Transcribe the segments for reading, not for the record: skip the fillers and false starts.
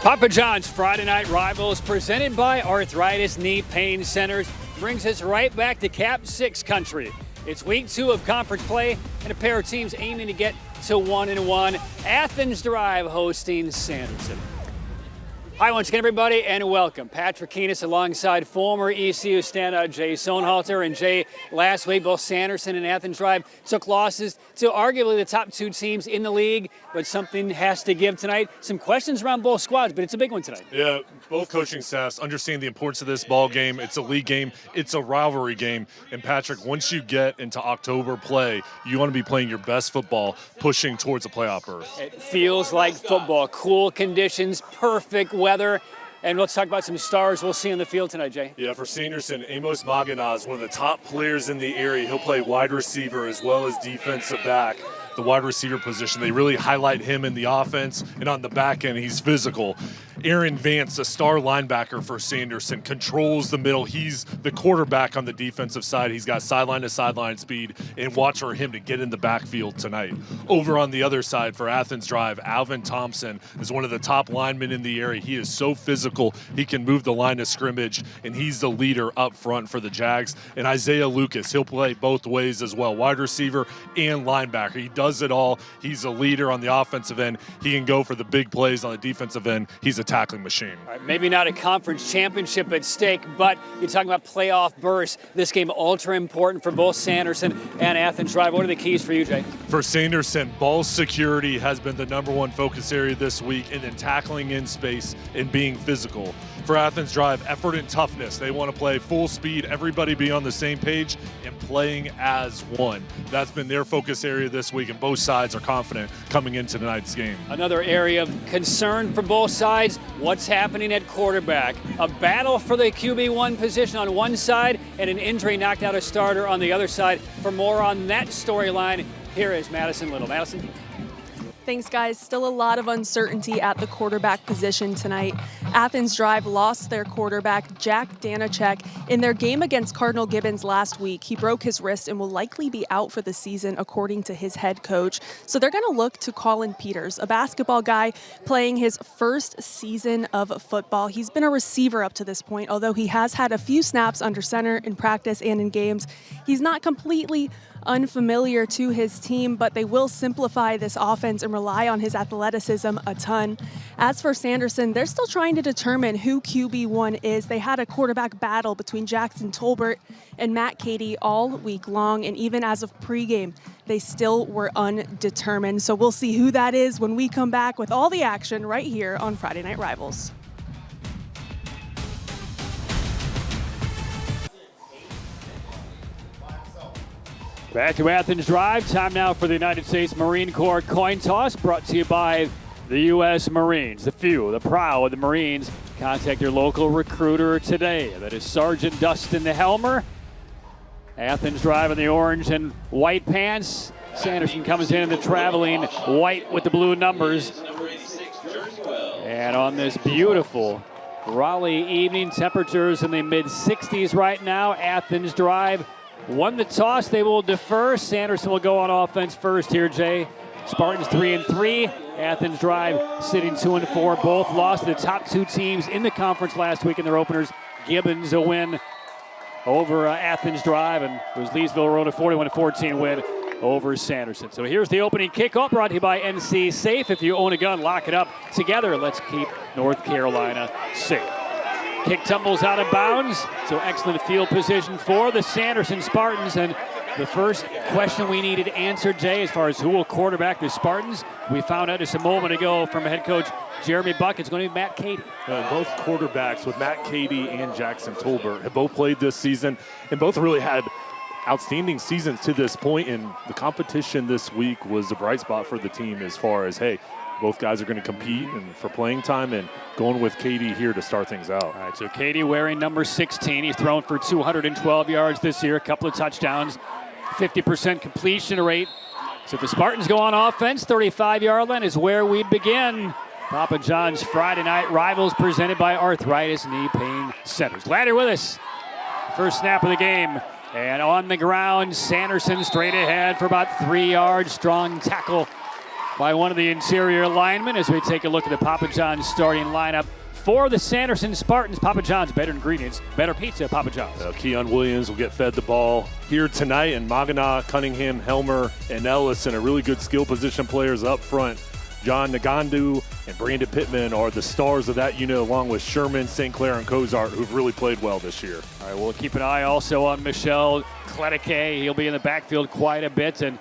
Papa John's Friday Night Rivals, presented by Arthritis Knee Pain Centers, brings us right back to Cap 6 country. It's week 2 of conference play, and a pair of teams aiming to get to 1-1. Athens Drive hosting Sanderson. Hi once again, everybody, and welcome. Patrick Keenis alongside former ECU standout Jay Sohnhalter. And Jay, last week both Sanderson and Athens Drive took losses to arguably the top 2 teams in the league, but something has to give tonight. Some questions around both squads, but it's a big one tonight. Yeah, both coaching staffs understand the importance of this ball game. It's a league game. It's a rivalry game. And Patrick, once you get into October play, you want to be playing your best football, pushing towards a playoff berth. It feels like football. Cool conditions, perfect weather. And let's talk about some stars we'll see on the field tonight, Jay. Yeah, for Sanderson, Amos Maganaz, one of the top players in the area. He'll play wide receiver as well as defensive back. The wide receiver position, they really highlight him in the offense, and on the back end, he's physical. Aaron Vance, a star linebacker for Sanderson, controls the middle. He's the quarterback on the defensive side. He's got sideline-to-sideline speed, and watch for him to get in the backfield tonight. Over on the other side for Athens Drive, Alvin Thompson is one of the top linemen in the area. He is so physical. He can move the line of scrimmage, and he's the leader up front for the Jags. And Isaiah Lucas, he'll play both ways as well, wide receiver and linebacker. He does it all. He's a leader on the offensive end. He can go for the big plays on the defensive end. He's a tackling machine. All right, maybe not a conference championship at stake, but you're talking about playoff bursts. This game ultra important for both Sanderson and Athens Drive. What are the keys for you, Jay? For Sanderson, ball security has been the #1 focus area this week, and then tackling in space and being physical. For Athens Drive, effort and toughness. They want to play full speed, everybody be on the same page, and playing as one. That's been their focus area this week, and both sides are confident coming into tonight's game. Another area of concern for both sides, what's happening at quarterback. A battle for the QB1 position on one side, and an injury knocked out a starter on the other side. For more on that storyline, here is Madison Little. Madison? Thanks, guys. Still a lot of uncertainty at the quarterback position tonight. Athens Drive lost their quarterback, Jack Danachek, in their game against Cardinal Gibbons last week. He broke his wrist and will likely be out for the season, according to his head coach. So they're going to look to Colin Peters, a basketball guy playing his first season of football. He's been a receiver up to this point, although he has had a few snaps under center in practice and in games. He's not completely unfamiliar to his team, but they will simplify this offense and rely on his athleticism a ton. As for Sanderson, they're still trying to determine who QB1 is. They had a quarterback battle between Jackson Tolbert and Matt Cady all week long, and even as of pregame, they still were undetermined. So we'll see who that is when we come back with all the action right here on Friday Night Rivals. Back to Athens Drive. Time now for the United States Marine Corps coin toss, brought to you by the U.S. Marines. The few, the proud, the Marines. Contact your local recruiter today. That is Sergeant Dustin Helmer. Athens Drive in the orange and white pants. Sanderson comes in the traveling white with the blue numbers. And on this beautiful Raleigh evening, temperatures in the mid-60s right now. Athens Drive won the toss. They will defer. Sanderson will go on offense first here, Jay. Spartans 3-3. Athens Drive sitting 2-4. Both lost to the top 2 teams in the conference last week in their openers. Gibbons a win over Athens Drive, and it was Leesville Road a 41-14 win over Sanderson. So here's the opening kickoff, brought to you by NC Safe. If you own a gun, lock it up. Together, let's keep North Carolina safe. Kick tumbles out of bounds, so excellent field position for the Sanderson Spartans. And the first question we needed answered, Jay, as far as who will quarterback the Spartans, we found out just a moment ago from head coach Jeremy Buck, it's going to be Matt Cady. Both quarterbacks with Matt Cady and Jackson Tolbert have both played this season, and both really had outstanding seasons to this point, and the competition this week was a bright spot for the team as far as, hey, both guys are going to compete and for playing time, and going with Cady here to start things out. All right, so Cady wearing number 16. He's thrown for 212 yards this year, a couple of touchdowns, 50% completion rate. So if the Spartans go on offense, 35-yard line is where we begin. Papa John's Friday Night Rivals, presented by Arthritis Knee Pain Centers. Glad you're with us. First snap of the game. And on the ground, Sanderson straight ahead for about 3 yards. Strong tackle by one of the interior linemen as we take a look at the Papa John's starting lineup for the Sanderson Spartans. Papa John's, better ingredients, better pizza, Papa John's. Keon Williams will get fed the ball here tonight, and Magana, Cunningham, Helmer, and Ellison are really good skill position players up front. John Nagandu and Brandon Pittman are the stars of that unit, along with Sherman, St. Clair, and Cozart, who've really played well this year. All right, we'll keep an eye also on Michel Kledeke. He'll be in the backfield quite a bit, and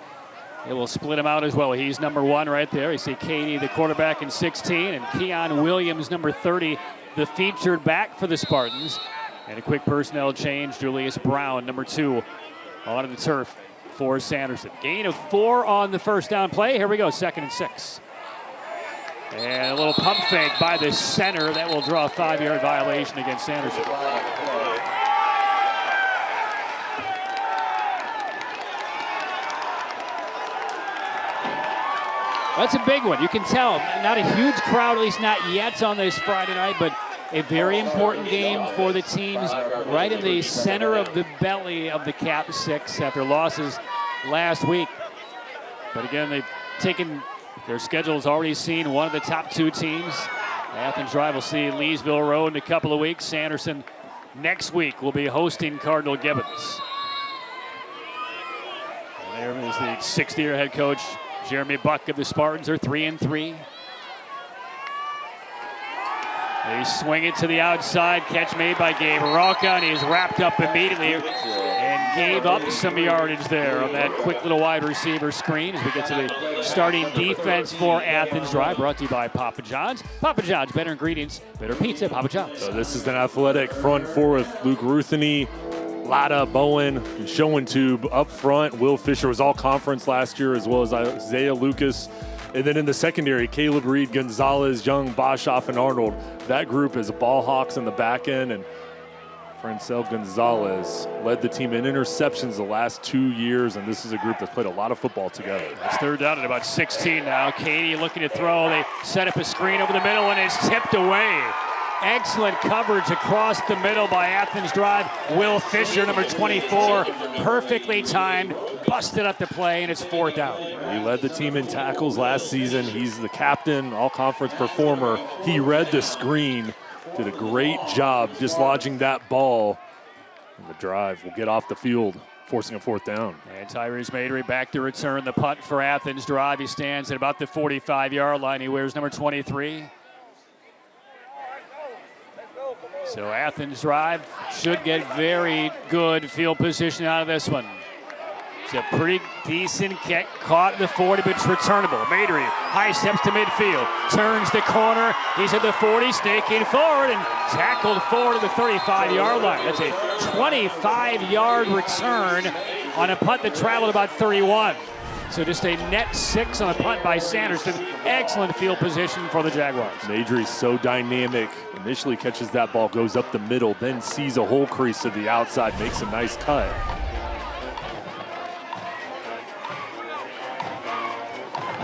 it will split him out as well. He's number 1 right there. You see Katie, the quarterback, in 16, and Keon Williams, number 30, the featured back for the Spartans. And a quick personnel change, Julius Brown, number 2, onto the turf for Sanderson. Gain of 4 on the first down play. Here we go, 2nd and 6. And a little pump fake by the center. That will draw a 5-yard violation against Sanderson. That's a big one. You can tell, not a huge crowd, at least not yet on this Friday night, but a very important game for the teams right in the center of the belly of the Cap 6 after losses last week. But again, they've taken, their schedule has already seen one of the top 2 teams. Athens Drive will see Leesville Road in a couple of weeks. Sanderson next week will be hosting Cardinal Gibbons. And there is the 6th-year head coach, Jeremy Buck of the Spartans. Are 3-3. They swing it to the outside. Catch made by Gabe Rocca, and he's wrapped up immediately and gave up some yardage there on that quick little wide receiver screen as we get to the starting defense for Athens Drive, brought to you by Papa John's. Papa John's, better ingredients, better pizza, Papa John's. So this is an athletic front four with Luke Rutheny, Lada, Bowen, and Showentube up front. Will Fisher was all conference last year, as well as Isaiah Lucas. And then in the secondary, Caleb Reed, Gonzalez, Young, Boshoff, and Arnold. That group is Ball Hawks in the back end, and Francel Gonzalez led the team in interceptions the last 2 years, and this is a group that's played a lot of football together. It's 3rd down at about 16 now. Katie looking to throw. They set up a screen over the middle, and it's tipped away. Excellent coverage across the middle by Athens Drive. Will Fisher, number 24, perfectly timed, busted up the play, and it's 4th down. He led the team in tackles last season. He's the captain, all-conference performer. He read the screen, did a great job dislodging that ball. And the Drive will get off the field, forcing a 4th down. And Tyrese Madery back to return the punt for Athens Drive. He stands at about the 45-yard line. He wears number 23. So Athens Drive should get very good field position out of this one. It's a pretty decent kick, caught in the 40, but it's returnable. Madery high steps to midfield, turns the corner. He's at the 40, snaking forward and tackled forward to the 35-yard line. That's a 25-yard return on a punt that traveled about 31. So just a net 6 on a punt by Sanderson. Excellent field position for the Jaguars. Madery's so dynamic. Initially catches that ball, goes up the middle, then sees a hole crease to the outside, makes a nice cut.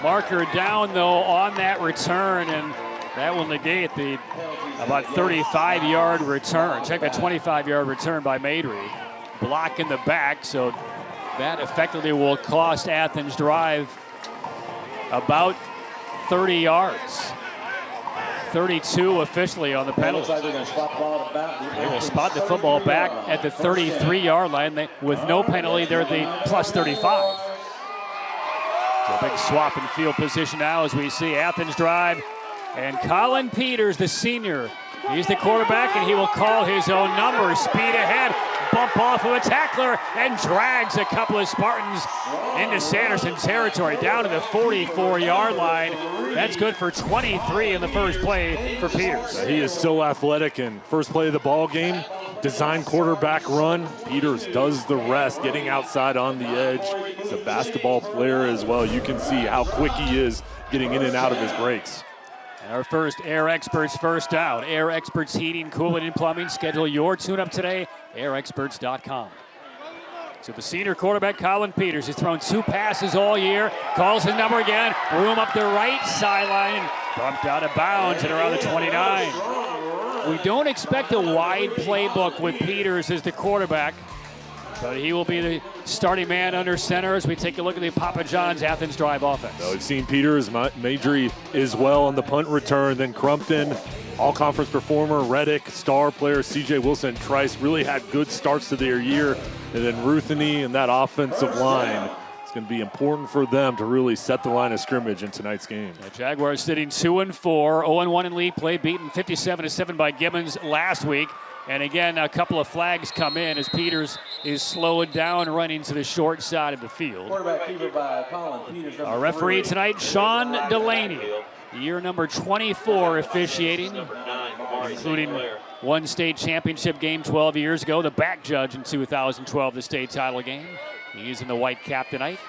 Marker down, though, on that return, and that will negate the about 35-yard return. Check that 25-yard return by Madery. Block in the back, so that effectively will cost Athens Drive about 30 yards. 32 officially on the penalty. They will spot the football back at the 33-yard line. With no penalty, they're the plus 35. So a big swap in field position now as we see Athens Drive. And Colin Peters, the senior, he's the quarterback, and he will call his own number. Speed ahead, bump off of a tackler, and drags a couple of Spartans into Sanderson territory, down to the 44-yard line. That's good for 23 in the first play for Peters. He is so athletic, and first play of the ball game, design quarterback run. Peters does the rest, getting outside on the edge. He's a basketball player as well. You can see how quick he is getting in and out of his breaks. And our first Air Experts first down. Air Experts Heating, Cooling, and Plumbing. Schedule your tune-up today, airexperts.com. So the senior quarterback, Colin Peters, has thrown 2 passes all year. Calls his number again. Room up the right sideline and bumped out of bounds at around the 29. We don't expect a wide playbook with Peters as the quarterback. But he will be the starting man under center as we take a look at the Papa John's Athens Drive offense. We've seen Peters, Madry as well on the punt return, then Crumpton, all-conference performer, Reddick, star player, C.J. Wilson, Trice really had good starts to their year. And then Rutheny and that offensive line, it's going to be important for them to really set the line of scrimmage in tonight's game. The Jaguars sitting 2-4, 0-1 in league play, beaten 57-7 by Gibbons last week. And again, a couple of flags come in as Peters is slowed down, running to the short side of the field. Quarterback keeper by Colin Peters. Our referee tonight, Sean Delaney, year number 24 officiating, including one state championship game 12 years ago, the back judge in 2012, the state title game. He's in the white cap tonight.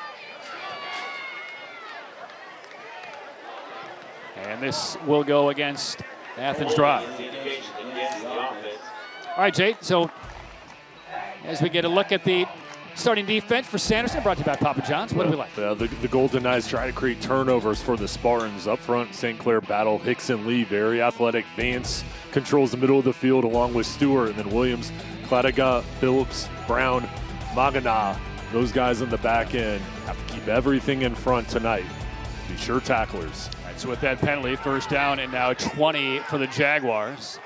And this will go against Athens Drive. All right, Jay, so as we get a look at the starting defense for Sanderson, brought to you by Papa John's, what do we like? The Golden Knights try to create turnovers for the Spartans. Up front, St. Clair battle, Hickson Lee, very athletic. Vance controls the middle of the field along with Stewart, and then Williams, Cladaga, Phillips, Brown, Magana. Those guys in the back end have to keep everything in front tonight. Be sure tacklers. All right, so with that penalty, first down and now 20 for the Jaguars.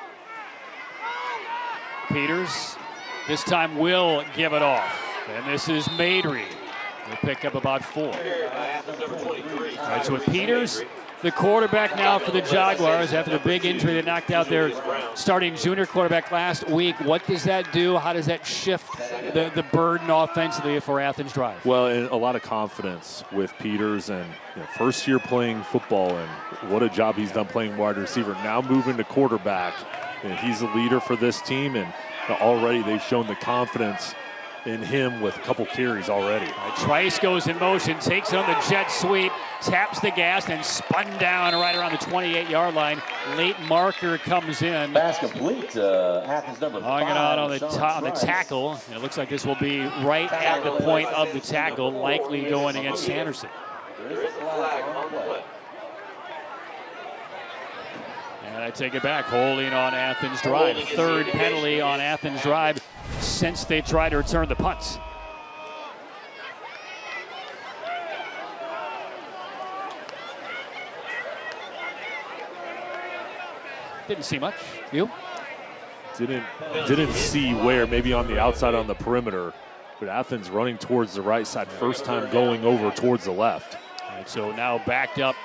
Peters this time will give it off. And this is Madry. They pick up about 4. All right, so with Peters, the quarterback now for the Jaguars after the big injury that knocked out their starting junior quarterback last week. What does that do? How does that shift the burden offensively for Athens Drive? Well, and a lot of confidence with Peters, and first year playing football, and what a job he's done playing wide receiver. Now moving to quarterback. And he's the leader for this team, and already they've shown the confidence in him with a couple carries already. Right, Trice goes in motion, takes it on the jet sweep, taps the gas, and spun down right around the 28-yard line. Late marker comes in. Pass complete. Athens number 5. Hung it out on the tackle. And it looks like this will be right at the point of the tackle, likely going against Sanderson. And I take it back, holding on Athens Drive. Third penalty on Athens Drive since they tried to return the punts. Didn't see much. You? Didn't see where, maybe on the outside on the perimeter, but Athens running towards the right side, first time going over towards the left. All right, so now backed up.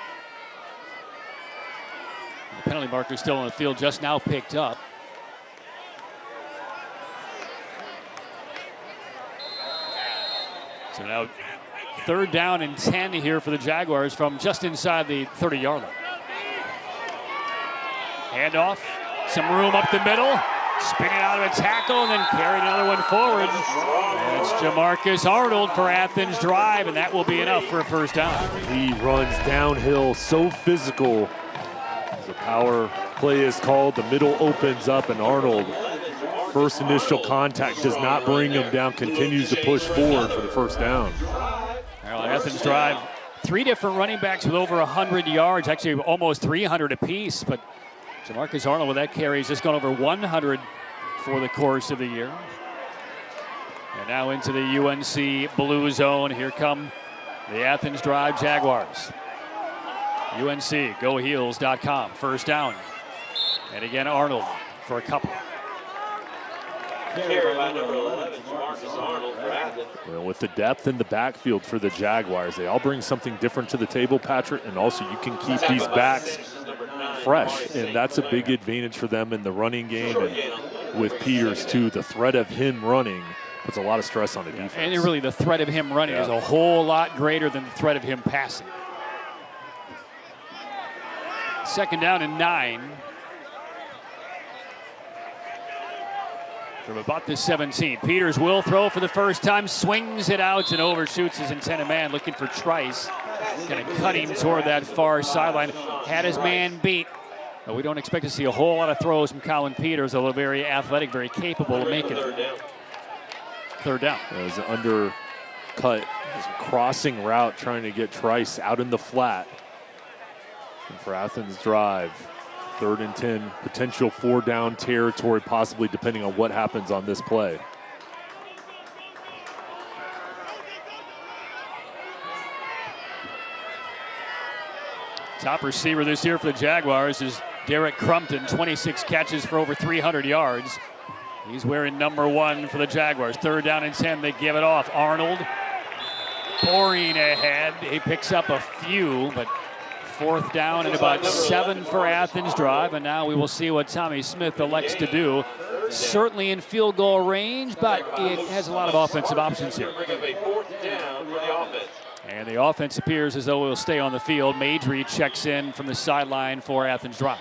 The penalty marker still on the field, just now picked up. So now third down and 10 here for the Jaguars from just inside the 30-yard line. Handoff, some room up the middle, spinning out of a tackle and then carried another one forward. That's Jamarcus Arnold for Athens Drive, and that will be enough for a first down. He runs downhill, so physical. The power play is called, the middle opens up, and Arnold, first initial contact, does not bring him down, continues to push forward for the first down. Athens Drive, 3 different running backs with over 100 yards, actually almost 300 apiece, but Jamarcus Arnold with that carry has just gone over 100 for the course of the year. And now into the UNC blue zone. Here come the Athens Drive Jaguars. UNC, goheels.com, first down. And again, Arnold for a couple. Well, with the depth in the backfield for the Jaguars, they all bring something different to the table, Patrick, and also you can keep these backs fresh, and that's a big advantage for them in the running game. And with Peters, too, the threat of him running puts a lot of stress on the defense. And really, the threat of him running is a whole lot greater than the threat of him passing. Second down and 9. From about the 17. Peters will throw for the first time, swings it out and overshoots his intended man, looking for Trice. Kind of cutting toward that far sideline. Had his man beat. But we don't expect to see a whole lot of throws from Colin Peters, although very athletic, very capable of making it. Third down. It was an undercut, crossing route, trying to get Trice out in the flat. And for Athens Drive, 3rd and 10, potential 4-down territory, possibly depending on what happens on this play. Top receiver this year for the Jaguars is Derek Crumpton, 26 catches for over 300 yards. He's wearing number 1 for the Jaguars. 3rd down and 10, they give it off. Arnold boring ahead. He picks up a few, but 4th down and about 7 for Athens drive. And now we will see what Tommy Smith elects to do. Certainly in field goal range, but it has a lot of offensive options here. And the offense appears as though it will stay on the field. Maidry checks in from the sideline for Athens drive.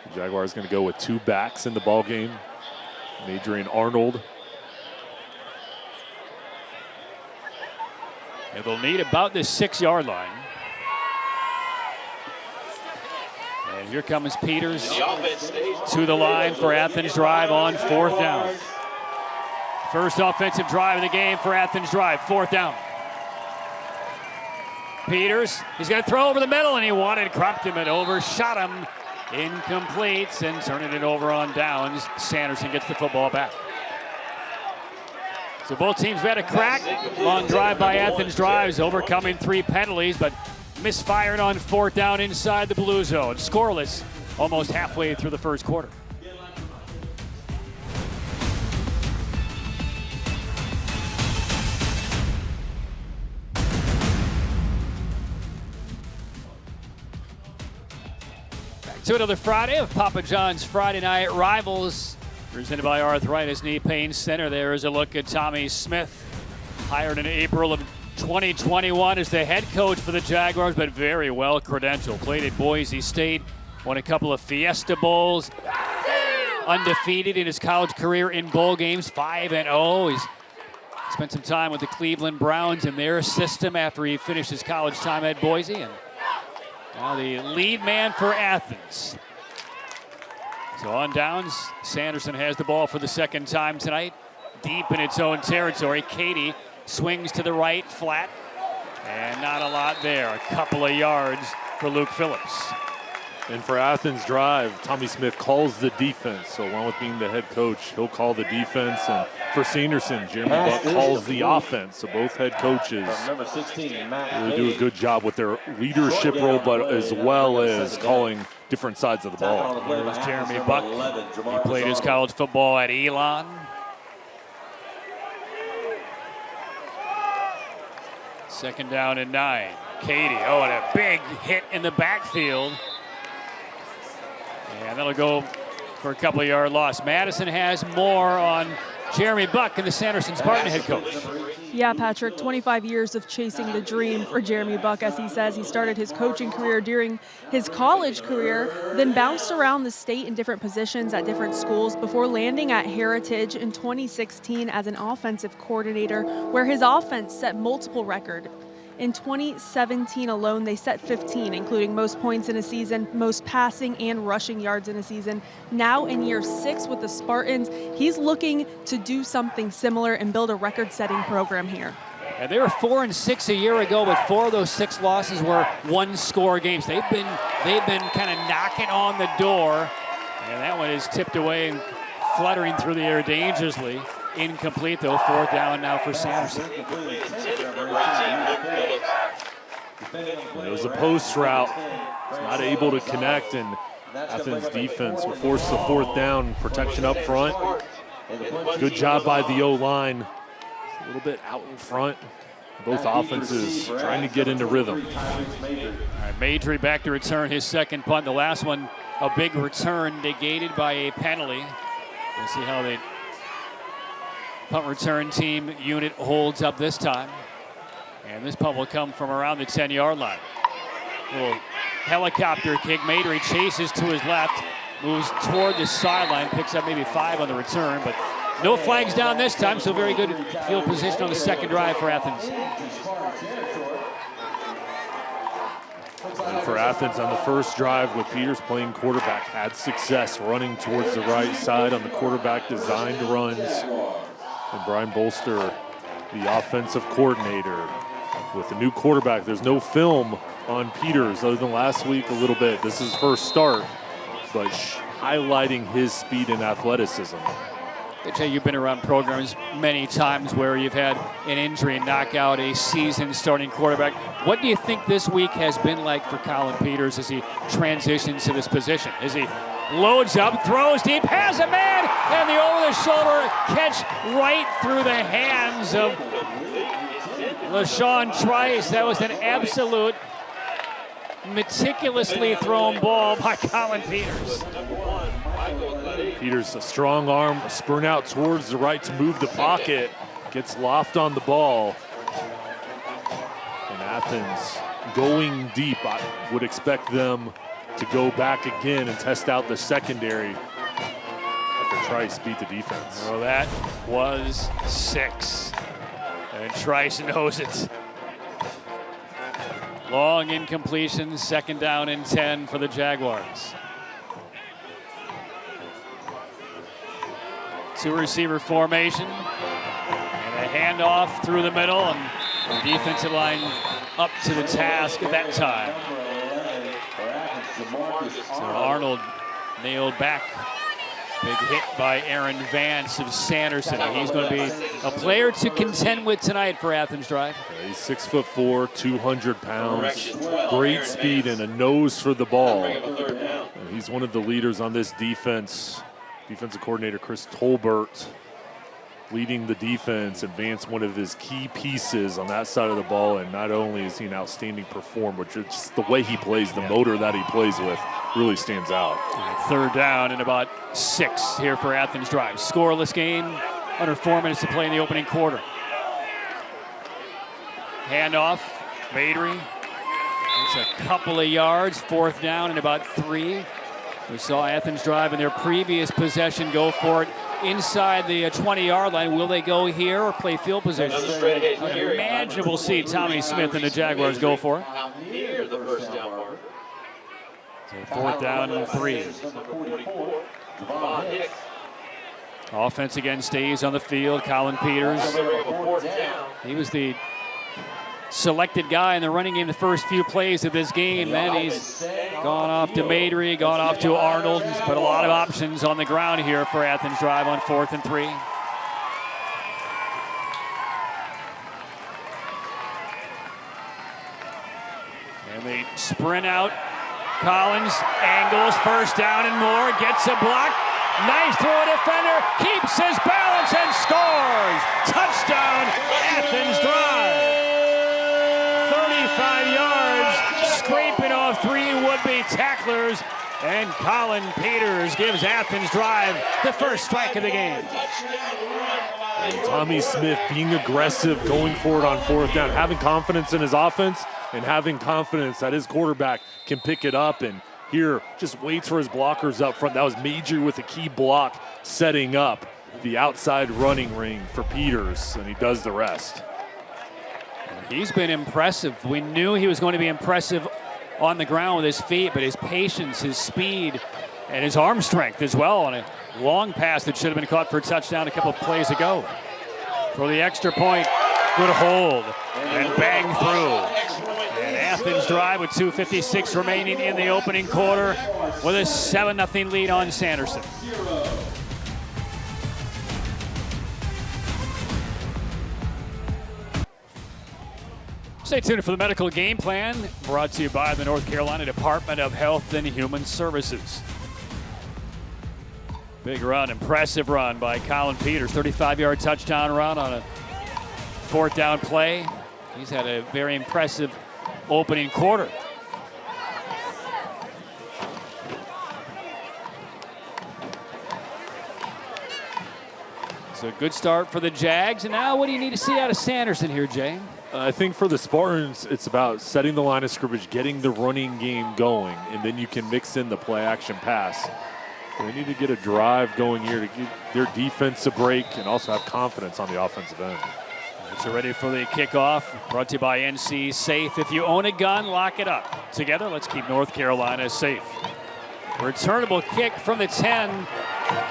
The Jaguars going to go with 2 backs in the ball game. Maidry and Arnold. And they'll need about the 6-yard line. And here comes Peters to the line for Athens drive on 4th down. First offensive drive of the game for Athens drive, 4th down. Peters, he's going to throw over the middle, and he wanted Crumpton, but overshot him. Incomplete, and turning it over on downs. Sanderson gets the football back. So both teams have had a crack. Long drive by Athens drives, overcoming 3 penalties, but misfired on 4th down inside the blue zone. Scoreless almost halfway through the first quarter. Back to another Friday of Papa John's Friday Night Rivals, presented by Arthritis Knee Pain Center. There is a look at Tommy Smith, hired in April of 2021 as the head coach for the Jaguars, but very well credentialed. Played at Boise State, won a couple of Fiesta Bowls, undefeated in his college career in bowl games, 5-0. He's spent some time with the Cleveland Browns in their system after he finished his college time at Boise, and now the lead man for Athens. So on downs, Sanderson has the ball for the 2nd time tonight, deep in its own territory. Katie swings to the right, flat, and not a lot there. A couple of yards for Luke Phillips. And for Athens drive, Tommy Smith calls the defense. So along with being the head coach, he'll call the defense. And for Sanderson, Jeremy Buck calls the offense. So both head coaches really do a good job with their leadership role, but as well as calling different sides of the ball. Here's Jeremy Buck. He played his college football at Elon. 2nd down and 9. Katie, and a big hit in the backfield. And that'll go for a couple of yard loss. Madison has more on Jeremy Buck and the Sanderson Spartan head coach. Yeah, Patrick, 25 years of chasing the dream for Jeremy Buck. As he says, he started his coaching career during his college career, then bounced around the state in different positions at different schools before landing at Heritage in 2016 as an offensive coordinator, where his offense set multiple records. In 2017 alone, they set 15, including most points in a season, most passing and rushing yards in a season. Now in year 6 with the Spartans, he's looking to do something similar and build a record-setting program here. And they were 4-6 a year ago, but 4 of those 6 losses were one-score games. They've been kind of knocking on the door, and that one is tipped away and fluttering through the air dangerously. Incomplete, though. 4th down now for Sanderson. It was a post route. He's not able to connect, and Athens defense will force the 4th down. Protection up front. Good job by the O-line. A little bit out in front. Both offenses trying to get into rhythm. All right, Maidry back to return his 2nd punt. The last one, a big return negated by a penalty. We'll see how the punt return team unit holds up this time. And this punt will come from around the 10-yard line. Little helicopter kick. Maidry chases to his left, moves toward the sideline, picks up maybe 5 on the return, but no flags down this time, so very good field position on the 2nd drive for Athens. And for Athens on the 1st drive with Peters playing quarterback, had success running towards the right side on the quarterback designed runs. And Brian Bolster, the offensive coordinator, with the new quarterback. There's no film on Peters other than last week a little bit. This is his first start, but highlighting his speed and athleticism. Jay, you've been around programs many times where you've had an injury knock out a seasoned starting quarterback. What do you think this week has been like for Colin Peters as he transitions to this position? As he loads up, throws deep, has a man, and the over-the-shoulder catch right through the hands of LaShawn Trice. That was an absolute meticulously thrown ball by Colin Peters. Peters, a strong arm, a sprint out towards the right to move the pocket, gets loft on the ball. And Athens going deep. I would expect them to go back again and test out the secondary after Trice beat the defense. Well, that was 6. And Trice knows it. Long incompletion, 2nd down and 10 for the Jaguars. 2-receiver formation. And a handoff through the middle, and the defensive line up to the task at that time. So Arnold nailed back. Big hit by Aaron Vance of Sanderson. He's going to be a player to contend with tonight for Athens Drive. Yeah, he's 6'4", 200 pounds, great speed and a nose for the ball. And he's one of the leaders on this defense. Defensive coordinator Chris Tolbert leading the defense, and Vance one of his key pieces on that side of the ball. And not only is he an outstanding performer, but just the way he plays, the motor that he plays with really stands out. 3rd down and about 6 here for Athens Drive. Scoreless game, under 4 minutes to play in the opening quarter. Handoff, Madery. It's a couple of yards, 4th down and about 3. We saw Athens Drive in their previous possession go for it inside the 20-yard line. Will they go here or play field position? Unimaginable to see Tommy Smith and the Jaguars go for it. So 4th down and 3. Offense again stays on the field. Colin Peters. He was the selected guy in the running game the first few plays of this game. Then he's gone off to Madery, gone off to Arnold. He's put a lot of options on the ground here for Athens Drive on 4th and 3. And they sprint out. Collins angles, 1st down and more, gets a block. Nice throw, a defender, keeps his balance and scores. Touchdown, Athens Drive. 35 yards, scraping off 3 would-be tacklers, and Colin Peters gives Athens Drive the first strike of the game. And Tommy Smith being aggressive, going for it on 4th down, having confidence in his offense and having confidence that his quarterback can pick it up, and here just waits for his blockers up front. That was Major with a key block, setting up the outside running ring for Peters, and he does the rest. He's been impressive. We knew he was going to be impressive on the ground with his feet, but his patience, his speed, and his arm strength as well on a long pass that should have been caught for a touchdown a couple of plays ago. For the extra point, good hold, and bang through. And Athens Drive with 2:56 remaining in the opening quarter with a 7-0 lead on Sanderson. Stay tuned for the medical game plan, brought to you by the North Carolina Department of Health and Human Services. Big run, impressive run by Colin Peters, 35-yard touchdown run on a 4th down play. He's had a very impressive opening quarter. So good start for the Jags. And now what do you need to see out of Sanderson here, Jay? I think for the Spartans, it's about setting the line of scrimmage, getting the running game going, and then you can mix in the play-action pass. They need to get a drive going here to give their defense a break and also have confidence on the offensive end. So ready for the kickoff, brought to you by NC Safe. If you own a gun, lock it up. Together, let's keep North Carolina safe. Returnable kick from the 10.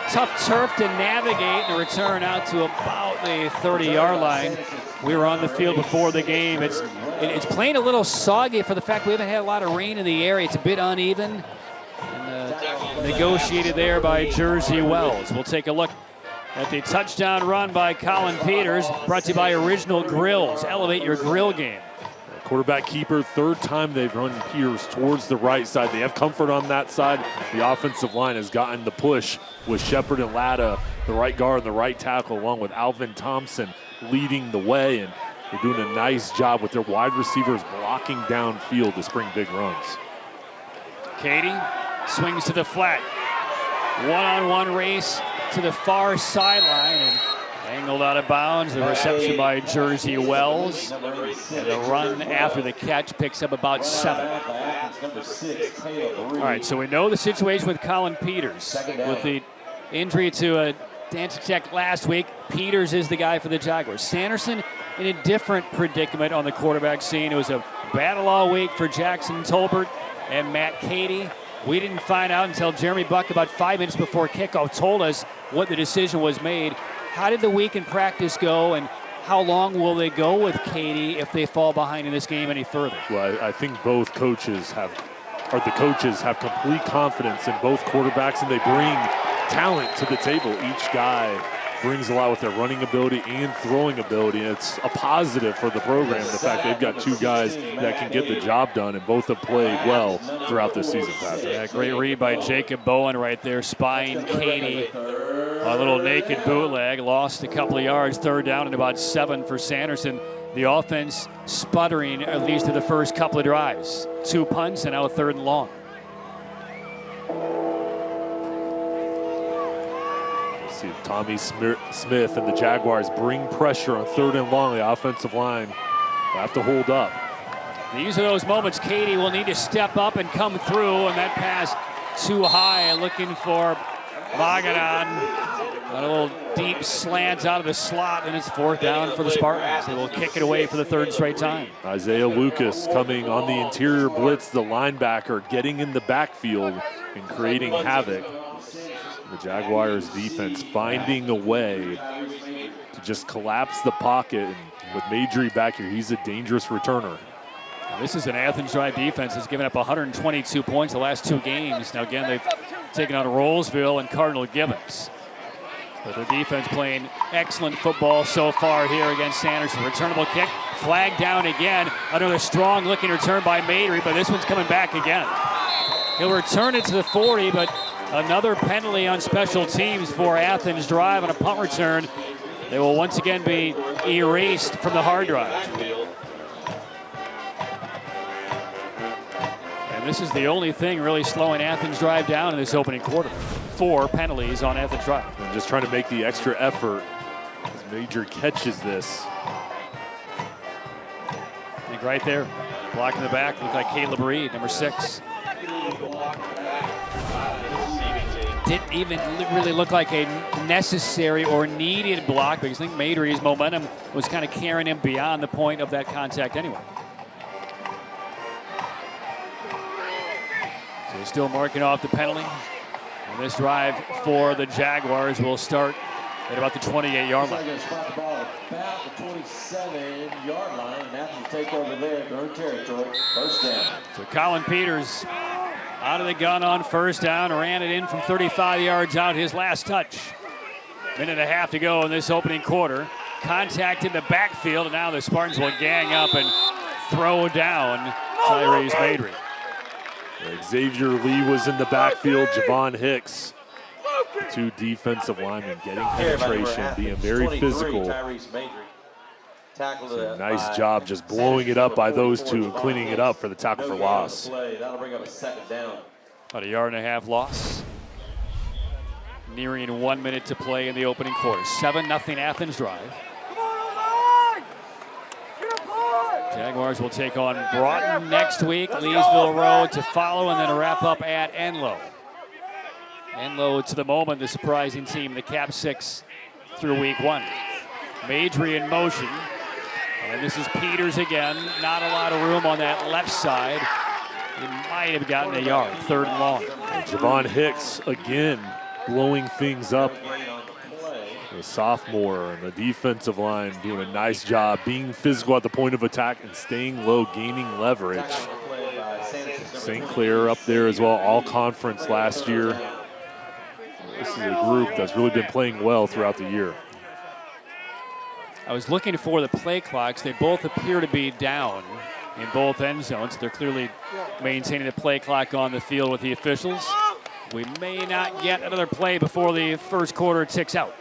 Tough turf to navigate, and a return out to about the 30-yard line. We were on the field before the game. It's playing a little soggy for the fact we haven't had a lot of rain in the area. It's a bit uneven. And, negotiated there by Jersey Wells. We'll take a look at the touchdown run by Colin Peters, brought to you by Original Grills. Elevate your grill game. Quarterback keeper, third time they've run Peters towards the right side. They have comfort on that side. The offensive line has gotten the push with Shepard and Latta, the right guard and the right tackle, along with Alvin Thompson leading the way. And they're doing a nice job with their wide receivers blocking downfield to spring big runs. Katie swings to the flat. One-on-one race to the far sideline and angled out of bounds. The reception by Jersey Wells. And the run after the catch picks up about 7. All right, so we know the situation with Colin Peters. With the injury to Danticek last week, Peters is the guy for the Jaguars. Sanderson in a different predicament on the quarterback scene. It was a battle all week for Jackson Tolbert and Matt Cady. We didn't find out until Jeremy Buck about 5 minutes before kickoff told us what the decision was made. How did the week in practice go, and how long will they go with Cady if they fall behind in this game any further? Well, I think both coaches have complete confidence in both quarterbacks, and they bring talent to the table. Each guy brings a lot with their running ability and throwing ability. And it's a positive for the program, the fact they've got 2 guys that can get the job done, and both have played well throughout this season, Patrick. Yeah, great read by Jacob Bowen right there, spying Cady. A little naked bootleg, lost a couple of yards, third down and about 7 for Sanderson. The offense sputtering at least to the first couple of drives. 2 punts and now 3rd and long. See Tommy Smith and the Jaguars bring pressure on 3rd and long. The offensive line will have to hold up. These are those moments Cady will need to step up and come through, and that pass too high, looking for Magadan. A little deep slants out of the slot, and it's 4th down for the Spartans. They will kick it away for the 3rd straight time. Isaiah Lucas coming on the interior blitz, the linebacker getting in the backfield and creating havoc. The Jaguars defense finding a way to just collapse the pocket. And with Madry back here, he's a dangerous returner. Now, this is an Athens Drive defense that's given up 122 points the last 2 games. Now again, they've taken on Rollsville and Cardinal Gibbons. But their defense playing excellent football so far here against Sanderson. Returnable kick, flag down again. Another strong looking return by Madry, but this one's coming back again. He'll return it to the 40, but another penalty on special teams for Athens Drive on a punt return. They will once again be erased from the hard drive. And this is the only thing really slowing Athens Drive down in this opening quarter. 4 penalties on Athens Drive. And just trying to make the extra effort as Major catches this. I think right there, blocking the back, looked like Caleb Reed, number 6. Didn't even really look like a necessary or needed block, because I think Madry's momentum was kind of carrying him beyond the point of that contact anyway. So they're still marking off the penalty. And this drive for the Jaguars will start at about the 28-yard line. They're going to spot the ball about the 27-yard line, and Athens take over there, their own territory, 1st down. So Colin Peters out of the gun on 1st down, ran it in from 35 yards out, his last touch. Minute and a half to go in this opening quarter. Contact in the backfield, and now the Spartans will gang up and throw down Tyrese Madry. Xavier Lee was in the backfield. Javon Hicks, the 2 defensive linemen getting penetration, being very physical. Nice job just blowing it up by those 2 and cleaning it up for the tackle for loss. That'll bring up a 2nd down. About a 1.5 yard loss. Nearing 1 minute to play in the opening quarter. 7-0 Athens Drive. Jaguars will take on Broughton next week. Leesville Road to follow, and then a wrap up at Enloe. Enloe, to the moment, the surprising team, the Cap 6 through week 1. Madry in motion. And this is Peters again. Not a lot of room on that left side. He might have gotten a yard, 3rd and long. Javon Hicks again blowing things up. The sophomore and the defensive line doing a nice job being physical at the point of attack and staying low, gaining leverage. St. Clair up there as well, all conference last year. This is a group that's really been playing well throughout the year. I was looking for the play clocks. They both appear to be down in both end zones. They're clearly maintaining the play clock on the field with the officials. We may not get another play before the first quarter ticks out.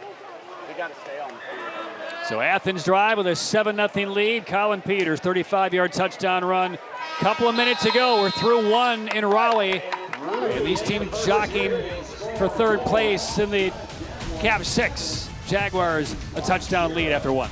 So Athens drive with a 7-0 lead. Colin Peters, 35-yard touchdown run. Couple of minutes ago, we're through one in Raleigh. And these teams jockeying for third place in the Cap 6. Jaguars a touchdown lead after one.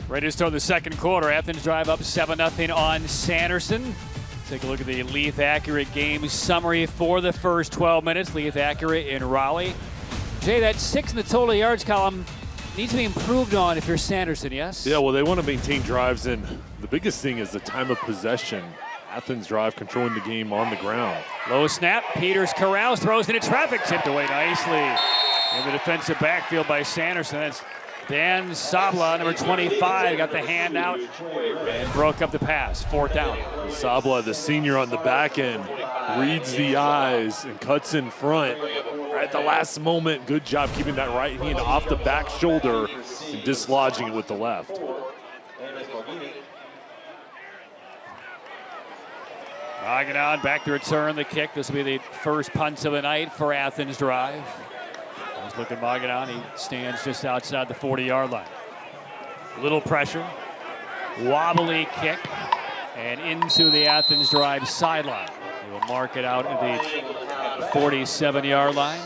Ready to start the second quarter. Athens drive up 7-0 on Sanderson. Take a look at the Leith Accurate game summary for the first 12 minutes. Leith Accurate in Raleigh. Jay, that 6 in the total yards column needs to be improved on if you're Sanderson, yes? Yeah, well, they want to maintain drives, and the biggest thing is the time of possession. Athens drive controlling the game on the ground. Low snap. Peters corrals, throws into traffic, tipped away nicely in the defensive backfield by Sanderson. That's Dan Sabla, number 25, got the hand out and broke up the pass. Fourth down. Sabla, the senior on the back end, reads the eyes and cuts in front. At the last moment, good job keeping that right hand off the back shoulder and dislodging it with the left. Magadan back to return the kick. This will be the first punt of the night for Athens drive. Let's look at Magadan. He stands just outside the 40-yard line. Little pressure. Wobbly kick. And into the Athens drive sideline. He will mark it out at the 47-yard line.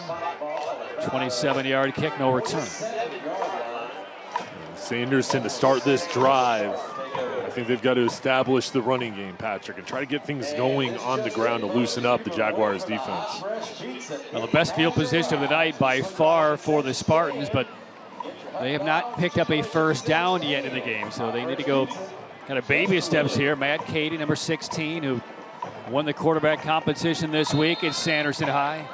27-yard kick, no return. Sanderson to start this drive. I think they've got to establish the running game, Patrick, and try to get things going on the ground to loosen up the Jaguars' defense. Well, the best field position of the night by far for the Spartans, but they have not picked up a first down yet in the game, so they need to go kind of baby steps here. Matt Cady, number 16, who won the quarterback competition this week at Sanderson High.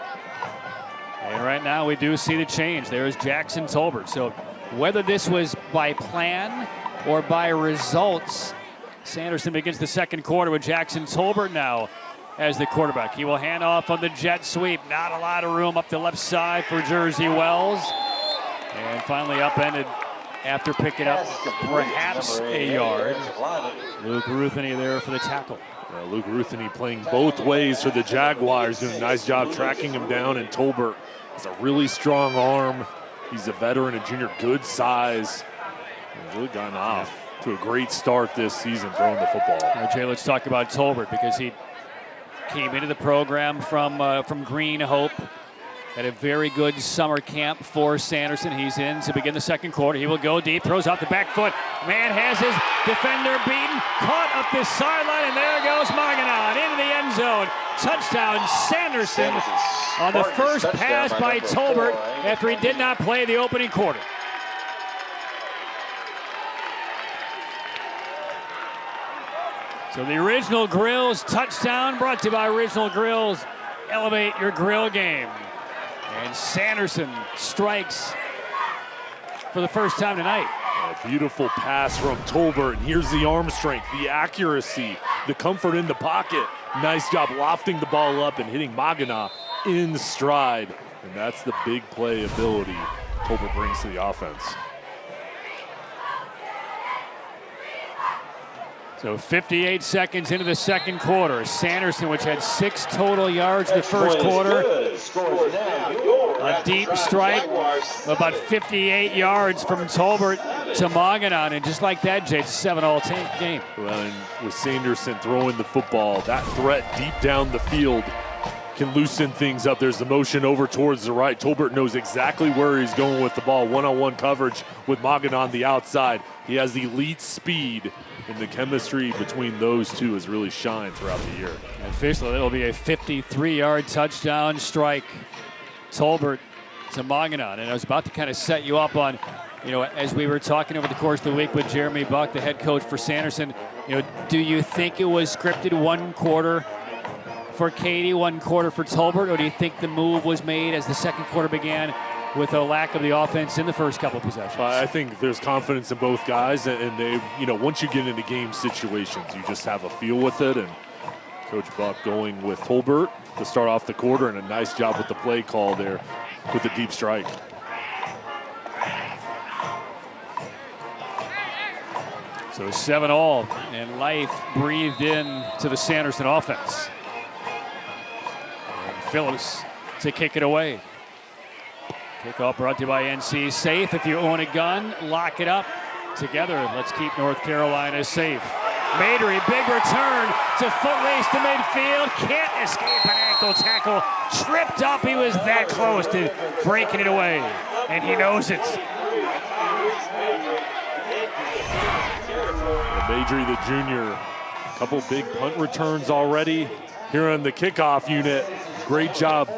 And right now we do see the change. There's Jackson Tolbert. So whether this was by plan or by results, Sanderson begins the second quarter with Jackson Tolbert now as the quarterback. He will hand off on the jet sweep. Not a lot of room up the left side for Jersey Wells. And finally upended after picking up perhaps a yard. Luke Rutheny there for the tackle. Luke Rutheny playing both ways for the Jaguars, doing a nice job tracking him down, and Tolbert has a really strong arm. He's a veteran, a junior, good size. He's really gotten off to a great start this season throwing the football. Jay, let's talk about Tolbert because he came into the program from Green Hope. Had a very good summer camp for Sanderson. He's in to begin the second quarter. He will go deep, throws off the back foot. Man has his defender beaten, caught up this sideline, and there goes Magadan into the end zone. Touchdown, Sanderson on the first pass by Tolbert after he did not play the opening quarter. So the Original Grills touchdown brought to you by Original Grills. Elevate your grill game. And Sanderson strikes for the first time tonight. A beautiful pass from Tolbert, and here's the arm strength, the accuracy, the comfort in the pocket. Nice job lofting the ball up and hitting Magana in stride. And that's the big play ability Tolbert brings to the offense. So 58 seconds into the second quarter. Sanderson, which had 6 total yards in the first quarter. A deep strike, about 58 yards from Tolbert to Magadan. And just like that, Jay, it's a 7-all game. Well, and with Sanderson throwing the football, that threat deep down the field can loosen things up. There's the motion over towards the right. Tolbert knows exactly where he's going with the ball. One-on-one coverage with Magadan on the outside. He has elite speed, and the chemistry between those two has really shined throughout the year. And officially, it'll be a 53-yard touchdown strike. Tolbert to Magadan. And I was about to kind of set you up on, as we were talking over the course of the week with Jeremy Buck, the head coach for Sanderson, do you think it was scripted one quarter for Katie, 1 quarter for Tolbert, or do you think the move was made as the second quarter began with a lack of the offense in the first couple of possessions? I think there's confidence in both guys, and they, once you get into game situations, you just have a feel with it. And Coach Buck going with Tolbert to start off the quarter, and a nice job with the play call there with the deep strike. So 7-all, and life breathed in to the Sanderson offense. And Phillips to kick it away. Kickoff brought to you by NC Safe. If you own a gun, lock it up. Together, let's keep North Carolina safe. Madery, big return to foot race to midfield. Can't escape an ankle tackle. Tripped up. He was that close to breaking it away, and he knows it. Madery, the junior, a couple big punt returns already here on the kickoff unit. Great job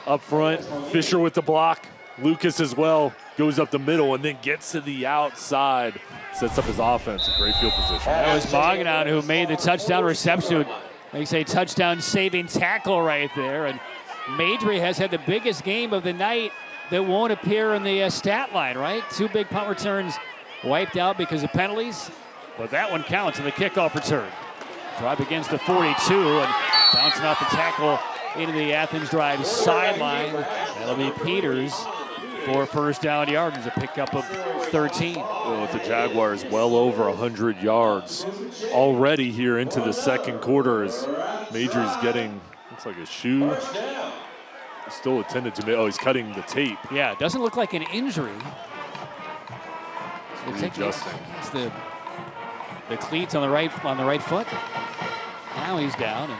up front. Fisher with the block. Lucas as well goes up the middle and then gets to the outside. Sets up his offense in great field position. That was Bogdan who made the touchdown reception. They say touchdown saving tackle right there. And Madery has had the biggest game of the night that won't appear in the stat line, right? 2 big punt returns wiped out because of penalties. But that one counts in the kickoff return. Drive begins to 42 and bouncing off the tackle into the Athens Drive sideline. That'll be Peters for first down yards, a pickup of 13. Well, with the Jaguars well over 100 yards already here into the second quarter as Madery's getting, looks like a shoe. Still attended to me. Oh, he's cutting the tape. Yeah, it doesn't look like an injury. Readjusting. It's the cleats on the right foot. Now he's down.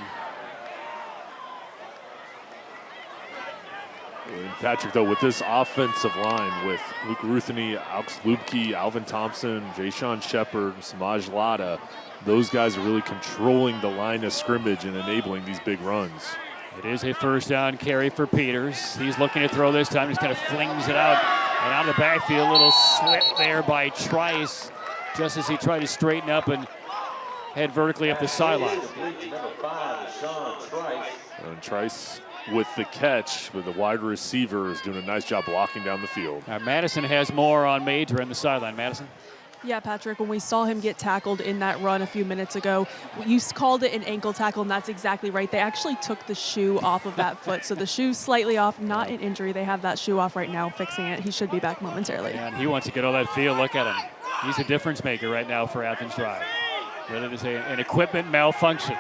And Patrick, though, with this offensive line with Luke Rutheny, Alex Lubke, Alvin Thompson, Jayshon Shepard, Samaj Lada, those guys are really controlling the line of scrimmage and enabling these big runs. It is a first down carry for Peters. He's looking to throw this time. Just kind of flings it out. And out of the backfield, a little slip there by Trice, just as he tried to straighten up and head vertically up the sideline. And Trice with the catch, with the wide receiver is doing a nice job blocking down the field. Now Madison has more on Major in the sideline. Madison? Yeah, Patrick, when we saw him get tackled in that run a few minutes ago, you called it an ankle tackle, and that's exactly right. They actually took the shoe off of that foot. So the shoe's slightly off, not an injury. They have that shoe off right now, fixing it. He should be back momentarily. And he wants to get on that field. Look at him. He's a difference maker right now for Athens Drive. Rather than an equipment malfunction.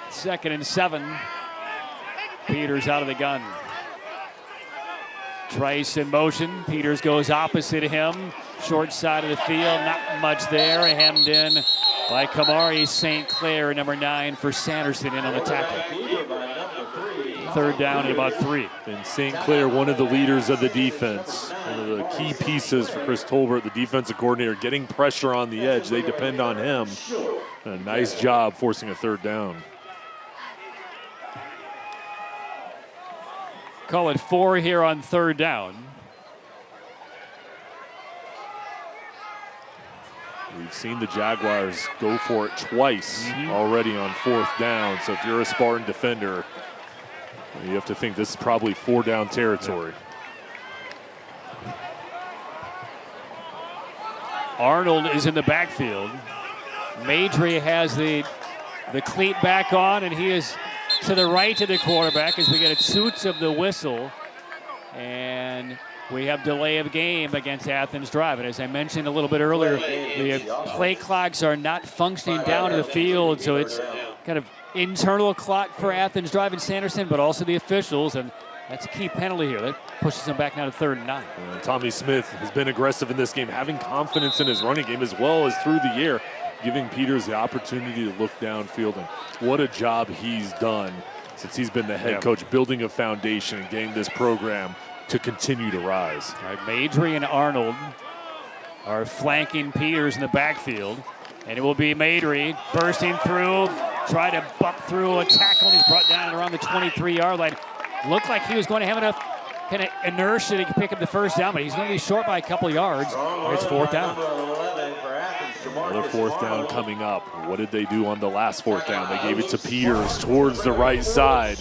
2nd and 7. Peters out of the gun. Trice in motion. Peters goes opposite of him. Short side of the field. Not much there. Hemmed in by Kamari St. Clair, number 9 for Sanderson, in on the tackle. 3rd down and about 3. And St. Clair, one of the leaders of the defense. One of the key pieces for Chris Tolbert, the defensive coordinator, getting pressure on the edge. They depend on him. And a nice job forcing a 3rd down. Call it 4 here on 3rd down. We've seen the Jaguars go for it twice already on 4th down. So if you're a Spartan defender, you have to think this is probably 4-down territory. Arnold is in the backfield. Madery has the cleat back on, and he is to the right of the quarterback as we get a toots of the whistle. And we have delay of game against Athens Drive. And as I mentioned a little bit earlier, the play clocks are not functioning down to the field, so it's kind of internal clock for Athens Drive and Sanderson, but also the officials, and that's a key penalty here. That pushes them back now to 3rd and 9. Tommy Smith has been aggressive in this game, having confidence in his running game as well as through the air, giving Peters the opportunity to look downfield. And what a job he's done since he's been the head coach, building a foundation and getting this program to continue to rise. All right, Madery and Arnold are flanking Peters in the backfield. And it will be Madery bursting through, try to bump through a tackle, and he's brought down around the 23-yard line. Looked like he was going to have enough kind of inertia to pick up the first down, but he's going to be short by a couple yards. It's 4th down. Another fourth down coming up. What did they do on the last fourth down? They gave it to Peters towards the right side.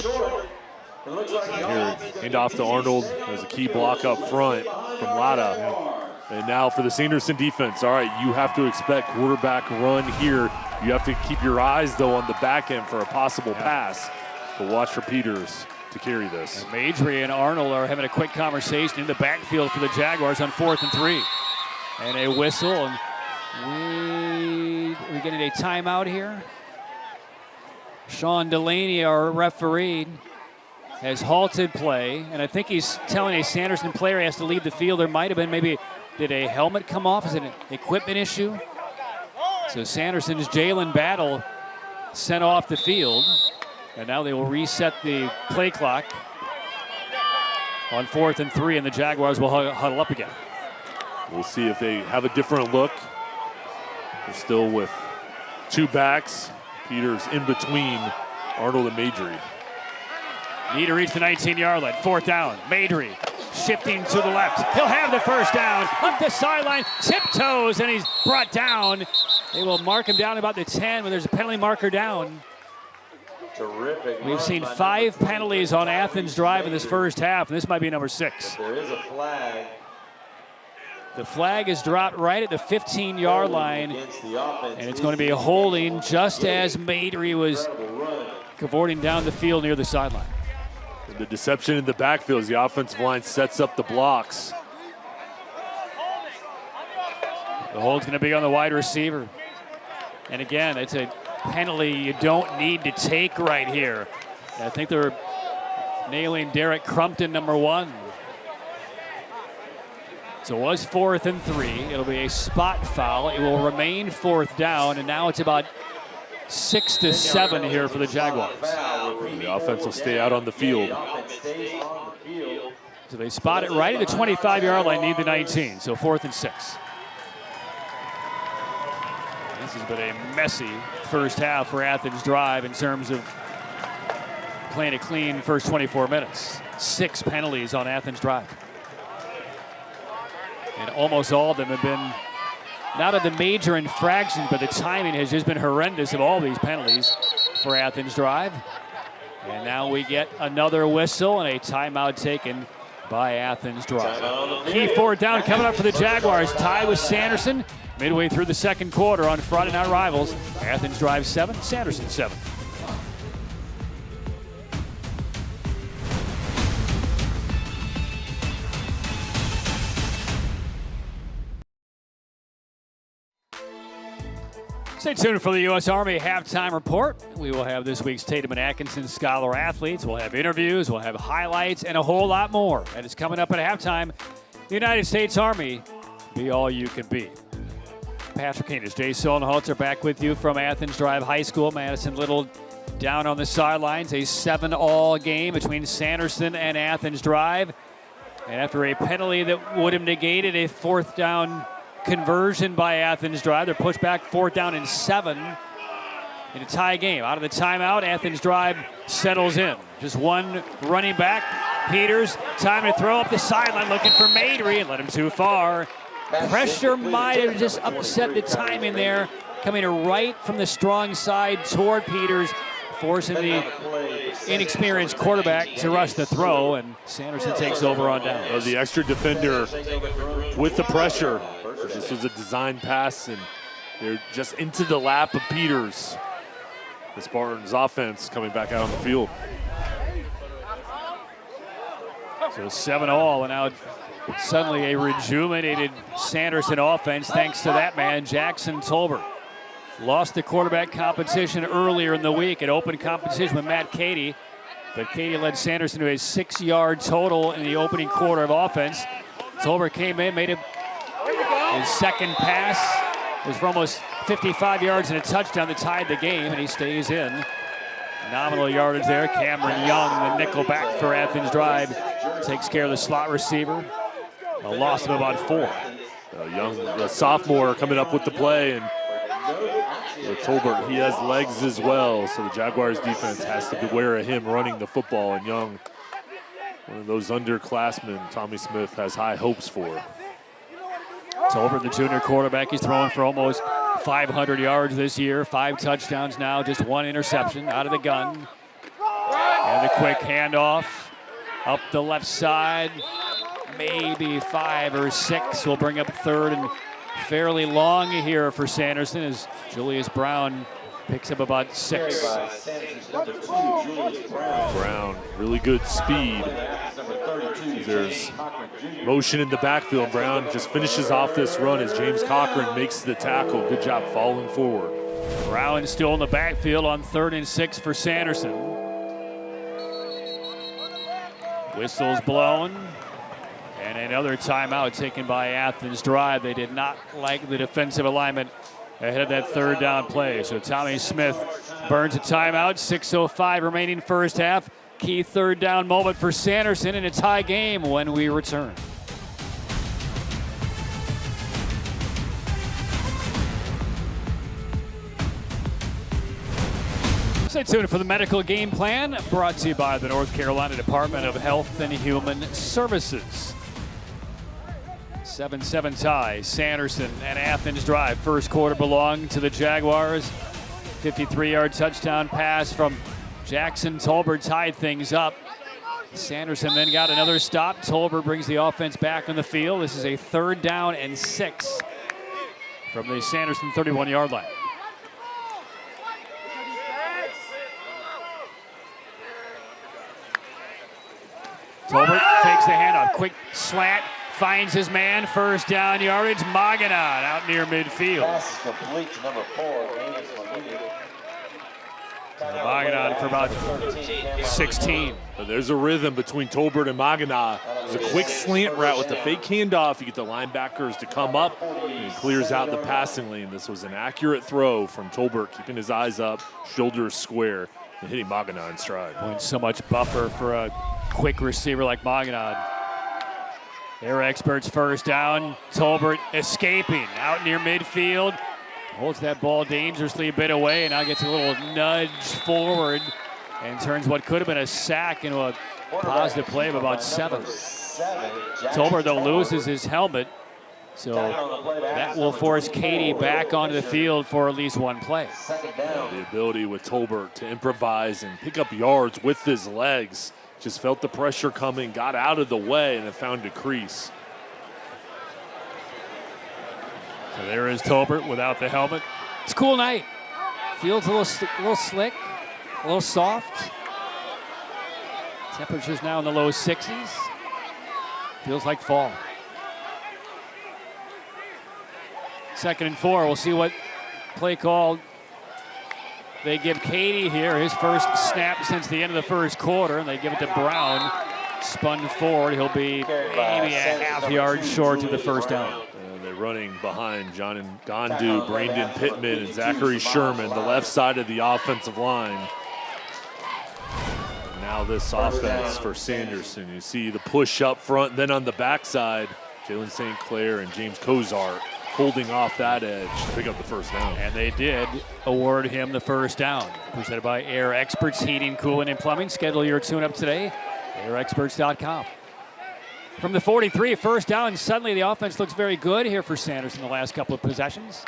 Here, hand off to Arnold. There's a key block up front from Latta. And now for the Sanderson defense. All right, you have to expect quarterback run here. You have to keep your eyes, though, on the back end for a possible pass. But watch for Peters to carry this. And Majry and Arnold are having a quick conversation in the backfield for the Jaguars on 4th and 3. And a whistle, and we're getting a timeout here. Sean Delaney, our referee, has halted play, and I think he's telling a Sanderson player he has to leave the field. There might have been did a helmet come off? Is it an equipment issue? So Sanderson's Jalen Battle sent off the field, and now they will reset the play clock on 4th and 3, and the Jaguars will huddle up again. We'll see if they have a different look. They're still with two backs. Peters in between Arnold and Majry. Need to reach the 19-yard line. 4th down. Majry shifting to the left. He'll have the first down. Up the sideline. Tiptoes, and he's brought down. They will mark him down about the 10 when there's a penalty marker down. Terrific. We've seen 5 penalties on Athens Drive in this first half, and this might be number 6. There is a flag. The flag is dropped right at the 15-yard line, and it's going to be a holding just as Majry was cavorting down the field near the sideline. The deception in the backfield as the offensive line sets up the blocks. The hold's going to be on the wide receiver. And again, it's a penalty you don't need to take right here. I think they're nailing Derek Crumpton, number 1. So it was 4th and 3. It'll be a spot foul. It will remain 4th down, and now it's about 6 to 7 here for the Jaguars. The offense will stay out on the field. So they spot it right at the 25-yard line, need the 19. So 4th and 6. This has been a messy first half for Athens Drive in terms of playing a clean first 24 minutes. 6 penalties on Athens Drive. And almost all of them have been not of the major infractions, but the timing has just been horrendous of all these penalties for Athens Drive. And now we get another whistle and a timeout taken by Athens Drive. Key 4th down coming up for the Jaguars. Tie with Sanderson midway through the second quarter on Friday Night Rivals. Athens Drive 7, Sanderson 7. Stay tuned for the U.S. Army halftime report. We will have this week's Tatum and Atkinson Scholar Athletes. We'll have interviews, we'll have highlights, and a whole lot more. And it's coming up at halftime. The United States Army, be all you can be. Patrick Keeners, Jay Solnholtz are back with you from Athens Drive High School. Madison Little down on the sidelines. A 7-all game between Sanderson and Athens Drive. And after a penalty that would have negated a 4th down conversion by Athens Drive, they're pushed back 4th down and 7 in a tie game. Out of the timeout, Athens Drive settles in. Just one running back. Peters, time to throw up the sideline, looking for Majry and let him too far. Pressure might have just upset the timing there, coming right from the strong side toward Peters, forcing the inexperienced quarterback to rush the throw, and Sanderson takes over on down. The extra defender with the pressure. This was a design pass, and they're just into the lap of Peters. The Spartans offense coming back out on the field. So 7-all, and now suddenly a rejuvenated Sanderson offense thanks to that man, Jackson Tolbert. Lost the quarterback competition earlier in the week. It opened competition with Matt Cady, but Cady led Sanderson to a 6-yard total in the opening quarter of offense. Tolbert came in, made his second pass. It was for almost 55 yards and a touchdown that tied the game, and he stays in. Nominal yardage there. Cameron Young, the nickel back for Athens Drive, takes care of the slot receiver. A loss of about 4. Young, the sophomore, coming up with the play, and Tolbert, he has legs as well, so the Jaguars defense has to beware of him running the football, and Young, one of those underclassmen Tommy Smith has high hopes for. Tolbert, the junior quarterback, he's throwing for almost 500 yards this year, 5 touchdowns now, just 1 interception out of the gun. And the quick handoff up the left side, maybe 5 or 6 will bring up third and fairly long here for Sanderson as Julius Brown picks up about 6. Brown, really good speed. There's motion in the backfield. Brown just finishes off this run as James Cochran makes the tackle. Good job following forward. Brown still in the backfield on 3rd and 6 for Sanderson. Whistle's blown. And another timeout taken by Athens Drive. They did not like the defensive alignment ahead of that 3rd down play. So Tommy Smith burns a timeout. 6:05 remaining first half. Key 3rd down moment for Sanderson in a tie game when we return. Stay tuned for the medical game plan brought to you by the North Carolina Department of Health and Human Services. 7-7 tie, Sanderson and Athens Drive. First quarter belonged to the Jaguars. 53-yard touchdown pass from Jackson Tolbert tied things up. Sanderson then got another stop. Tolbert brings the offense back on the field. This is a 3rd down and 6 from the Sanderson 31-yard line. Tolbert fakes the handoff. Quick slant. Finds his man, 1st down yardage. Maganon out near midfield. Pass is complete to number 4. Maganon for about 16. But there's a rhythm between Tolbert and Maganon. There's a quick slant route with the fake handoff. You get the linebackers to come up, and he clears out the passing lane. This was an accurate throw from Tolbert, keeping his eyes up, shoulders square, and hitting Maganon in stride. Point so much buffer for a quick receiver like Maganon. Their experts 1st down. Tolbert escaping out near midfield. Holds that ball dangerously a bit away and now gets a little nudge forward and turns what could have been a sack into a positive play of about 7. Tolbert, though, loses his helmet. So that will force Katie back onto the field for at least 1 play. The ability with Tolbert to improvise and pick up yards with his legs. Just felt the pressure coming, got out of the way, and then found a crease. So there is Tolbert without the helmet. It's a cool night. Field's a little slick, a little soft. Temperatures now in the low 60s. Feels like fall. 2nd and 4. We'll see what play call they give Katie here, his first snap since the end of the 1st quarter, and they give it to Brown. Spun forward. He'll be maybe a half yard short to the 1st down. And they're running behind John and Gondu, Brandon Pittman, and Zachary Sherman, the left side of the offensive line. Now this offense for Sanderson. You see the push up front, then on the backside, Jalen St. Clair and James Cozart holding off that edge to pick up the 1st down. And they did award him the 1st down. Presented by Air Experts Heating, Cooling, and Plumbing. Schedule your tune-up today, airexperts.com. From the 43, 1st down, suddenly the offense looks very good here for Sanderson the last couple of possessions.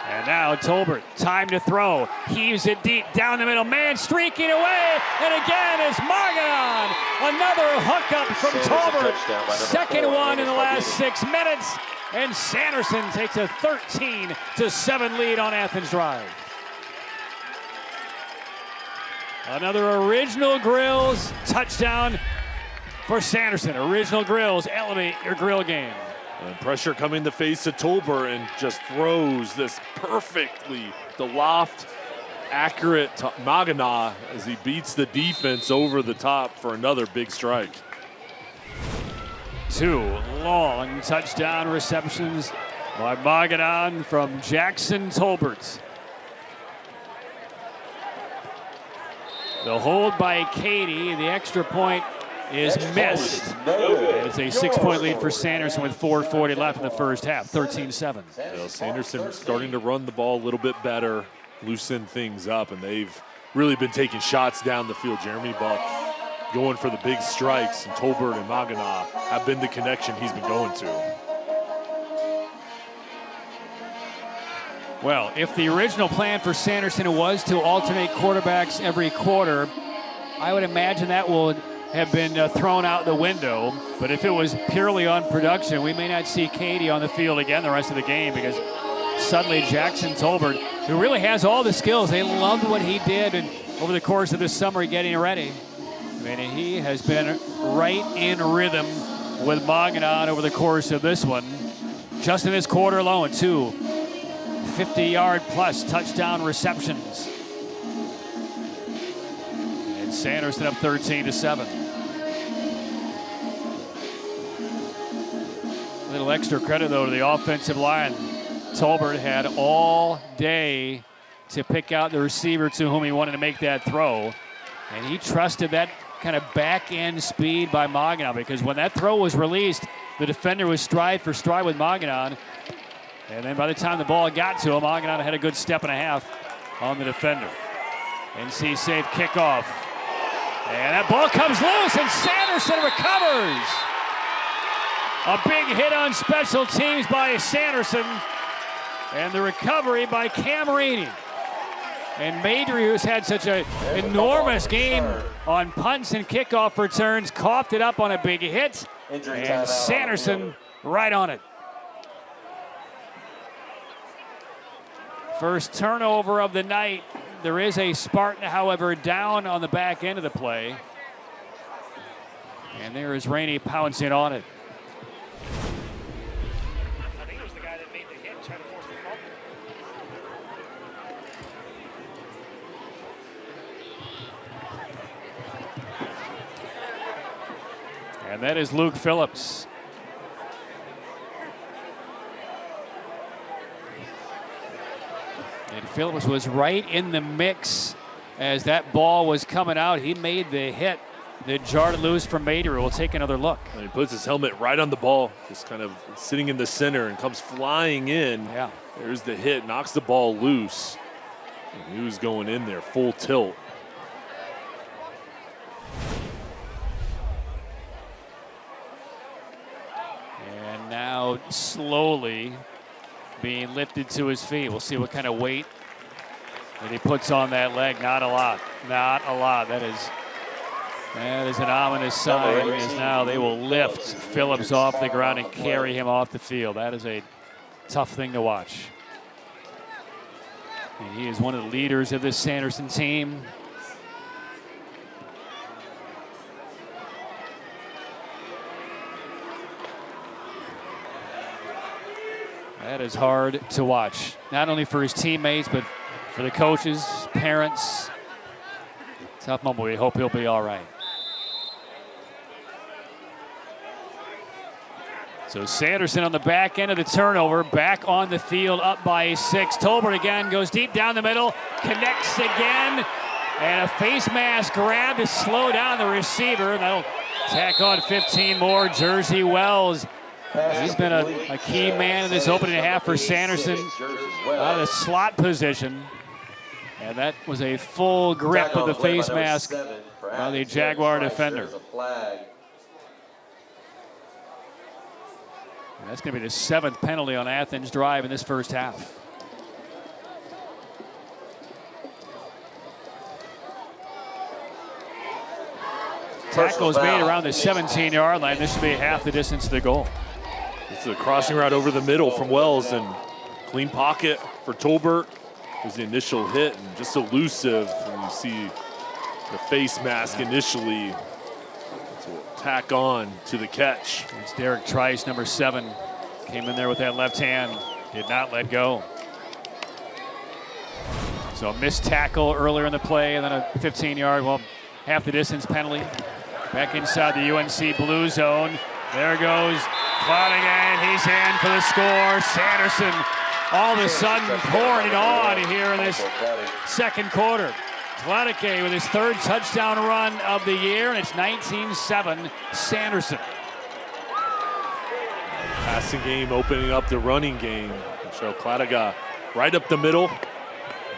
And now Tolbert, time to throw. Heaves it deep down the middle. Man streaking away. And again is Maganon. Another hookup from Tolbert. 2nd one in the last 6 minutes. And Sanderson takes a 13-7 lead on Athens Drive. Another Original Grills touchdown for Sanderson. Original Grills, elevate your grill game. And pressure coming to face of Tolbert and just throws this perfectly, the loft, accurate to Maganon as he beats the defense over the top for another big strike. 2 long touchdown receptions by Maganon from Jackson Tolbert. The hold by Katie, the extra point is missed. And it's a 6-point lead for Sanderson with 4:40 left in the 1st half, 13-7. Sanderson starting to run the ball a little bit better, loosen things up, and they've really been taking shots down the field. Jeremy Buck going for the big strikes, and Tolbert and Maganon have been the connection he's been going to. Well, if the original plan for Sanderson was to alternate quarterbacks every quarter, I would imagine that would have been thrown out the window. But if it was purely on production, we may not see Katie on the field again the rest of the game, because suddenly Jackson Tolbert, who really has all the skills, they loved what he did and over the course of this summer getting ready. I mean, he has been right in rhythm with Mogollon over the course of this one. Just in this quarter alone, 2 50-yard plus touchdown receptions. And Sanderson up 13-7. A little extra credit, though, to the offensive line. Tolbert had all day to pick out the receiver to whom he wanted to make that throw. And he trusted that kind of back-end speed by Mogollon, because when that throw was released, the defender was stride for stride with Mogollon. And then by the time the ball got to him, Mogollon had a good step and a half on the defender. NC safe kickoff. And that ball comes loose, and Sanderson recovers. A big hit on special teams by Sanderson. And the recovery by Cam Rainey. And Madry, who's had such an enormous game on punts and kickoff returns, coughed it up on a big hit. And Sanderson right on it. First turnover of the night. There is a Spartan, however, down on the back end of the play. And there is Rainey pouncing on it. I think it was the guy that made the hit, trying to force the fumble. And that is Luke Phillips. And Phillips was right in the mix as that ball was coming out. He made the hit that jarred loose from Madry. We'll take another look. And he puts his helmet right on the ball, just kind of sitting in the center, and comes flying in. Yeah. There's the hit, knocks the ball loose. And he was going in there full tilt. And now slowly being lifted to his feet. We'll see what kind of weight that he puts on that leg. Not a lot. Not a lot. That is an ominous sign, as now they will lift Phillips off the ground and carry him off the field. That is a tough thing to watch. And he is one of the leaders of this Sanderson team. That is hard to watch, not only for his teammates, but for the coaches, parents. Tough moment. We hope he'll be all right. So Sanderson on the back end of the turnover, back on the field, up by 6. Tolbert again goes deep down the middle, connects again, and a face mask grab to slow down the receiver. That'll tack on 15 more. Jersey Wells. He's been a key man in this opening half for Sanderson out of the slot position. And that was a full grip of the face mask by the Jaguar defender. And that's going to be the 7th penalty on Athens' drive in this first half. Tackles made around the 17-yard line. This should be half the distance to the goal. It's a crossing route over the middle from Wells, and clean pocket for Tolbert. Was the initial hit, and just elusive. And you see the face mask initially to tack on to the catch. It's Derek Trice, number 7. Came in there with that left hand. Did not let go. So a missed tackle earlier in the play, and then a 15-yard, well, half the distance penalty. Back inside the UNC blue zone. There goes Cloutigan. He's in for the score. Sanderson all of a sudden pouring it on here in this second quarter. Cloutigan with his 3rd touchdown run of the year, and it's 19-7 Sanderson. Passing game opening up the running game. So Cloutigan right up the middle.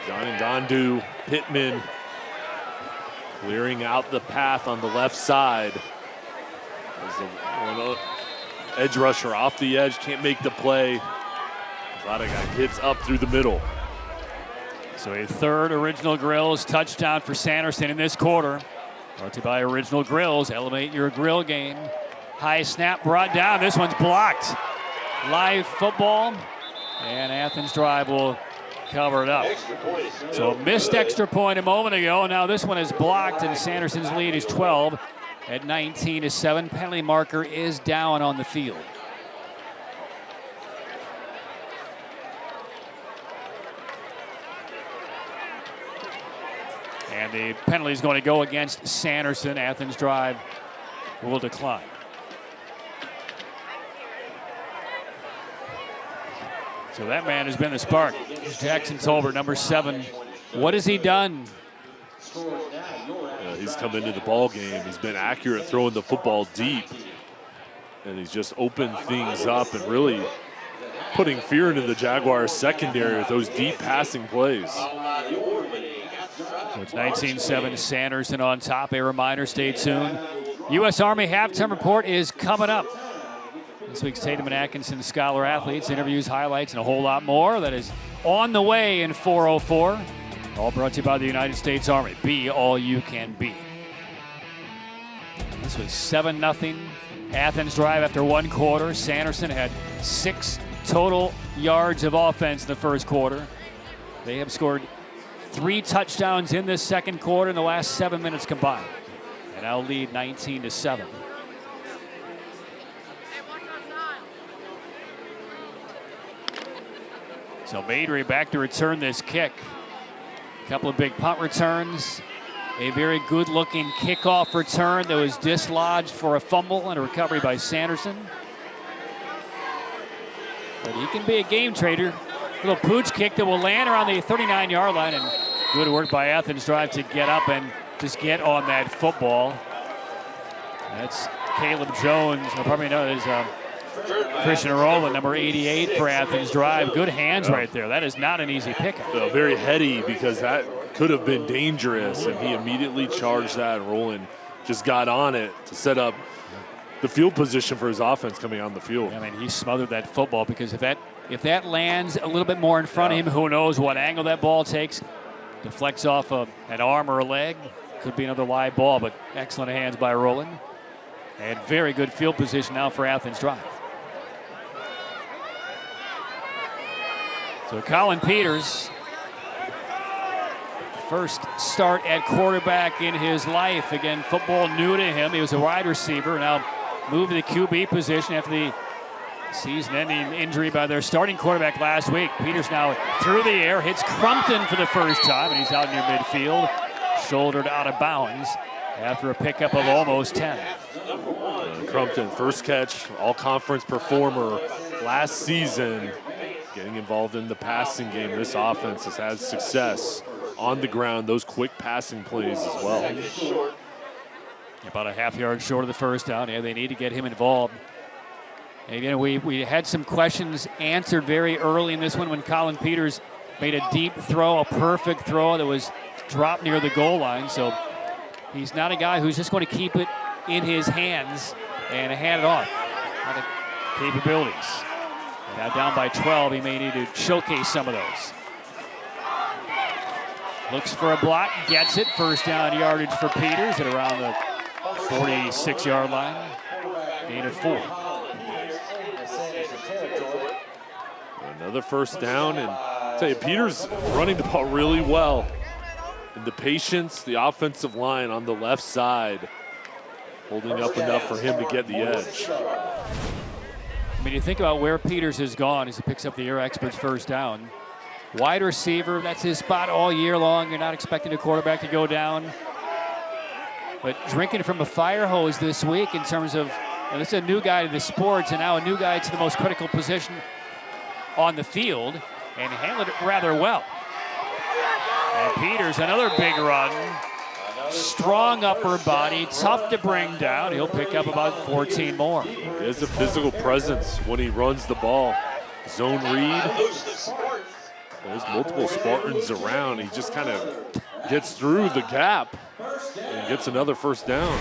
John and Dondu, Pittman clearing out the path on the left side. As the edge rusher off the edge, can't make the play. Cloutigan hits up through the middle. So a third Original Grills touchdown for Sanderson in this quarter. Brought to you by Original Grills. Elevate your grill game. High snap brought down. This one's blocked. Live football. And Athens Drive will cover it up. So a missed extra point a moment ago. Now this one is blocked, and Sanderson's lead is 12 at 19-7. Penalty marker is down on the field. And the penalty is going to go against Sanderson. Athens Drive will decline. So that man has been the spark. Jackson Tolbert, number 7. What has he done? He's come into the ball game. He's been accurate throwing the football deep. And he's just opened things up and really putting fear into the Jaguars secondary with those deep passing plays. So it's 19-7, Sanderson on top. A reminder, stay tuned. U.S. Army halftime report is coming up. This week's Tatum and Atkinson Scholar Athletes, interviews, highlights, and a whole lot more. That is on the way in 4:04. All brought to you by the United States Army. Be all you can be. This was 7-0 Athens Drive after one quarter. Sanderson had 6 total yards of offense in the first quarter. They have scored 3 touchdowns in this second quarter in the last 7 minutes combined. And now lead 19-7. So Maidry back to return this kick. A couple of big punt returns. A very good-looking kickoff return that was dislodged for a fumble and a recovery by Sanderson. But he can be a game trader. Little pooch kick that will land around the 39-yard line. And good work by Athens Drive to get up and just get on that football. That's Caleb Jones. You'll probably know it is Christian Rowland, number 88 for Athens Drive. Good hands right there. That is not an easy pickup. Very heady, because that could have been dangerous, and he immediately charged that, and Rowland just got on it to set up the field position for his offense coming on the field. I mean, he smothered that football, because if that lands a little bit more in front of him, who knows what angle that ball takes. Deflects off an arm or a leg. Could be another live ball, but excellent hands by Rowland. And very good field position now for Athens Drive. So Colin Peters, first start at quarterback in his life. Again, football new to him. He was a wide receiver, now moved to the QB position after the season-ending injury by their starting quarterback last week. Peters now through the air, hits Crumpton for the first time, and he's out near midfield, shouldered out of bounds after a pickup of almost 10. Crumpton, first catch, all-conference performer last season. Getting involved in the passing game. This offense has had success on the ground, those quick passing plays as well. About a half yard short of the first down. Yeah, they need to get him involved. And again, we had some questions answered very early in this one when Colin Peters made a deep throw, a perfect throw that was dropped near the goal line. So he's not a guy who's just going to keep it in his hands and hand it off. Not a capabilities. Now down by 12, he may need to showcase some of those. Looks for a block, gets it. First down yardage for Peters at around the 46-yard line. Gain of 4. Another first down, and I tell you, Peters running the ball really well. And the patience, the offensive line on the left side, holding up enough for him to get the edge. I mean, you think about where Peters has gone as he picks up the Air Experts first down. Wide receiver, that's his spot all year long. You're not expecting a quarterback to go down. But drinking from a fire hose this week in terms of, this is a new guy to the sports and now a new guy to the most critical position on the field, and handled it rather well. And Peters, another big run. Strong upper body, tough to bring down. He'll pick up about 14 more. He has a physical presence when he runs the ball. Zone read. There's multiple Spartans around. He just kind of gets through the gap and gets another first down.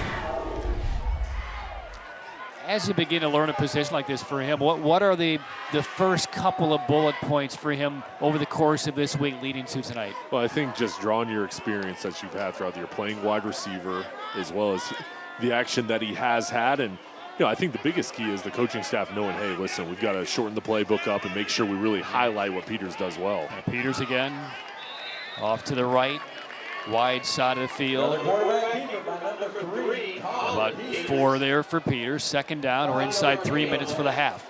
As you begin to learn a position like this for him, what are the first couple of bullet points for him over the course of this week leading to tonight? Well, I think just drawing your experience that you've had throughout the year, playing wide receiver, as well as the action that he has had. And, I think the biggest key is the coaching staff knowing, hey, listen, we've got to shorten the playbook up and make sure we really highlight what Peters does well. And Peters again, off to the right, wide side of the field. About 4 there for Peters. Second down. We're inside 3 minutes for the half.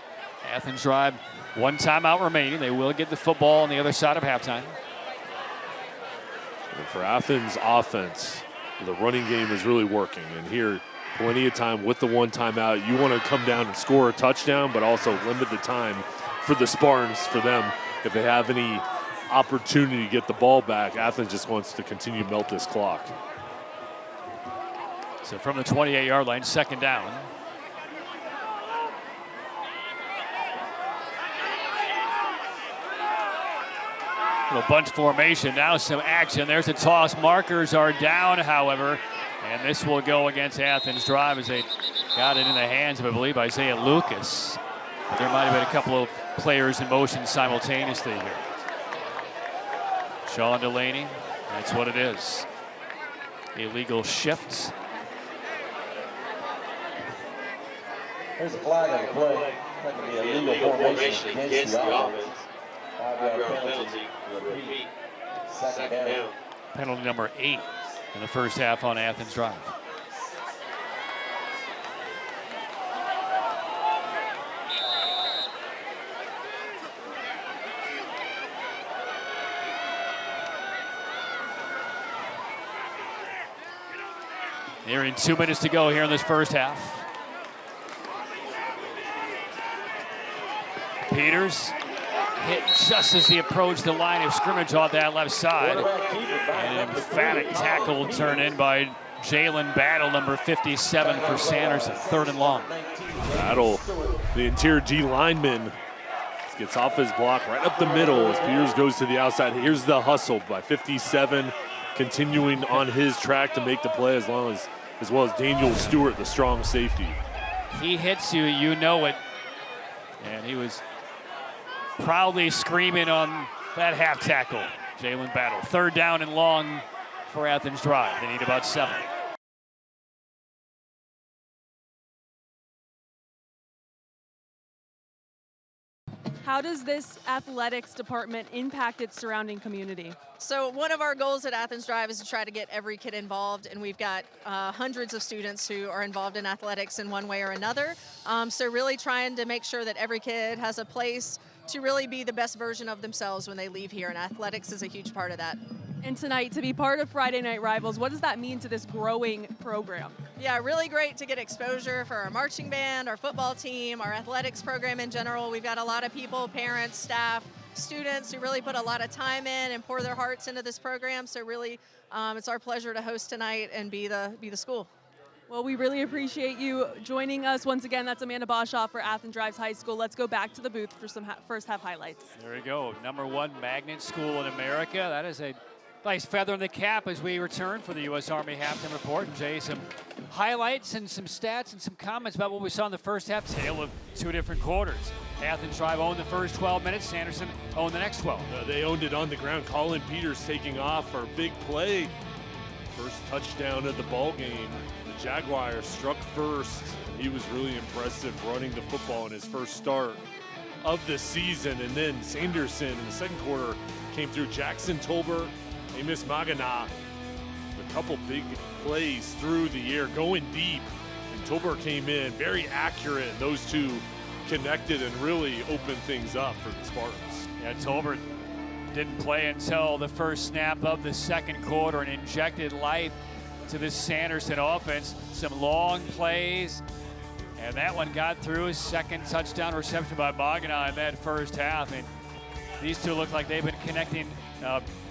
Athens Drive, 1 timeout remaining. They will get the football on the other side of halftime. And for Athens offense, the running game is really working. And here, plenty of time with the 1 timeout. You want to come down and score a touchdown, but also limit the time for the Spartans, for them, if they have any opportunity to get the ball back. Athens just wants to continue to melt this clock. So from the 28-yard line, second down. Little bunch formation, now some action. There's a toss. Markers are down, however, and this will go against Athens Drive as they got it in the hands of, I believe, Isaiah Lucas. But there might have been a couple of players in motion simultaneously here. Sean Delaney, that's what it is. Illegal shifts. There's a flag on the play. That could be a illegal formation against the offense. 5-yard penalty. Repeat. Second down. Penalty number 8 in the first half on Athens Drive. Nearing 2 minutes to go here in this first half. Peters hit just as he approached the line of scrimmage off that left side. And an emphatic tackle turned in by Jalen Battle, number 57 for Sanderson, 3rd and long. Battle, the interior D lineman, gets off his block right up the middle as Peters goes to the outside. Here's the hustle by 57, continuing on his track to make the play as well as Daniel Stewart, the strong safety. He hits you, you know it. And he was proudly screaming on that half tackle. Jalen Battle. 3rd down and long for Athens Drive. They need about 7. How does this athletics department impact its surrounding community? So one of our goals at Athens Drive is to try to get every kid involved, and we've got hundreds of students who are involved in athletics in one way or another. So really trying to make sure that every kid has a place to really be the best version of themselves when they leave here, and athletics is a huge part of that. And tonight, to be part of Friday Night Rivals, what does that mean to this growing program? Yeah, really great to get exposure for our marching band, our football team, our athletics program in general. We've got a lot of people, parents, staff, students who really put a lot of time in and pour their hearts into this program. So really, it's our pleasure to host tonight and be the school. Well, we really appreciate you joining us. Once again, that's Amanda Boshoff for Athens Drive High School. Let's go back to the booth for some first half highlights. There we go. #1 magnet school in America. That is a nice feather in the cap as we return for the U.S. Army halftime report. And Jay, some highlights and some stats and some comments about what we saw in the first half. Tale of 2 different quarters. Athens Drive owned the first 12 minutes. Sanderson owned the next 12. They owned it on the ground. Colin Peters taking off for a big play. First touchdown of the ball game. The Jaguars struck first. He was really impressive running the football in his first start of the season. And then Sanderson in the second quarter came through. Jackson Tolbert, Amos Magana, a couple big plays through the air, going deep. And Tolbert came in very accurate. Those two connected and really opened things up for the Spartans. Yeah, Tolbert didn't play until the first snap of the second quarter and injected life to this Sanderson offense. Some long plays, and that one got through. His second touchdown reception by Magana in that first half. And these two look like they've been connecting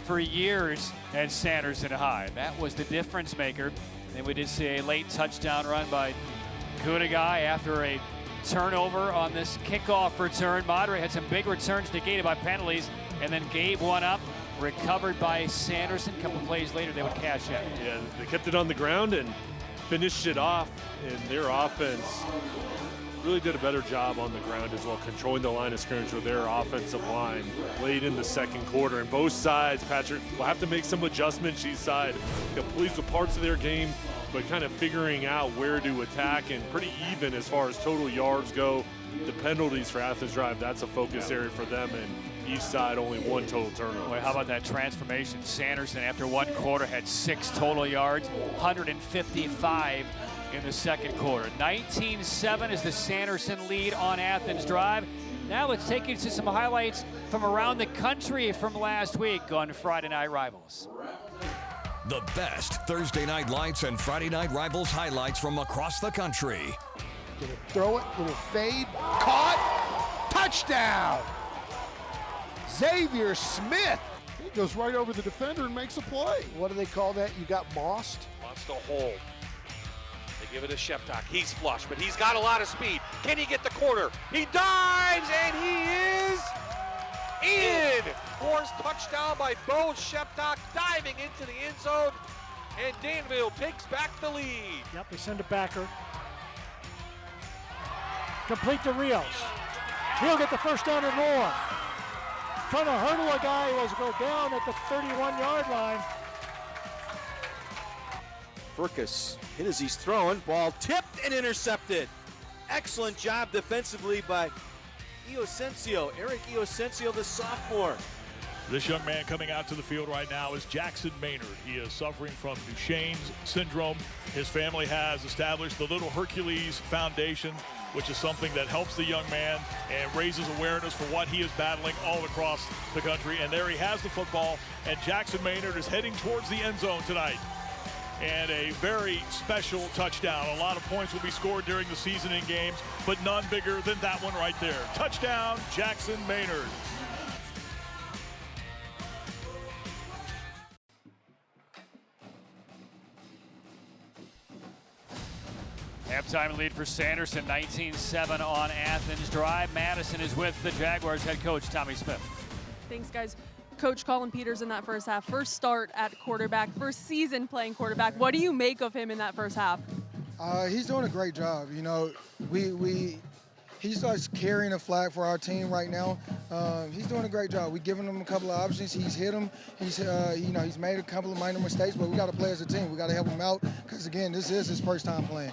for years at Sanderson High. That was the difference maker. Then we did see a late touchdown run by Kudagai after a turnover on this kickoff return. Madre had some big returns negated by penalties and then gave one up, recovered by Sanderson. A couple plays later, they would cash in. Yeah, they kept it on the ground, and finished it off, and their offense really did a better job on the ground as well, controlling the line of scrimmage with their offensive line late in the second quarter. And both sides, Patrick, will have to make some adjustments each side. Pleased with parts of their game, but kind of figuring out where to attack, and pretty even as far as total yards go. The penalties for Athens Drive, that's a focus area for them, and each side only one total turnover. Boy, how about that transformation? Sanderson, after one quarter, had 6 total yards, 155 in the second quarter. 19-7 is the Sanderson lead on Athens Drive. Now let's take you to some highlights from around the country from last week on Friday Night Rivals. The best Thursday night lights and Friday night Rivals highlights from across the country. Gonna throw it, little fade, caught, touchdown! Xavier Smith. He goes right over the defender and makes a play. What do they call that? You got mossed? Wants to hold. They give it to Sheptock. He's flush, but he's got a lot of speed. Can he get the corner? He dives, and he is in! Forced touchdown by Bo Sheptock, diving into the end zone, and Danville takes back the lead. Yep, they send it backer. Complete to Rios. He'll get the first down and more. Trying to hurdle a guy who has to go down at the 31-yard line. Furcus hit as he's throwing. Ball tipped and intercepted. Excellent job defensively by Eric Iosencio, the sophomore. This young man coming out to the field right now is Jackson Maynard. He is suffering from Duchenne's syndrome. His family has established the Little Hercules Foundation, which is something that helps the young man and raises awareness for what he is battling all across the country. And there he has the football, and Jackson Maynard is heading towards the end zone tonight. And a very special touchdown. A lot of points will be scored during the season in games, but none bigger than that one right there. Touchdown, Jackson Maynard. Halftime lead for Sanderson, 19-7 on Athens Drive. Madison is with the Jaguars head coach, Tommy Smith. Thanks, guys. Coach Colin Peters in that first half. First start at quarterback, first season playing quarterback. What do you make of him in that first half? He's doing a great job. You know, he's just carrying a flag for our team right now. He's doing a great job. We've given him a couple of options. He's hit them. He's made a couple of minor mistakes, but we got to play as a team. We got to help him out because, again, this is his first time playing.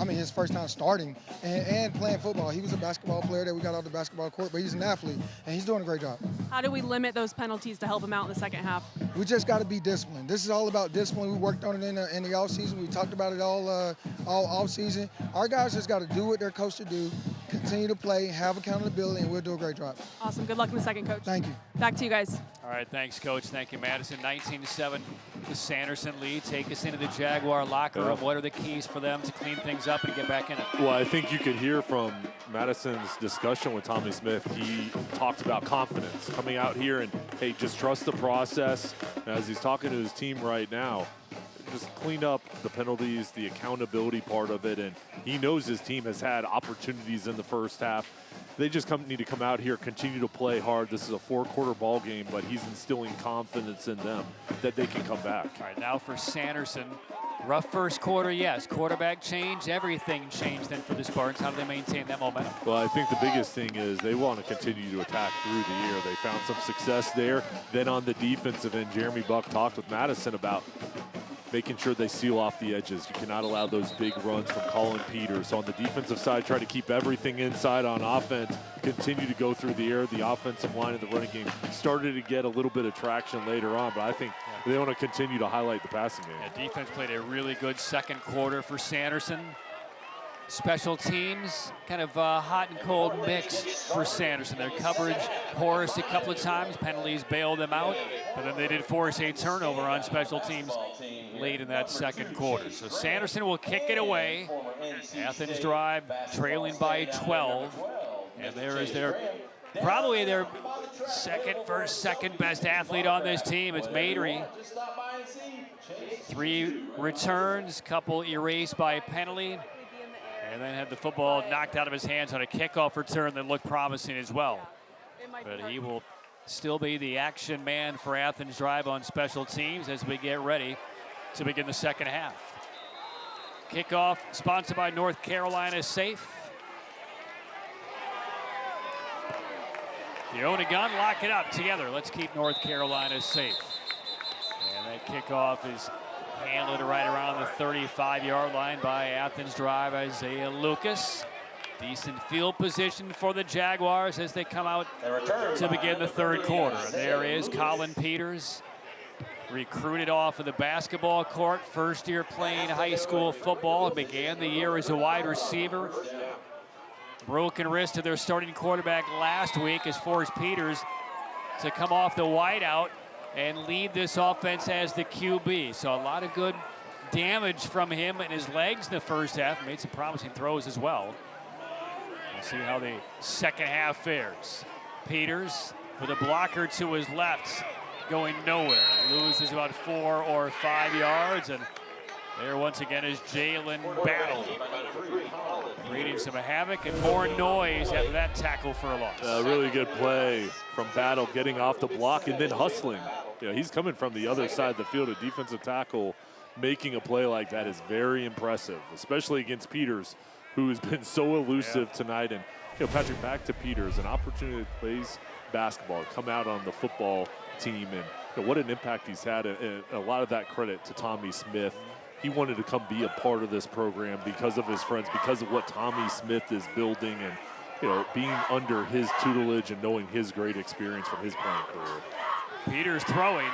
His first time starting and playing football. He was a basketball player that we got off the basketball court, but he's an athlete, and he's doing a great job. How do we limit those penalties to help him out in the second half? We just got to be disciplined. This is all about discipline. We worked on it in the offseason. We talked about it all offseason. Our guys just got to do what they're coached to do, continue to play, have accountability, and we'll do a great job. Awesome. Good luck in the second, Coach. Thank you. Back to you guys. All right, thanks, Coach. Thank you, Madison. 19-7, the Sanderson lead. Take us into the Jaguar locker room. What are the keys for them to clean things up and get back in it? Well, I think you could hear from Madison's discussion with Tommy Smith. He talked about confidence coming out here and, hey, just trust the process. As he's talking to his team right now, just clean up the penalties, the accountability part of it, and he knows his team has had opportunities in the first half. They just need to come out here, continue to play hard. This is a 4-quarter ball game, but he's instilling confidence in them that they can come back. All right, now for Sanderson. Rough first quarter, yes. Quarterback change, everything changed then for the Spartans. How do they maintain that momentum? Well, I think the biggest thing is they want to continue to attack through the year. They found some success there. Then on the defensive end, Jeremy Buck talked with Madison about making sure they seal off the edges. You cannot allow those big runs from Colin Peters. So on the defensive side, try to keep everything inside. On offense, continue to go through the air. The offensive line of the running game started to get a little bit of traction later on, but I think they want to continue to highlight the passing game. Yeah, defense played a really good second quarter for Sanderson. Special teams, kind of a hot and cold mix for Sanderson. Their coverage porous a couple of times. Penalties bailed them out, but then they did force a turnover on special teams late in that second quarter. So Sanderson will kick it away. Athens Drive trailing by 12. And there is probably their second best athlete on this team. It's Maydry. 3 returns, couple erased by penalty. And then had the football knocked out of his hands on a kickoff return that looked promising as well. But he will still be the action man for Athens Drive on special teams as we get ready to begin the second half. Kickoff sponsored by North Carolina Safe. You own a gun, lock it up together. Let's keep North Carolina safe. And that kickoff is handled right around the 35-yard line by Athens Drive Isaiah Lucas. Decent field position for the Jaguars as they come out to begin the third quarter. There is Colin Peters, recruited off of the basketball court. First year playing high school football. Began the year as a wide receiver. Broken wrist to their starting quarterback last week as forced Peters to come off the wideout and lead this offense as the QB. So a lot of good damage from him in his legs in the first half. Made some promising throws as well. We'll see how the second half fares. Peters with a blocker to his left, going nowhere. Loses about 4 or 5 yards, and there once again is Jalen Battle, creating some havoc and more noise after that tackle for a loss. A really good play from Battle, getting off the block and then hustling. You know, he's coming from the other side of the field. A defensive tackle making a play like that is very impressive, especially against Peters, who has been so elusive tonight. And Patrick, back to Peters, an opportunity to play basketball, come out on the football team, and what an impact he's had. And a lot of that credit to Tommy Smith. He wanted to come be a part of this program because of his friends, because of what Tommy Smith is building, and being under his tutelage and knowing his great experience from his playing career. Peters throwing,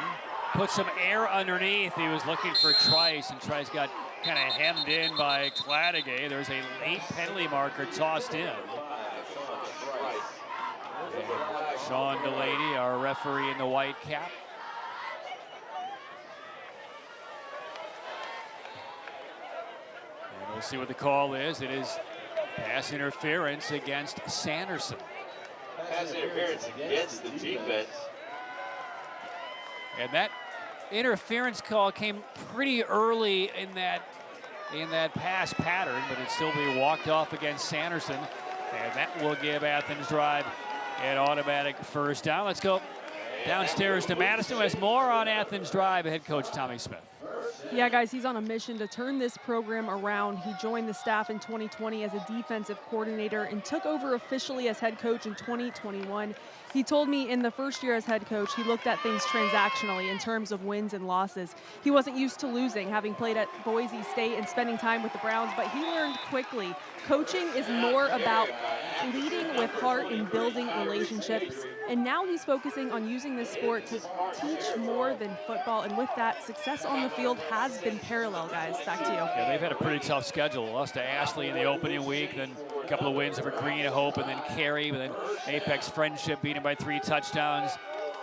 put some air underneath. He was looking for Trice, and Trice got kind of hemmed in by Cladegay. There's a late penalty marker tossed in. And Sean Delaney, our referee in the white cap. We'll see what the call is. It is pass interference against Sanderson. Pass interference against the defense. And that interference call came pretty early in that pass pattern, but it still be walked off against Sanderson. And that will give Athens Drive an automatic first down. Let's go downstairs to Madison, who has more on Athens Drive, head coach Tommy Smith. Yeah, guys, he's on a mission to turn this program around. He joined the staff in 2020 as a defensive coordinator and took over officially as head coach in 2021. He told me in the first year as head coach, he looked at things transactionally in terms of wins and losses. He wasn't used to losing, having played at Boise State and spending time with the Browns, but he learned quickly coaching is more about leading with heart and building relationships. And now he's focusing on using this sport to teach more than football. And with that, success on the field has been parallel, guys. Back to you. Yeah, they've had a pretty tough schedule. Lost to Ashley in the opening week, then a couple of wins over Green Hope, and then Cary, but then Apex Friendship beaten by 3 touchdowns.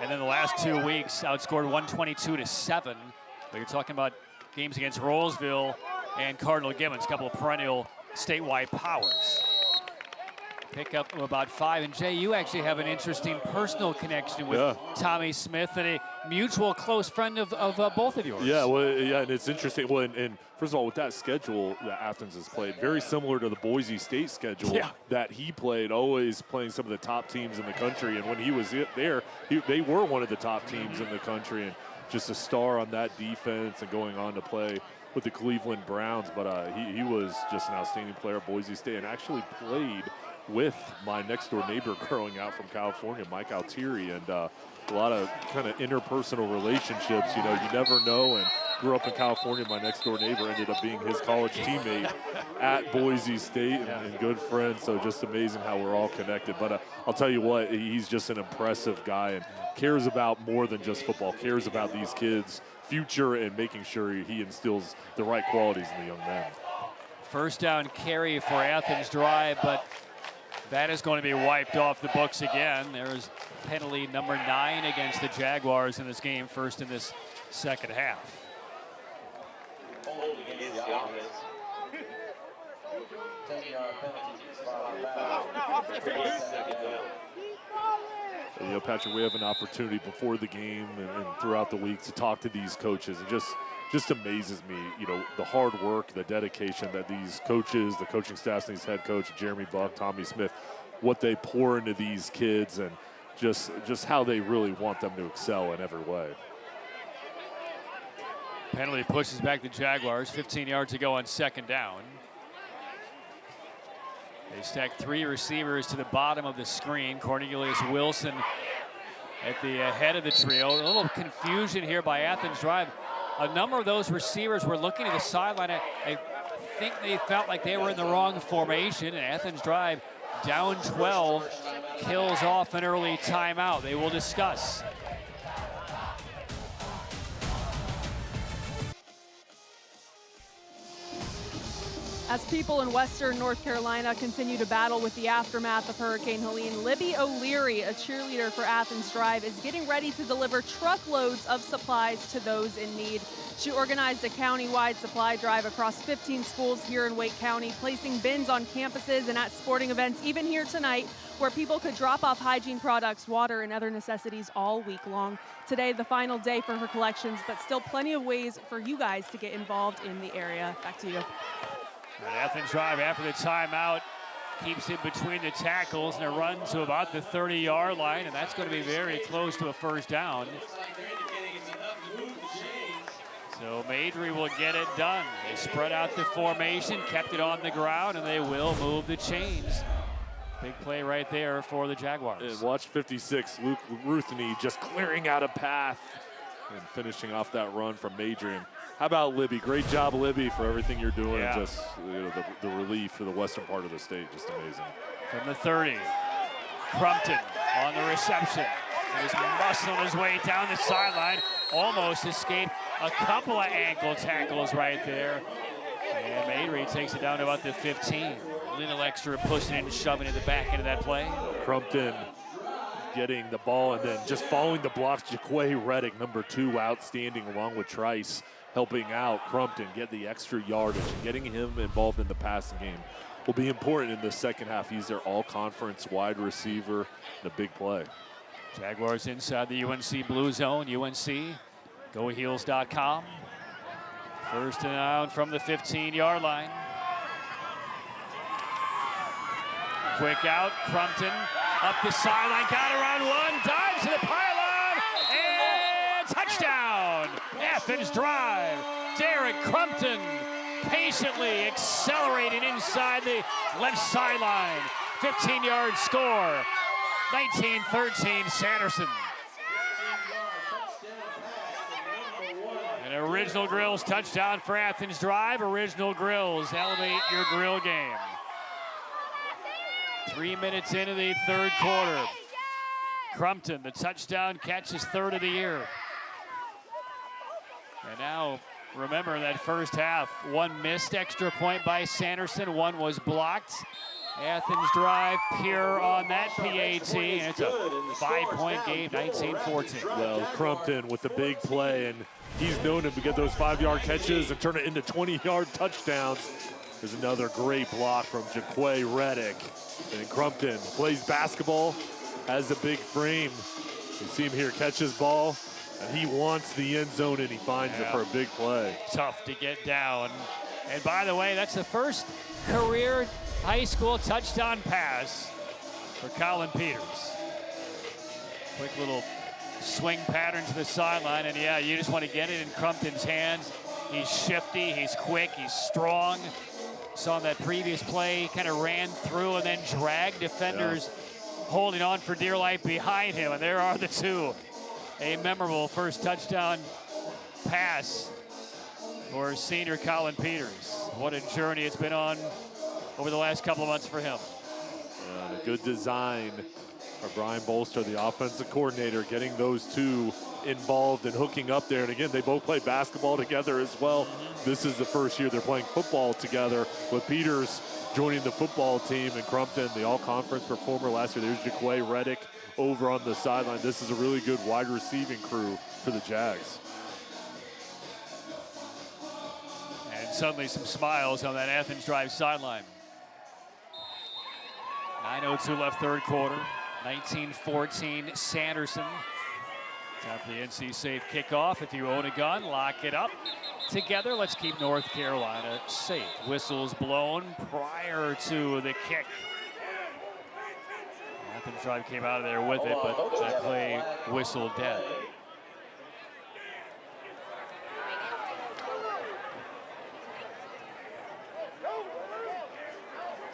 And then the last 2 weeks outscored 122-7. But you're talking about games against Rollsville and Cardinal Gibbons, a couple of perennial statewide powers. Pick up about 5. And Jay, you actually have an interesting personal connection with Tommy Smith and a mutual close friend of both of yours. Yeah, well, yeah, and it's interesting. Well, and first of all, with that schedule that Athens has played, very similar to the Boise State schedule that he played, always playing some of the top teams in the country. And when he was there, they were one of the top teams in the country, and just a star on that defense and going on to play with the Cleveland Browns. But he was just an outstanding player at Boise State and actually played with my next door neighbor growing out from California, Mike Altieri, and a lot of kind of interpersonal relationships. You never know. And grew up in California. My next door neighbor ended up being his college teammate at Boise State and good friends. So just amazing how we're all connected. But I'll tell you what, he's just an impressive guy and cares about more than just football, cares about these kids' future and making sure he instills the right qualities in the young men. First down carry for Athens Drive, but that is going to be wiped off the books again. There's penalty number 9 against the Jaguars in this game, first in this second half. Patrick, we have an opportunity before the game and throughout the week to talk to these coaches. It just amazes me, the hard work, the dedication that these coaches, the coaching staff, and these head coach, Jeremy Buck, Tommy Smith, what they pour into these kids and just how they really want them to excel in every way. Penalty pushes back the Jaguars. 15 yards to go on second down. They stack 3 receivers to the bottom of the screen. Cornelius Wilson at the head of the trio. A little confusion here by Athens Drive. A number of those receivers were looking at the sideline. I think they felt like they were in the wrong formation, and Athens Drive, down 12, kills off an early timeout. They will discuss. As people in western North Carolina continue to battle with the aftermath of Hurricane Helene, Libby O'Leary, a cheerleader for Athens Drive, is getting ready to deliver truckloads of supplies to those in need. She organized a county-wide supply drive across 15 schools here in Wake County, placing bins on campuses and at sporting events, even here tonight, where people could drop off hygiene products, water, and other necessities all week long. Today, the final day for her collections, but still plenty of ways for you guys to get involved in the area. Back to you. And Athens Drive, after the timeout, keeps it between the tackles, and it runs to about the 30-yard line, and that's going to be very close to a first down. So Maidry will get it done. They spread out the formation, kept it on the ground, and they will move the chains. Big play right there for the Jaguars. And watch 56, Luke Ruthney just clearing out a path and finishing off that run from Maidry. How about Libby? Great job, Libby, for everything you're doing. Yeah. Just the relief for the western part of the state, just amazing. From the 30, Crumpton on the reception. He's muscling his way down the sideline. Almost escaped a couple of ankle tackles right there. And Maidry takes it down to about the 15. A little extra pushing and shoving in the back into that play. Crumpton getting the ball and then just following the blocks. Jaquay Reddick, number 2, outstanding, along with Trice, helping out Crumpton get the extra yardage. Getting him involved in the passing game will be important in the second half. He's their all-conference wide receiver and a big play. Jaguars inside the UNC blue zone. UNC, goheels.com. First and down from the 15-yard line. Quick out, Crumpton up the sideline, got around one, dives to the pylon, and touchdown! Athens Drive. Derek Crumpton patiently accelerating inside the left sideline. 15-yard score. 19-13 Sanderson. An Original Grills touchdown for Athens Drive. Original Grills, elevate your grill game. 3 minutes into the third quarter. Crumpton, the touchdown catch, his 3rd of the year. And now, remember that first half, 1 missed extra point by Sanderson, 1 was blocked. Athens Drive pure on that PAT, and it's a 5-point game, 19-14. Well, Crumpton with the big play, and he's known to get those 5-yard catches and turn it into 20-yard touchdowns. There's another great block from Jaquay Reddick. And Crumpton plays basketball, has a big frame. You see him here catch his ball, and he wants the end zone, and he finds it for a big play. Tough to get down. And by the way, that's the first career high school touchdown pass for Colin Peters. Quick little swing pattern to the sideline, and yeah, you just want to get it in Crumpton's hands. He's shifty, he's quick, he's strong. Saw that previous play, kind of ran through and then dragged defenders holding on for dear life behind him, and there are the two. A memorable first touchdown pass for senior Colin Peters. What a journey it's been on over the last couple of months for him. A good design for Brian Bolster, the offensive coordinator, getting those two involved and hooking up there. And again, they both play basketball together as well. This is the first year they're playing football together, with Peters joining the football team, and Crumpton, the all-conference performer last year. There's Jaquay Reddick over on the sideline. This is a really good wide receiving crew for the Jags. And suddenly some smiles on that Athens Drive sideline. 9:02 left third quarter. 19-14 Sanderson. Time for the NC Safe kickoff. If you own a gun, lock it up. Together, let's keep North Carolina safe. Whistles blown prior to the kick. Athens Drive came out of there with it, but that play whistled dead.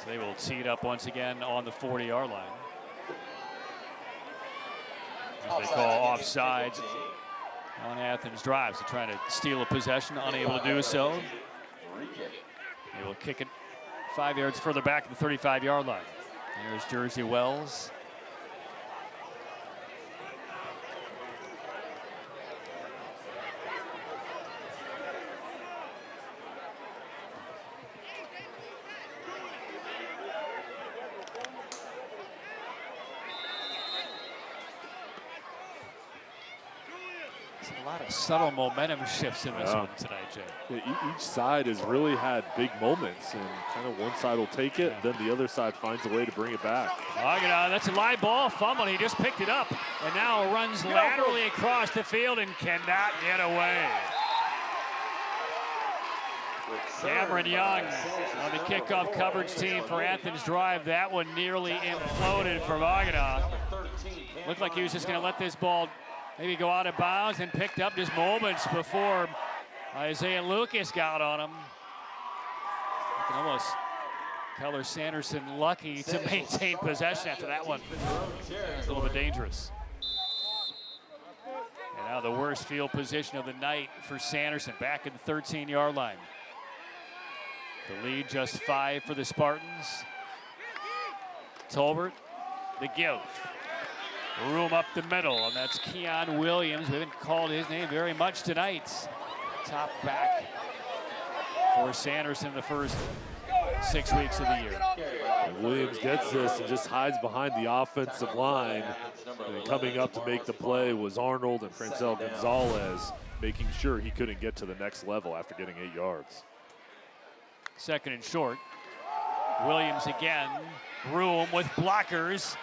They will tee it up once again on the 40-yard line. As they call offsides on Athens drive. So trying to steal a possession, unable to do so. They will kick it 5 yards further back at the 35-yard line. There's Jersey Wells. A lot of subtle momentum shifts in this one tonight, Jay. Yeah, each side has really had big moments, and kind of one side will take it, and then the other side finds a way to bring it back. That's a live ball fumble. He just picked it up, and now runs laterally across the field and cannot get away. Cameron Young on the kickoff coverage team for Athens Drive. That one nearly imploded for Maginot. Looked like he was just going to let this ball maybe go out of bounds, and picked up just moments before Isaiah Lucas got on him. You can almost color Sanderson lucky to maintain possession after that one. It's a little bit dangerous. And now the worst field position of the night for Sanderson, back at the 13-yard line. The lead just 5 for the Spartans. Tolbert, the give. Room up the middle, and that's Keon Williams. We haven't called his name very much tonight. Top back for Sanderson the first 6 weeks of the year. And Williams gets this and just hides behind the offensive line. And coming up to make the play was Arnold and Francel Gonzalez, making sure he couldn't get to the next level after getting 8 yards. Second and short. Williams again. Room with blockers.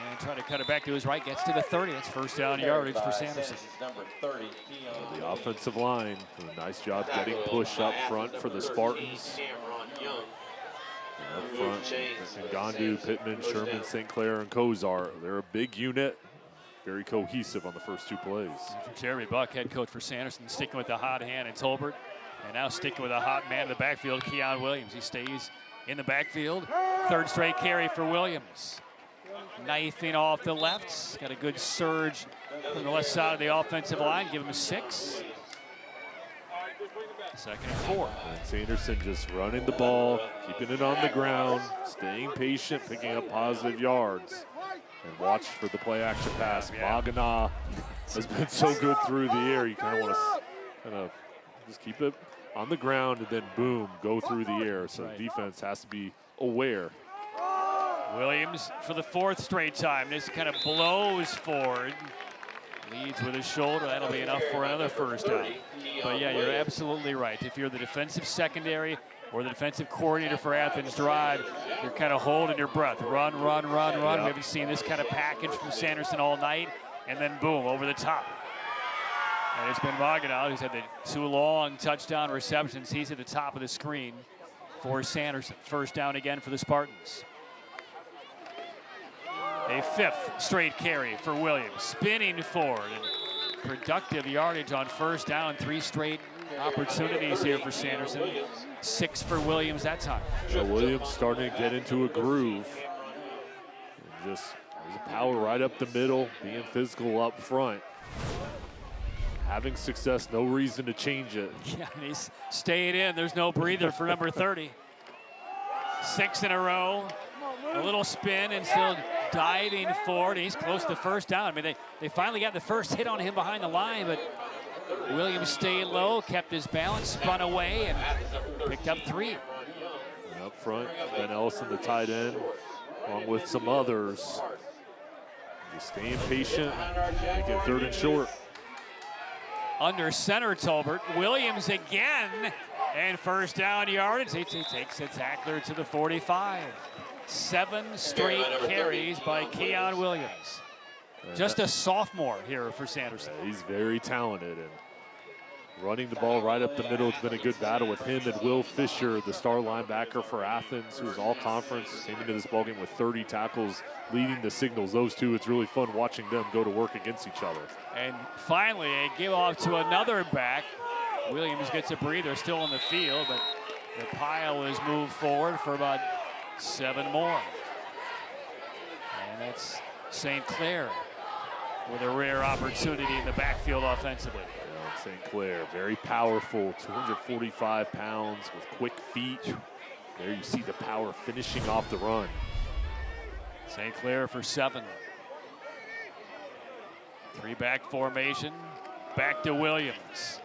And trying to cut it back to his right, gets to the 30. That's first down yardage for Sanderson. The offensive line did a nice job getting push up front for the Spartans. And up front, Ngandu, Pittman, Sherman, St. Clair, and Kozar. They're a big unit, very cohesive on the first 2 plays. And for Jeremy Buck, head coach for Sanderson, sticking with the hot hand in Tolbert. And now sticking with a hot man in the backfield, Keon Williams. He stays in the backfield. Third straight carry for Williams. Knifing off the left. Got a good surge from the left side of the offensive line. Give him a 6. Second and 4. And Sanderson just running the ball, keeping it on the ground, staying patient, picking up positive yards. And watch for the play action pass. Maginot has been so good through the air. You kind of want to just keep it on the ground and then boom, go through the air. So the defense has to be aware. Williams for the 4th straight time. This kind of blows forward. Leads with his shoulder. That'll be enough for another first down. But yeah, you're absolutely right. If you're the defensive secondary or the defensive coordinator for Athens Drive, you're kind of holding your breath. Run, run, run, run. We haven't seen this kind of package from Sanderson all night. And then boom, over the top. And it's been Maginot who's had the 2 long touchdown receptions. He's at the top of the screen for Sanderson. First down again for the Spartans. A 5th straight carry for Williams, spinning forward, and productive yardage on first down. 3 straight opportunities here for Sanderson. 6 for Williams that time. So Williams starting to get into a groove. And just there's a power right up the middle, being physical up front. Having success, no reason to change it. Yeah, and he's staying in. There's no breather for number 30. 6 in a row. A little spin and still diving forward. He's close to first down. I mean, they finally got the first hit on him behind the line, but Williams stayed low, kept his balance, spun away, and picked up 3. And up front, Ben Ellison, the tight end, along with some others. Just staying patient, making 3rd and short. Under center, Tolbert. Williams again, and first down yardage. He takes a tackler to the 45. 7 straight carries by Keon Williams. Just a sophomore here for Sanderson. Yeah, he's very talented and running the ball right up the middle. It's been a good battle with him and Will Fisher, the star linebacker for Athens, who was all conference, came into this ballgame with 30 tackles, leading the signals. Those two, it's really fun watching them go to work against each other. And finally, a give off to another back. Williams gets a breather, still on the field, but the pile is moved forward for about 7 more. And that's St. Clair with a rare opportunity in the backfield offensively. St. Clair, very powerful, 245 pounds with quick feet. There you see the power finishing off the run. St. Clair for 7. 3-back formation. Back to Williams.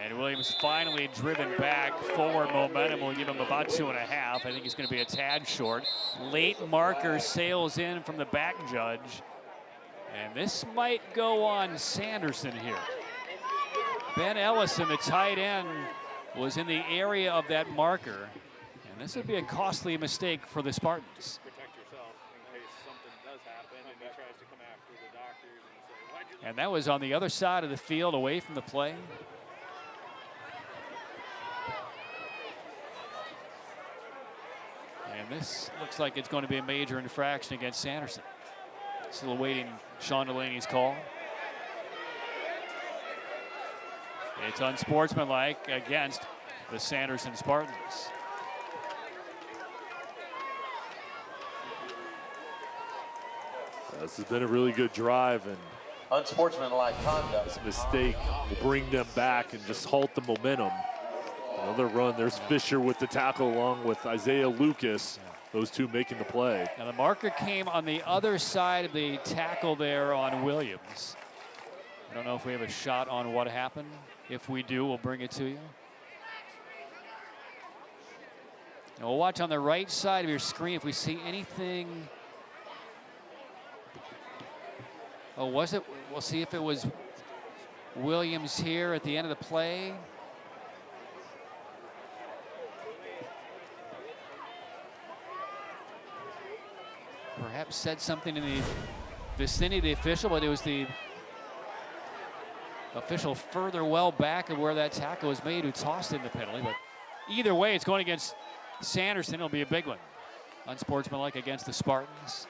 And Williams finally driven back. Forward momentum will give him about 2.5. I think he's going to be a tad short. Late marker sails in from the back judge. And this might go on Sanderson here. Ben Ellison, the tight end, was in the area of that marker. And this would be a costly mistake for the Spartans. Protect yourself in case something does happen and he tries to come after the doctors and say, why'd you... And that was on the other side of the field, away from the play. And this looks like it's going to be a major infraction against Sanderson. Still awaiting Sean Delaney's call. It's unsportsmanlike against the Sanderson Spartans. This has been a really good drive, and unsportsmanlike conduct. this mistake will bring them back and just halt the momentum. Another run. There's Fisher with the tackle along with Isaiah Lucas. Those two making the play. Now the marker came on the other side of the tackle there on Williams. I don't know if we have a shot on what happened. If we do, we'll bring it to you. Now we'll watch on the right side of your screen if we see anything. Oh, was it? We'll see if it was Williams here at the end of the play. Perhaps said something in the vicinity of the official, but it was the official further well back of where that tackle was made who tossed in the penalty. But either way, it's going against Sanderson. It'll be a big one. Unsportsmanlike against the Spartans.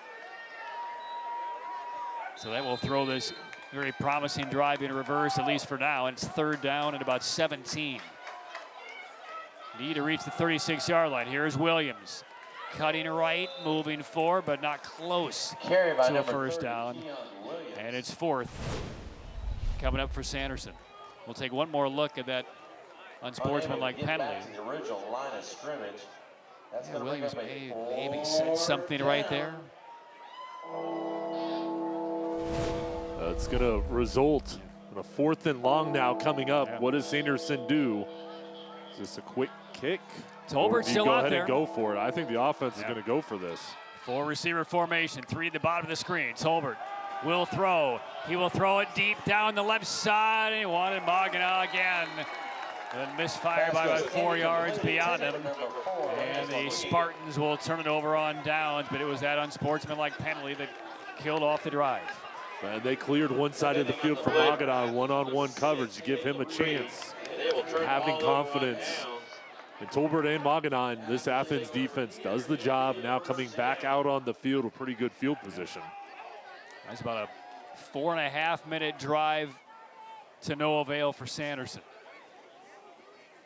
So that will throw this very promising drive in reverse, at least for now. And it's 3rd down and about 17. Need to reach the 36-yard line. Here's Williams. Cutting right, moving forward, but not close to a first down. And it's 4th coming up for Sanderson. We'll take one more look at that unsportsmanlike penalty. The original line of scrimmage. That's Yeah, Williams maybe said something right there. It's going to result in a 4th and long now coming up. Yeah. What does Sanderson do? Is this a quick kick? Tolbert's still go out ahead there. And go for it. I think the offense is going to go for this. 4 receiver formation, 3 at the bottom of the screen. Tolbert will throw. He will throw it deep down the left side. And he wanted Maginot again. And misfire by about 4 yards beyond him. And the Spartans will turn it over on downs, but it was that unsportsmanlike penalty that killed off the drive. And they cleared one side of the field for Maginot, one-on-one coverage to give him a chance. Having confidence in Tolbert and Maginot, and this Athens defense does the job, now coming back out on the field with pretty good field position. That's about a 4.5-minute drive to no avail for Sanderson.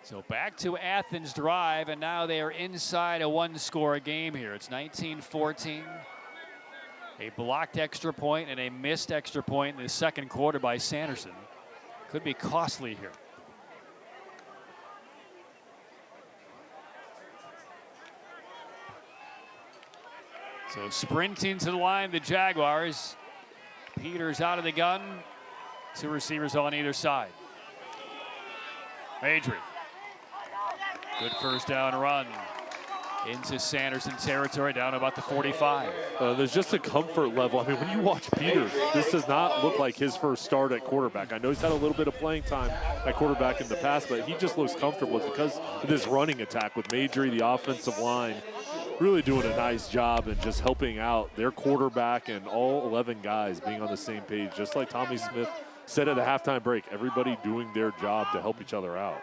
So back to Athens drive, and now they are inside a 1-score game here. It's 19-14. A blocked extra point and a missed extra point in the second quarter by Sanderson. Could be costly here. So sprinting to the line, the Jaguars. Peters out of the gun. 2 receivers on either side. Madry. Good first down run into Sanderson territory, down about the 45. There's just a comfort level. I mean, when you watch Peters, this does not look like his first start at quarterback. I know he's had a little bit of playing time at quarterback in the past, but he just looks comfortable because of this running attack with Madry, the offensive line, really doing a nice job and just helping out their quarterback and all 11 guys being on the same page. Just like Tommy Smith said at the halftime break, everybody doing their job to help each other out.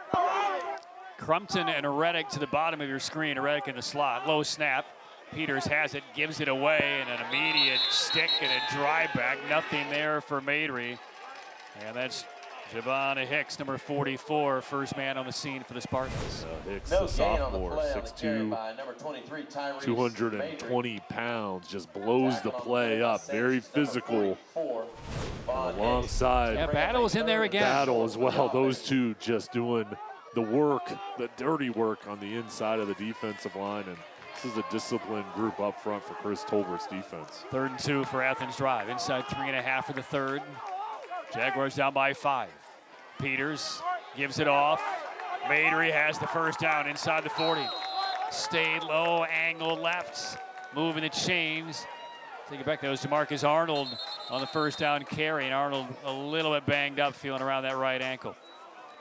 Crumpton and Reddick to the bottom of your screen. Reddick in the slot. Low snap. Peters has it, gives it away, and an immediate stick and a drive back. Nothing there for Madry. And that's Javon Hicks, number 44, first man on the scene for the Spartans. Hicks, No the gain on the sophomore, play on the carry 6'2", by number 23, Tyrese 220 pounds, just blows the play up. Very physical. Alongside Yeah, Battle's in there again. Battle as well. Those two just doing the work, the dirty work on the inside of the defensive line. And this is a disciplined group up front for Chris Tolbert's defense. 3rd and 2 for Athens Drive. Inside 3.5 for the third. Jaguars down by 5. Peters gives it off. Maidry has the first down inside the 40. Stayed low, angled left, moving the chains. Take it back. That was DeMarcus Arnold on the first down carry, and Arnold a little bit banged up, feeling around that right ankle.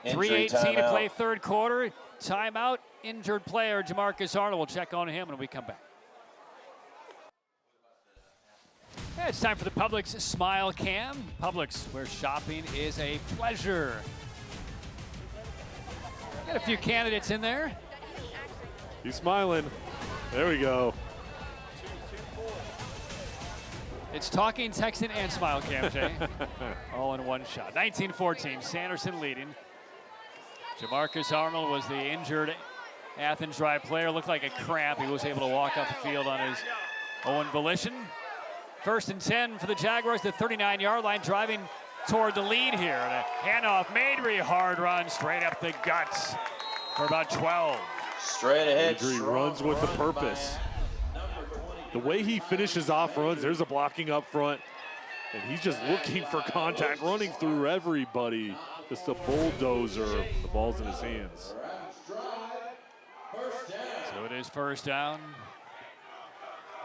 3:18 to play, third quarter. Timeout. Injured player DeMarcus Arnold. We'll check on him when we come back. Yeah, it's time for the Publix Smile Cam. Publix, where shopping is a pleasure. Got a few candidates in there. He's smiling. There we go. It's talking, texting, and Smile Cam, Jay. All in one shot. 19-14, Sanderson leading. DeMarcus Arnold was the injured Athens Drive player. Looked like a cramp. He was able to walk off the field on his own volition. 1st and 10 for the Jaguars, the 39-yard line, driving toward the lead here. And a handoff, Maidry, hard run, straight up the guts for about 12. Straight ahead. Maidry runs with the purpose. The way he finishes off runs, there's a blocking up front, and he's just looking for contact, running through everybody. Just a bulldozer. The ball's in his hands. So it is first down.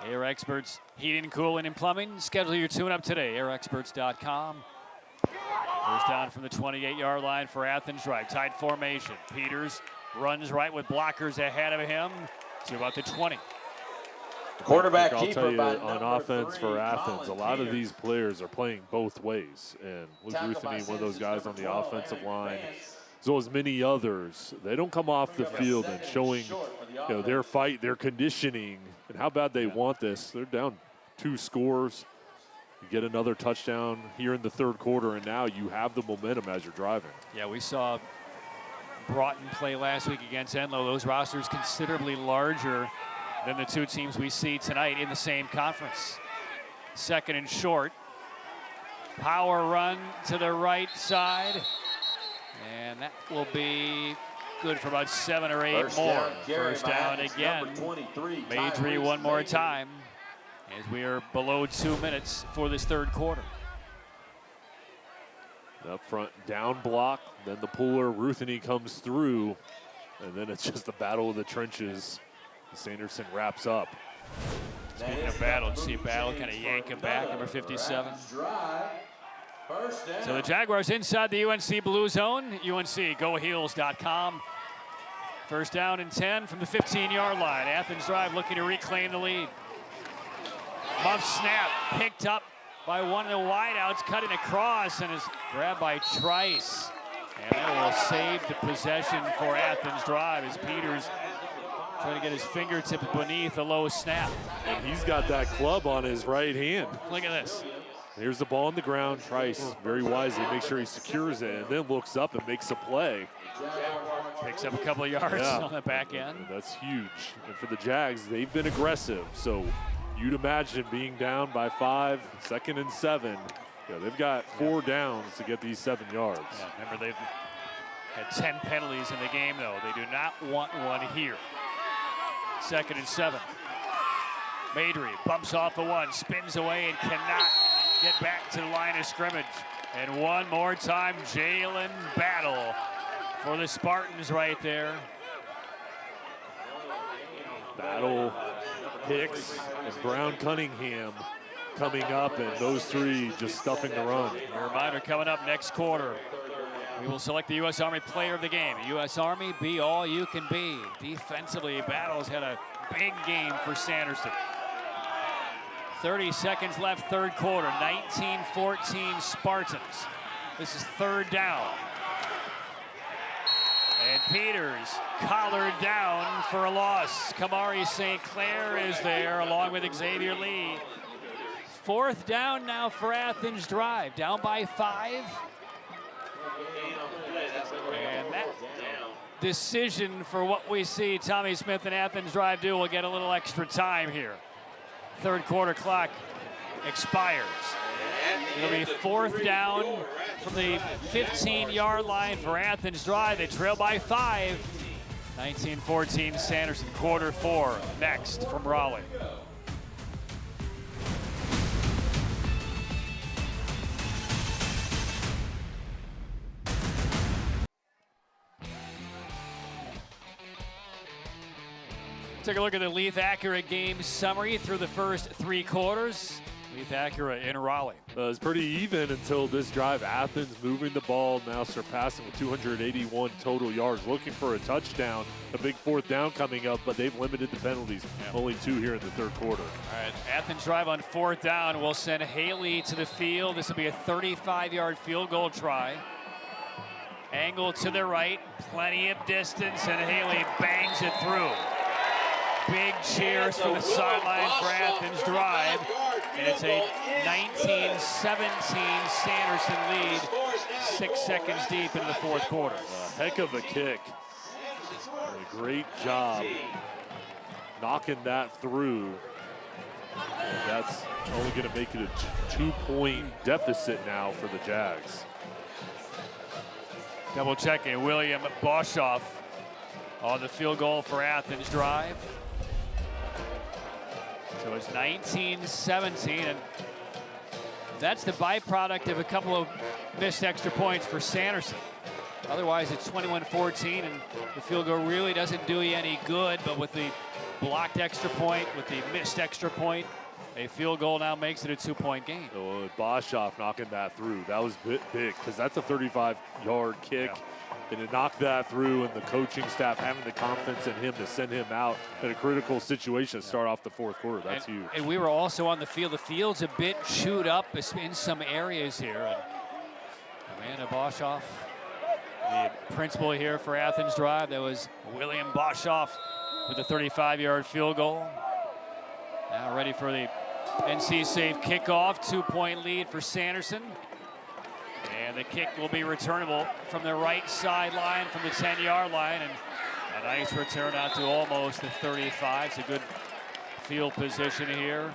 Air Experts Heating, Cooling, and Plumbing. Schedule your tune-up today, airexperts.com. First down from the 28-yard line for Athens Drive. Tight formation. Peters runs right with blockers ahead of him to about the 20. Quarterback I'll keeper tell you, by on offense for Athens, a lot of these players are playing both ways. And Luke Rutheny, one of those guys on the offensive line, as well as many others, they don't come off the field and showing their fight, their conditioning, and how bad they want this. They're down 2 scores. You get another touchdown here in the third quarter, and now you have the momentum as you're driving. Yeah, we saw Broughton play last week against Enloe. Those rosters considerably larger than the 2 teams we see tonight in the same conference. 2nd and short. Power run to the right side. And that will be good for about 7 or 8 more. First down again. Maidry one more time as we are below 2 minutes for this third quarter. Up front, down block, then the puller. Rutheny comes through, and then it's just a battle of the trenches. Sanderson wraps up. Speaking of battle, see Battle kind of yank him back, number 57. So the Jaguars inside the UNC blue zone. UNCGoHeels.com. First down and 10 from the 15-yard line. Athens Drive looking to reclaim the lead. Muff snap picked up by one of the wideouts, cutting across, and is grabbed by Trice. And that will save the possession for Athens Drive as Peters trying to get his fingertip beneath a low snap. And he's got that club on his right hand. Look at this. Here's the ball on the ground. Trice very wisely makes sure he secures it and then looks up and makes a play. Picks up a couple of yards on the back end. And that's huge. And for the Jags, they've been aggressive. So you'd imagine being down by 5, 2nd and 7. They've got 4 downs to get these 7 yards. Yeah, remember, they've had 10 penalties in the game, though. They do not want one here. 2nd and 7. Maidry bumps off the 1, spins away, and cannot get back to the line of scrimmage. And one more time, Jalen Battle for the Spartans right there. Battle, Hicks, and Brown Cunningham coming up, and those 3 just stuffing the run. A reminder coming up next quarter. We will select the U.S. Army player of the game. U.S. Army, be all you can be. Defensively, Battle's had a big game for Sanderson. 30 seconds left, third quarter. 19-14 Spartans. This is third down. And Peters collared down for a loss. Kamari St. Clair is there along with Xavier Lee. 4th down now for Athens Drive. Down by 5. decision for what we see Tommy Smith and Athens Drive do. We'll get a little extra time here. Third quarter clock expires. It'll be fourth down from the 15-yard line for Athens Drive. They trail by 5. 19-14 Sanderson, quarter 4 next from Raleigh. Take a look at the Leith Acura game summary through the first 3 quarters. Leith Acura in Raleigh. It's pretty even until this drive. Athens moving the ball, now surpassing with 281 total yards, looking for a touchdown. A big fourth down coming up, but they've limited the penalties. Only 2 here in the third quarter. All right, Athens Drive on fourth down will send Haley to the field. This will be a 35-yard field goal try. Angle to the right, plenty of distance, and Haley bangs it through. Big cheers from the sideline for Athens Drive. And it's a 19-17 Sanderson lead, 6 seconds deep into the fourth quarter. A heck of a kick. A great job knocking that through. And that's only going to make it a 2-point deficit now for the Jags. Double checking, William Boshoff on the field goal for Athens Drive. So it's 19-17, and that's the byproduct of a couple of missed extra points for Sanderson. Otherwise, it's 21-14, and the field goal really doesn't do you any good, but with the blocked extra point, with the missed extra point, a field goal now makes it a 2-point game. So Boshoff knocking that through, that was big, because that's a 35-yard kick. Yeah. And to knock that through, and the coaching staff having the confidence in him to send him out in a critical situation to start off the fourth quarter. That's huge. And we were also on the field. The field's a bit chewed up in some areas here. And Amanda Boshoff, the principal here for Athens Drive, that was William Boshoff with a 35-yard field goal. Now ready for the NC safe kickoff. 2-point lead for Sanderson. And the kick will be returnable from the right sideline from the 10-yard line. And a nice return out to almost the 35. It's a good field position here.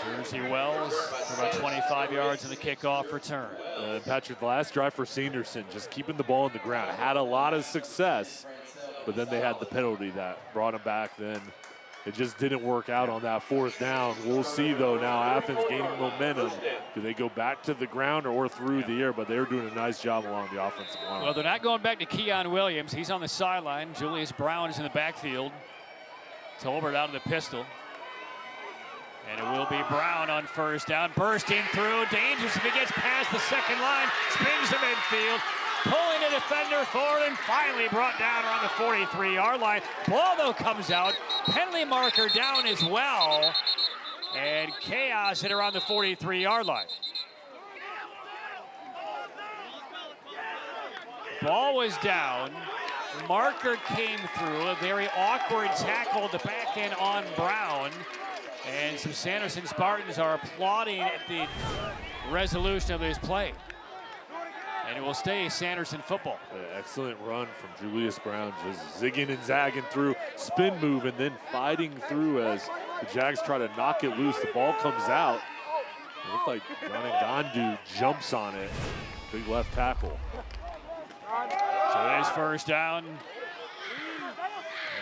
Jersey Wells for about 25 yards in the kickoff return. Patrick, the last drive for Sanderson, just keeping the ball on the ground. Had a lot of success, but then they had the penalty that brought them back then. It just didn't work out on that fourth down. We'll see, though, now Athens gaining momentum. Do they go back to the ground or through the air? But they're doing a nice job along the offensive line. Well, they're not going back to Keon Williams. He's on the sideline. Julius Brown is in the backfield. Tolbert out of the pistol. And it will be Brown on first down. Bursting through. Dangerous if he gets past the second line. Spins the midfield. Pulling the defender forward and finally brought down around the 43-yard line. Ball, though, comes out. Penalty marker down as well. And chaos at around the 43-yard line. Ball was down. Marker came through. A very awkward tackle at the back end on Brown. And some Sanderson Spartans are applauding at the resolution of this play. And it will stay Sanderson football. Excellent run from Julius Brown, just zigging and zagging through, spin move, and then fighting through as the Jags try to knock it loose. The ball comes out. It looked like Rangandu jumps on it. Big left tackle. So it is first down.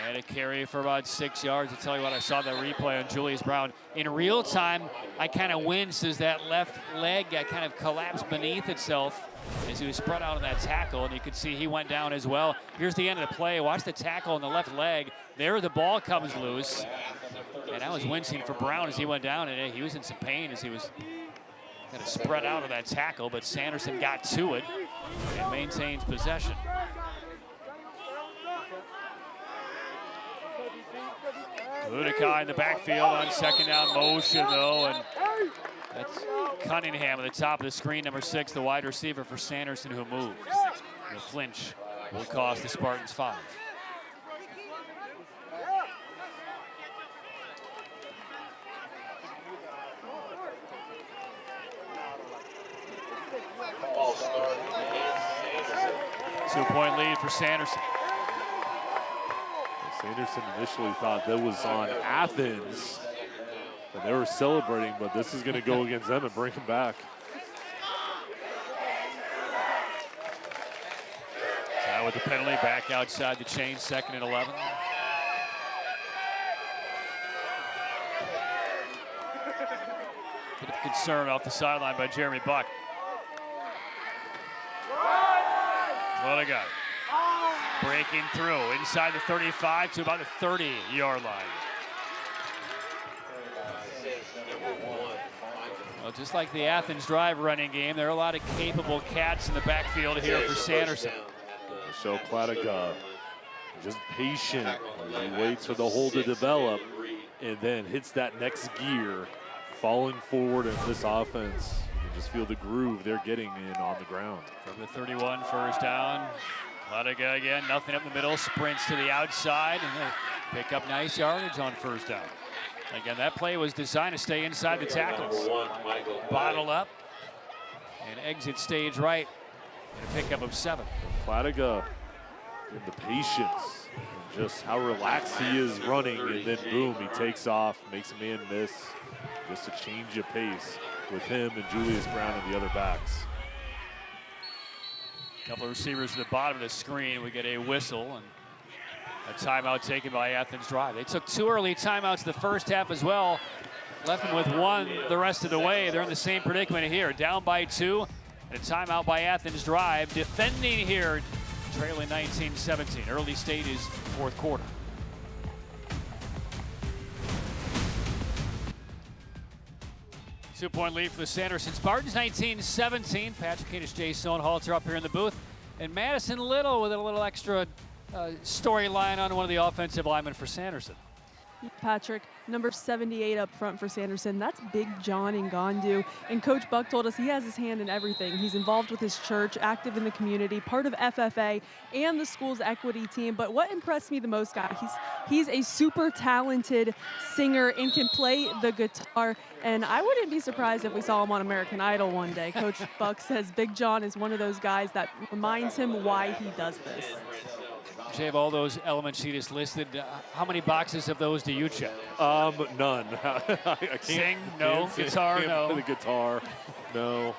And a carry for about 6 yards. I tell you what, I saw that replay on Julius Brown. In real time, I kind of winced as that left leg kind of collapsed beneath itself as he was spread out on that tackle, and you could see he went down as well. Here's the end of the play. Watch the tackle on the left leg. There the ball comes loose. And I was wincing for Brown as he went down, and he was in some pain as he was kind of spread out of that tackle, but Sanderson got to it and maintains possession. Ludikai in the backfield on second down motion, though, and that's Cunningham at the top of the screen, number 6, the wide receiver for Sanderson, who moves. The flinch will cost the Spartans 5. 2-point lead for Sanderson. Sanderson initially thought that was on Athens, and they were celebrating, but this is going to go against them and bring them back. Now with the penalty, back outside the chain, 2nd and 11. Bit of concern off the sideline by Jeremy Buck. What I got? Breaking through inside the 35 to about the 30-yard line. Well, just like the Athens Drive running game, there are a lot of capable cats in the backfield here for Sanderson. Michelle Kladiga just patient. He waits for the hole to develop and then hits that next gear, falling forward in this offense. You can just feel the groove they're getting in on the ground. From the 31, first down. Kladiga again, nothing up in the middle, sprints to the outside, and they'll pick up nice yardage on first down. Again, that play was designed to stay inside the tackles. Bottle up and exit stage right, and a pickup of 7. Kladiga, the patience, and just how relaxed he is running, and then boom, he takes off, makes a man miss. Just a change of pace with him and Julius Brown and the other backs. Couple of receivers to the bottom of the screen. We get a whistle and a timeout taken by Athens Drive. They took 2 early timeouts the first half as well. Left them with 1 the rest of the way. They're in the same predicament here. Down by 2 and a timeout by Athens Drive. Defending here, trailing 19-17. Early stages, 4th quarter. Two-point lead for the Sanderson Spartans, 19-17. Patrick Keenis, Jay Sohnhalter up here in the booth. And Madison Little with a little extra storyline on one of the offensive linemen for Sanderson. Patrick, number 78 up front for Sanderson. That's Big John Ngandu. And Coach Buck told us he has his hand in everything. He's involved with his church, active in the community, part of FFA and the school's equity team. But what impressed me the most, guy, he's a super talented singer and can play the guitar. And I wouldn't be surprised if we saw him on American Idol one day. Coach Buck says Big John is one of those guys that reminds him why he does this. You have all those elements she just listed. How many boxes of those do you check? None. I can't sing, no. Guitar, no. Play the guitar, no.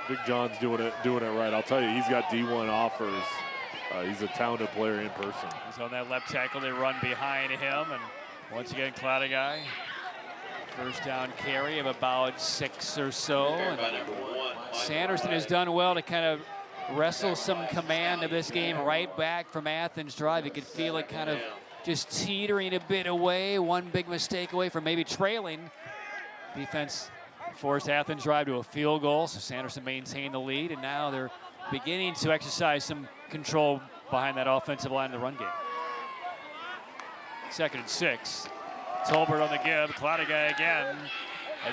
Big John's doing it right. I'll tell you, he's got D1 offers. He's a talented player in person. He's on that left tackle. They run behind him, and once again, Kladiga. First down carry of about 6 or so. And Sanderson has done well to kind of wrestle some command of this game right back from Athens Drive. You could feel it kind of just teetering a bit away, one big mistake away from maybe trailing. Defense forced Athens Drive to a field goal, so Sanderson maintained the lead, and now they're beginning to exercise some control behind that offensive line of the run game. 2nd and 6. Tolbert on the give, Kladiga again.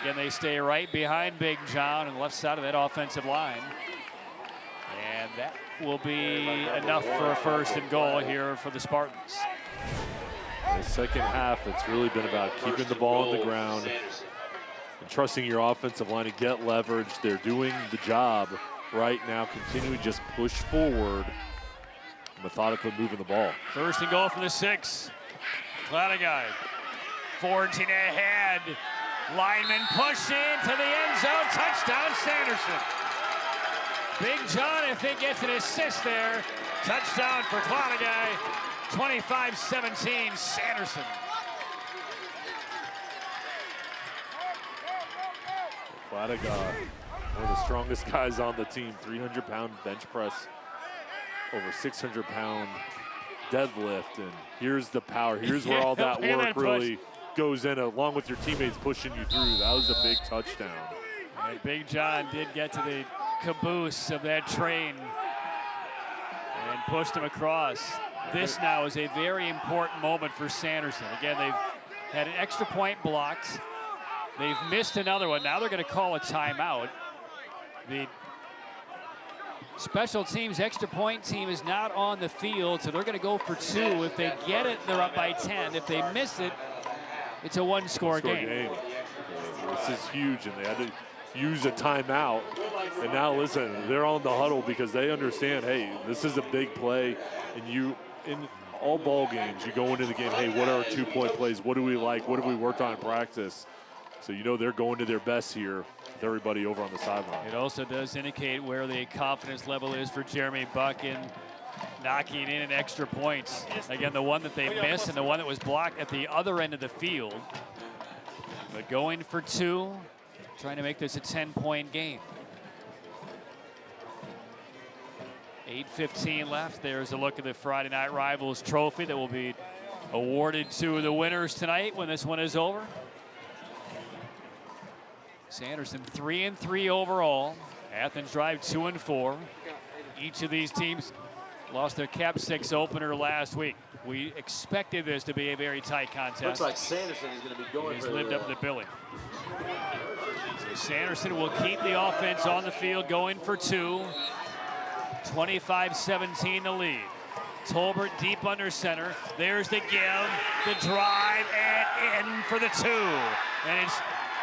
Again, they stay right behind Big John on the left side of that offensive line. And that will be enough for a 1st and goal here for the Spartans. In the second half, it's really been about keeping the ball on the ground and trusting your offensive line to get leverage. They're doing the job right now. Continue to just push forward, methodically moving the ball. 1st and goal from the 6. Kladiga forging ahead. Lineman pushing to the end zone. Touchdown, Sanderson. Big John, I think, gets an assist there. Touchdown for Kladiga. 25-17, Sanderson. Kladiga, one of the strongest guys on the team. 300-pound bench press, over 600-pound deadlift. And here's the power. Here's where all that work really goes in, along with your teammates pushing you through. That was a big touchdown. And Big John did get to the caboose of that train and pushed him across. This now is a very important moment for Sanderson. Again, they've had an extra point blocked. They've missed another one. Now they're going to call a timeout. The special teams extra point team is not on the field, so they're going to go for 2. If they get it, they're up by 10. If they miss it, it's a one-score game. This is huge, and they had to use a timeout And now listen, they're on the huddle because they understand, hey, this is a big play, and you in all ball games, you go into the game, hey, what are our 2-point plays? What do we like? What have we worked on in practice? So you know they're going to their best here with everybody over on the sideline. It also does indicate where the confidence level is for Jeremy Buck in knocking in an extra points. Again, the one that they missed and the one that was blocked at the other end of the field. But going for 2, trying to make this a 10-point game. 8:15 left. There's a look at the Friday Night Rivals trophy that will be awarded to the winners tonight when this one is over. Sanderson 3-3 overall. Athens Drive 2-4. Each of these teams lost their Cap 6 opener last week. We expected this to be a very tight contest. Looks like Sanderson is going to be going He's for lived up to the billing. So Sanderson will keep the offense on the field, going for 2. 25-17 the lead. Tolbert deep under center. There's the give, the drive, and in for the 2. And it's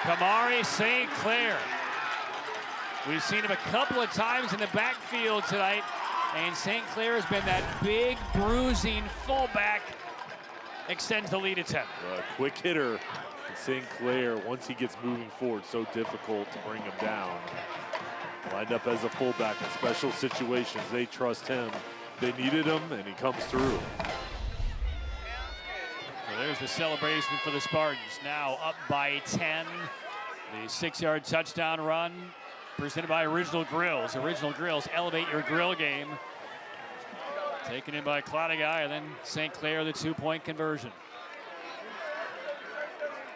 Kamari St. Clair. We've seen him a couple of times in the backfield tonight, and St. Clair has been that big, bruising fullback. Extends the lead to 10. Quick hitter. And St. Clair, once he gets moving forward, so difficult to bring him down. Lined up as a fullback in special situations. They trust him. They needed him, and he comes through. So there's the celebration for the Spartans. Now up by 10. The 6-yard touchdown run presented by Original Grills. Original Grills, elevate your grill game. Taken in by Cloutigai, and then St. Clair, the 2-point conversion.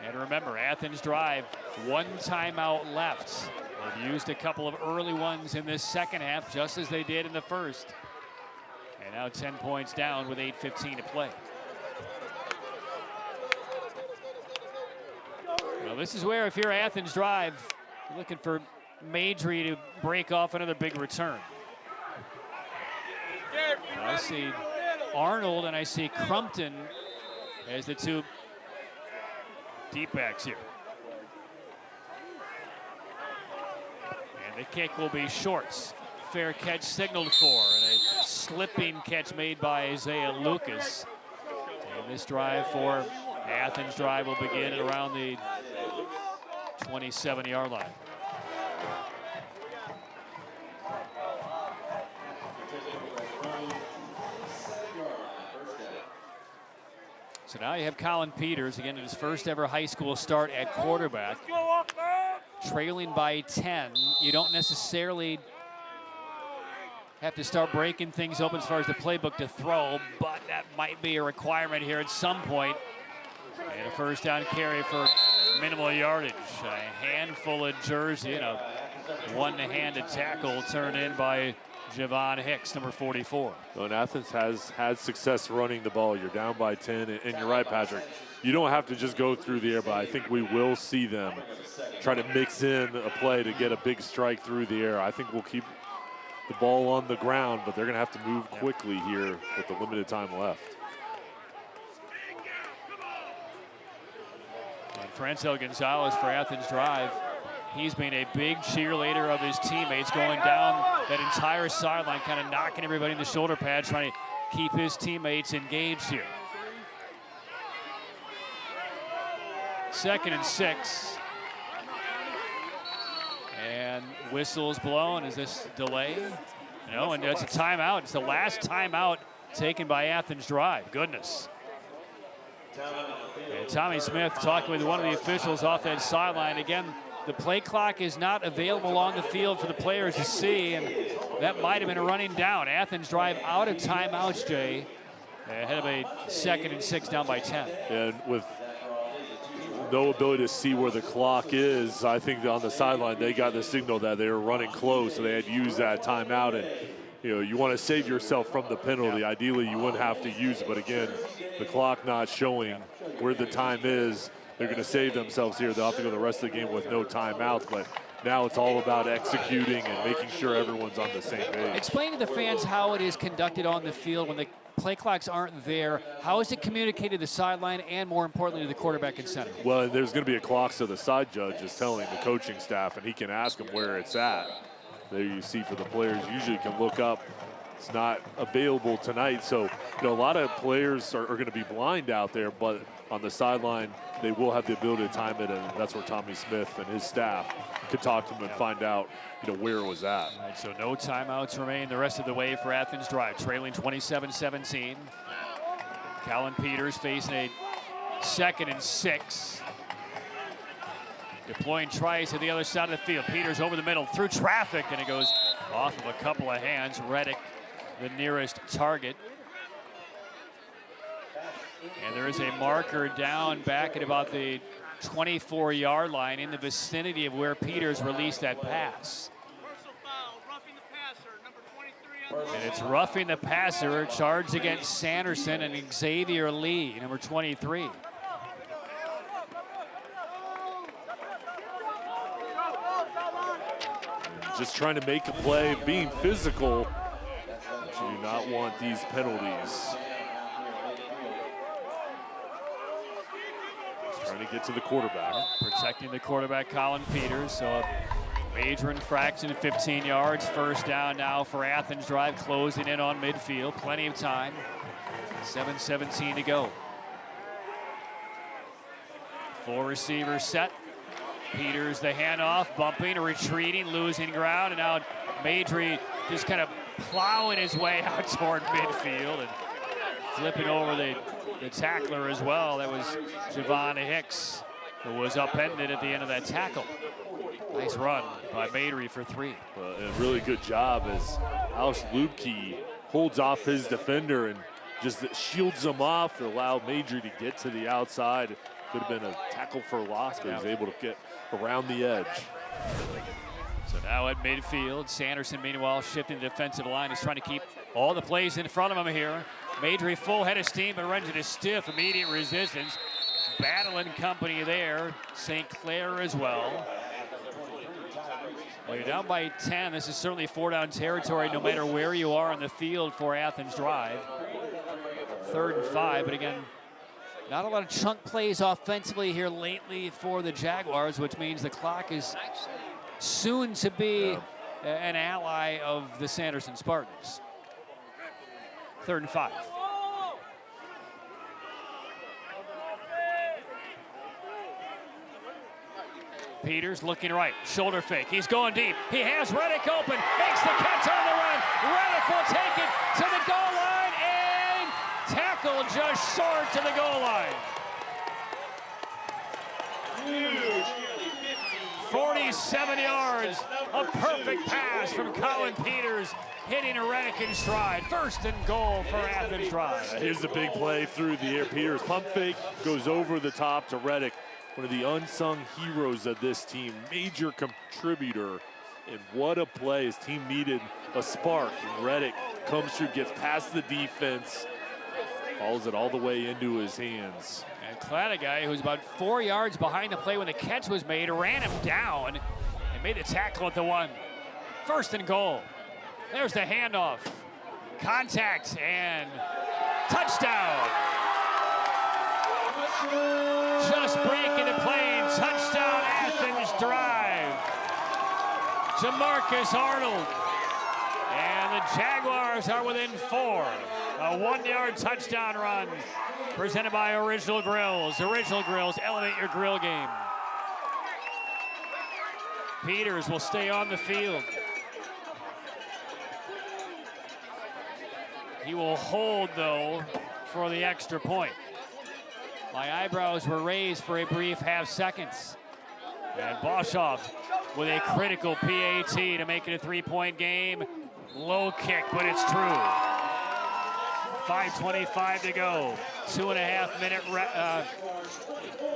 And remember, Athens Drive, 1 timeout left. They've used a couple of early ones in this second half, just as they did in the first. And now 10 points down with 8:15 to play. Well, this is where, if you're Athens Drive, you're looking for Majory to break off another big return. I see Arnold and I see Crumpton as the 2 deep backs here. And the kick will be Shorts. Fair catch signaled for, and a slipping catch made by Isaiah Lucas. And this drive for Athens Drive will begin at around the 27-yard line. So now you have Colin Peters, again, in his first ever high school start at quarterback. Trailing by 10. You don't necessarily have to start breaking things open as far as the playbook to throw, but that might be a requirement here at some point. And a first down carry for minimal yardage. A handful of jersey and a one-handed tackle turned in by Javon Hicks, number 44. Well, and Athens has had success running the ball. You're down by 10, and you're right, Patrick. You don't have to just go through the air, but I think we will see them try to mix in a play to get a big strike through the air. I think we'll keep the ball on the ground, but they're going to have to move quickly here with the limited time left. And Francel Gonzalez for Athens Drive. He's been a big cheerleader of his teammates, going down that entire sideline, kind of knocking everybody in the shoulder pads, trying to keep his teammates engaged here. 2nd and 6. And whistles blown. Is this delay? No, and it's a timeout. It's the last timeout taken by Athens Drive. Goodness. And Tommy Smith talking with one of the officials off that sideline. Again, the play clock is not available on the field for the players to see, and that might have been a running down. Athens Drive out of timeouts, Jay, ahead of a 2nd and 6 down by 10. And with no ability to see where the clock is, I think on the sideline they got the signal that they were running close, so they had used that timeout. And you want to save yourself from the penalty. Ideally, you wouldn't have to use it, but again, the clock not showing where the time is. They're going to save themselves here. They'll have to go the rest of the game with no timeouts, but now it's all about executing and making sure everyone's on the same page. Explain to the fans how it is conducted on the field when the play clocks aren't there. How is it communicated to the sideline and, more importantly, to the quarterback and center? Well, and there's going to be a clock, so the side judge is telling the coaching staff, and he can ask them where it's at. there you see for the players, usually can look up. It's not available tonight, so a lot of players are going to be blind out there, but on the sideline, they will have the ability to time it, and that's where Tommy Smith and his staff could talk to them and find out, where it was at. All right, so no timeouts remain the rest of the way for Athens Drive, trailing 27-17. Colin Peters facing a 2nd and 6. Deploying tries to the other side of the field. Peters over the middle through traffic, and it goes off of a couple of hands. Reddick, the nearest target. And there is a marker down back at about the 24-yard line in the vicinity of where Peters released that pass. And it's roughing the passer, charged against Sanderson and Xavier Lee, number 23. Just trying to make a play, being physical. But you do not want these penalties. Trying to get to the quarterback. Protecting the quarterback, Colin Peters. So a major infraction, 15 yards. First down now for Athens Drive, closing in on midfield. Plenty of time. 7:17 to go. 4 receivers set. Peters the handoff, bumping, retreating, losing ground, and now Madry just kind of plowing his way out toward midfield and flipping over the tackler as well. That was Javon Hicks, who was upended at the end of that tackle. Nice run by Madry for 3. A really good job as Alex Lubke holds off his defender and just shields him off to allow Madry to get to the outside. Could have been a tackle for loss, but he was able to get around the edge. So now at midfield, Sanderson meanwhile shifting the defensive line. He's trying to keep all the plays in front of him here. Madry full head of steam, but runs into stiff immediate resistance. Battling company there. St. Clair as well. Well, you're down by 10. This is certainly 4-down territory no matter where you are on the field for Athens Drive. 3rd and 5, but again, not a lot of chunk plays offensively here lately for the Jaguars, which means the clock is soon to be an ally of the Sanderson Spartans. 3rd and 5. Peters looking right, shoulder fake. He's going deep. He has Reddick open, makes the catch on the run. Reddick will take it to the goal line and tackle just short to the goal line. 47 yards, a perfect pass from Colin Peters, hitting a Reddick in stride. 1st and goal for Athens Drive. Here's a big play through the air. Peters pump fake, goes over the top to Reddick. One of the unsung heroes of this team, major contributor. And what a play. His team needed a spark. And Reddick comes through, gets past the defense, follows it all the way into his hands. And Clanaguy, who's about 4 yards behind the play when the catch was made, ran him down and made the tackle at the 1. 1st and goal. There's the handoff. Contact and touchdown. Just breaking the plane. Touchdown, Athens Drive. Jamarcus Arnold. And the Jaguars are within 4. A 1-yard touchdown run presented by Original Grills. Original Grills, elevate your grill game. Peters will stay on the field. He will hold, though, for the extra point. My eyebrows were raised for a brief half seconds. And Boshoff with a critical PAT to make it a 3-point game. Low kick, but it's true. 5:25 to go. 2.5-minute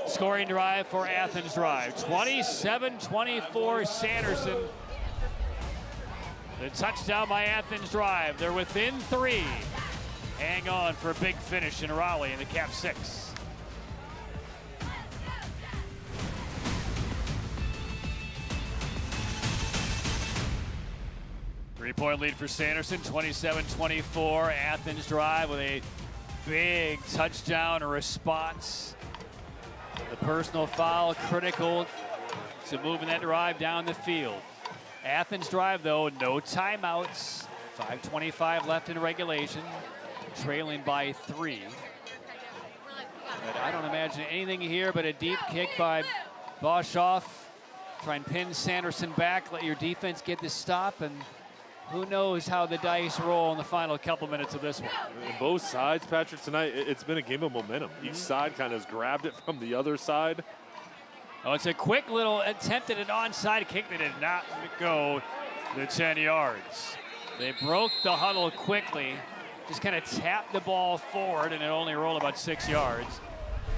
scoring drive for Athens Drive. 27-24 Sanderson. The touchdown by Athens Drive. They're within 3. Hang on for a big finish in Raleigh in the Cap 6. Three-point lead for Sanderson, 27-24. Athens Drive with a big touchdown response. The personal foul critical to moving that drive down the field. Athens Drive, though, no timeouts. 5:25 left in regulation, trailing by 3. But I don't imagine anything here but a deep kick by Boshoff. Try and pin Sanderson back, let your defense get the stop, and who knows how the dice roll in the final couple minutes of this one. On both sides, Patrick, tonight, it's been a game of momentum. Each side kind of has grabbed it from the other side. Oh, it's a quick little attempt at an onside kick that did not go the 10 yards. They broke the huddle quickly, just kind of tapped the ball forward, and it only rolled about 6 yards.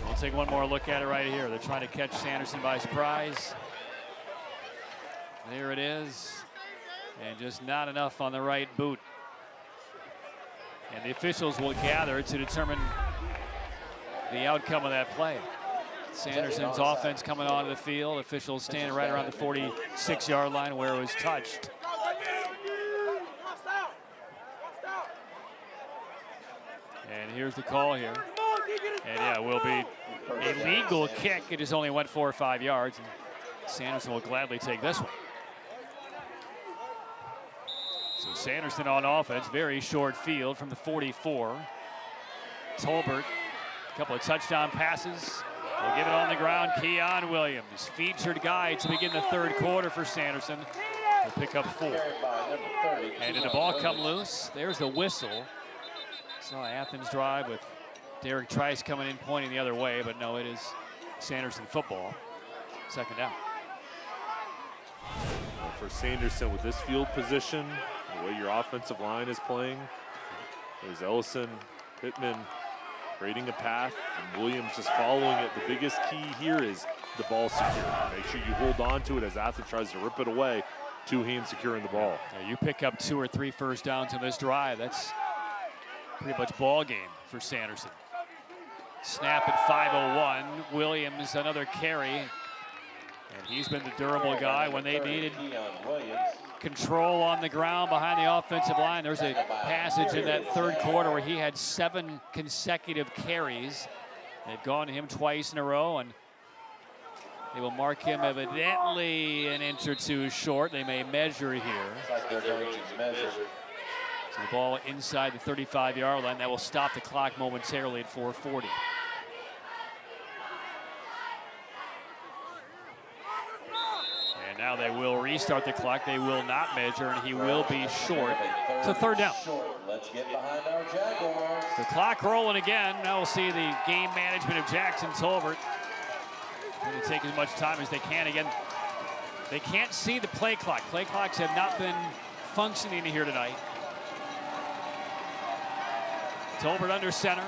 We'll take one more look at it right here. They're trying to catch Sanderson by surprise. There it is. And just not enough on the right boot. And the officials will gather to determine the outcome of that play. Sanderson's offense coming onto the field. Officials standing right around the 46-yard line where it was touched. And here's the call here. And yeah, it will be a legal kick. It just only went 4 or 5 yards. And Sanderson will gladly take this one. So Sanderson on offense, very short field from the 44. Tolbert, a couple of touchdown passes. They'll give it on the ground. Keon Williams, featured guy to begin the third quarter for Sanderson. He'll pick up 4. And did the ball come loose? There's the whistle. Saw Athens Drive with Derek Trice coming in, pointing the other way, but no, it is Sanderson football. Second down. For Sanderson with this field position, the way your offensive line is playing, there's Ellison, Pittman creating a path, and Williams just following it. The biggest key here is the ball security. Make sure you hold on to it as Athens tries to rip it away. 2 hands securing the ball. Yeah, you pick up 2 or 3 first downs in this drive. That's pretty much ball game for Sanderson. Snap at 5:01. Williams, another carry. And he's been the durable guy when they needed control on the ground behind the offensive line. There's a passage in that third quarter where he had 7 consecutive carries. They've gone to him twice in a row, and they will mark him evidently an inch or 2 short. They may measure here. So the ball inside the 35-yard line. That will stop the clock momentarily at 4:40. And now they will restart the clock. They will not measure, and he will be short. So third down. Let's get behind our Jaguars. The clock rolling again. Now we'll see the game management of Jackson Tolbert. Going to take as much time as they can. Again, they can't see the play clock. Play clocks have not been functioning here tonight. Tolbert under center.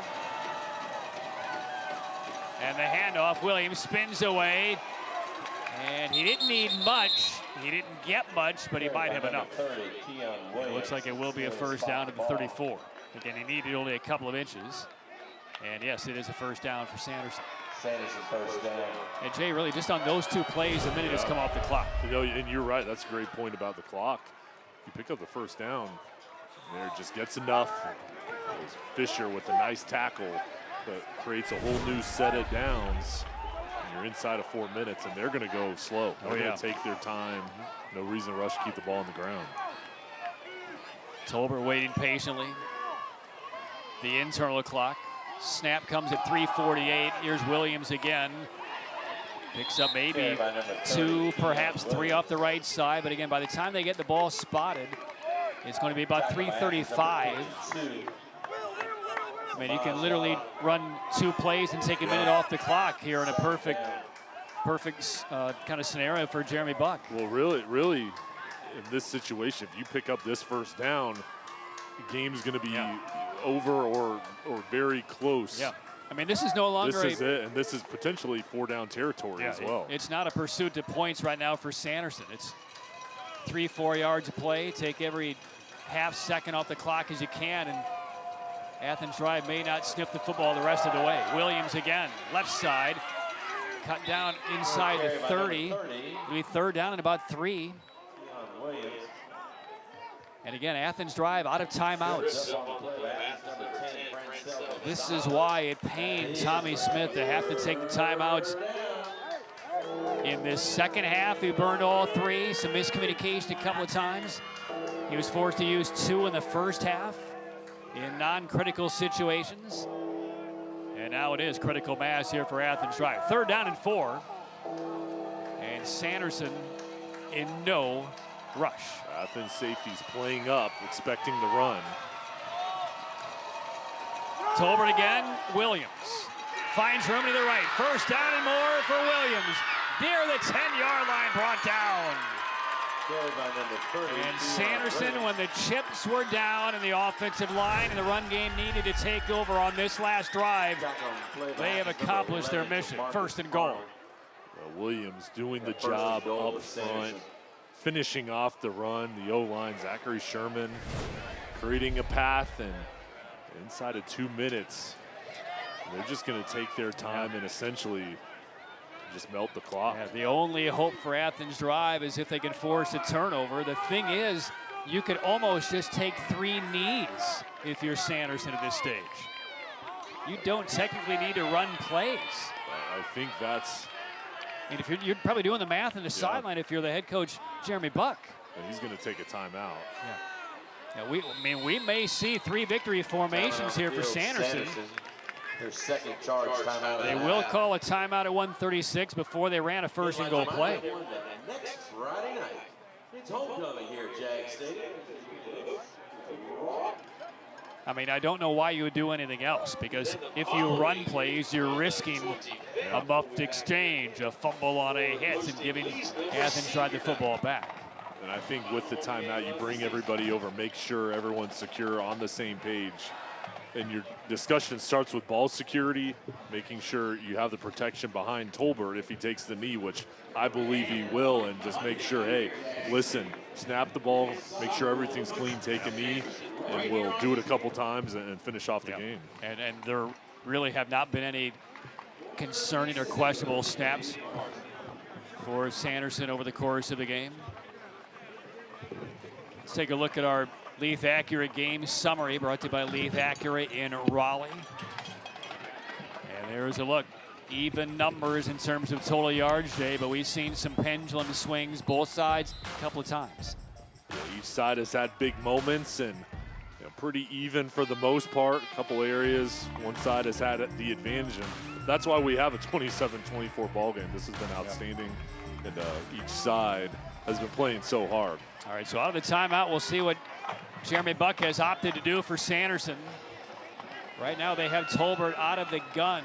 And the handoff. Williams spins away. And he didn't need much. He didn't get much, but he might have enough. It looks like it will be a first down to the 34. Again, he needed only a couple of inches. And yes, it is a first down for Sanderson. Sanderson first down. And Jay, really just on those 2 plays, a minute has come off the clock. You know, and you're right. That's a great point about the clock. You pick up the first down, there just gets enough. Fisher with a nice tackle that creates a whole new set of downs. You're inside of 4 minutes, and they're going to go slow. They're going to take their time. No reason to rush to keep the ball on the ground. Tolbert waiting patiently. The internal clock. Snap comes at 3:48. Here's Williams again. Picks up maybe 2, perhaps 3 off the right side. But again, by the time they get the ball spotted, it's going to be about 3:35. I mean, you can literally run 2 plays and take a minute off the clock here in a perfect kind of scenario for Jeremy Buck. Well, really, in this situation, if you pick up this first down, the game's going to be over or very close. Yeah. I mean, this is no longer This is it, and this is potentially 4-down territory as well. It's not a pursuit to points right now for Sanderson. It's 3-4 yards of play. Take every half second off the clock as you can, and Athens Drive may not sniff the football the rest of the way. Williams again, left side, cut down inside the 30. It'll be third down and about 3. And again, Athens Drive out of timeouts. This is why it pained Tommy Smith to have to take the timeouts in this second half. He burned all three. Some miscommunication a couple of times. He was forced to use 2 in the first half in non-critical situations. And now it is critical mass here for Athens Drive. 3rd down and 4. And Sanderson in no rush. Athens safety's playing up, expecting the run. Tolbert again, Williams. Finds room to the right. 1st down and more for Williams. Near the 10-yard line, brought down. And Sanderson, when the chips were down and the offensive line and the run game needed to take over on this last drive, they have accomplished their mission. 1st and goal. Williams doing the job up front, finishing off the run. The O-line, Zachary Sherman, creating a path, and inside of 2 minutes, they're just going to take their time and essentially just melt the clock. Yeah, the only hope for Athens Drive is if they can force a turnover. The thing is, you could almost just take 3 knees if you're Sanderson at this stage. You don't technically need to run plays. I think that's... And if you're probably doing the math on the sideline if you're the head coach, Jeremy Buck. And he's going to take a timeout. Yeah, we may see 3 victory formations here for Sanderson. Their second charge timeout. They will call a timeout at 1:36 before they ran a 1st and goal play. Next Friday night, it's homecoming here at Jag Stadium. I mean, I don't know why you would do anything else, because if you run plays, you're risking a muffed exchange, a fumble on a hit, and giving Athens Drive the football back. And I think with the timeout, you bring everybody over, make sure everyone's secure on the same page. And your discussion starts with ball security, making sure you have the protection behind Tolbert if he takes the knee, which I believe he will, and just make sure, hey, listen, snap the ball, make sure everything's clean, take a knee, and we'll do it a couple times and finish off the game. And there really have not been any concerning or questionable snaps for Sanderson over the course of the game. Let's take a look at our Leith Acura game summary, brought to you by Leith Acura in Raleigh. And there's a look. Even numbers in terms of total yards, Jay, but we've seen some pendulum swings both sides a couple of times. Yeah, each side has had big moments, and pretty even for the most part. A couple areas, one side has had the advantage, and that's why we have a 27-24 ball game. This has been outstanding, and each side has been playing so hard. All right, so out of the timeout, we'll see what Jeremy Buck has opted to do for Sanderson. Right now they have Tolbert out of the gun.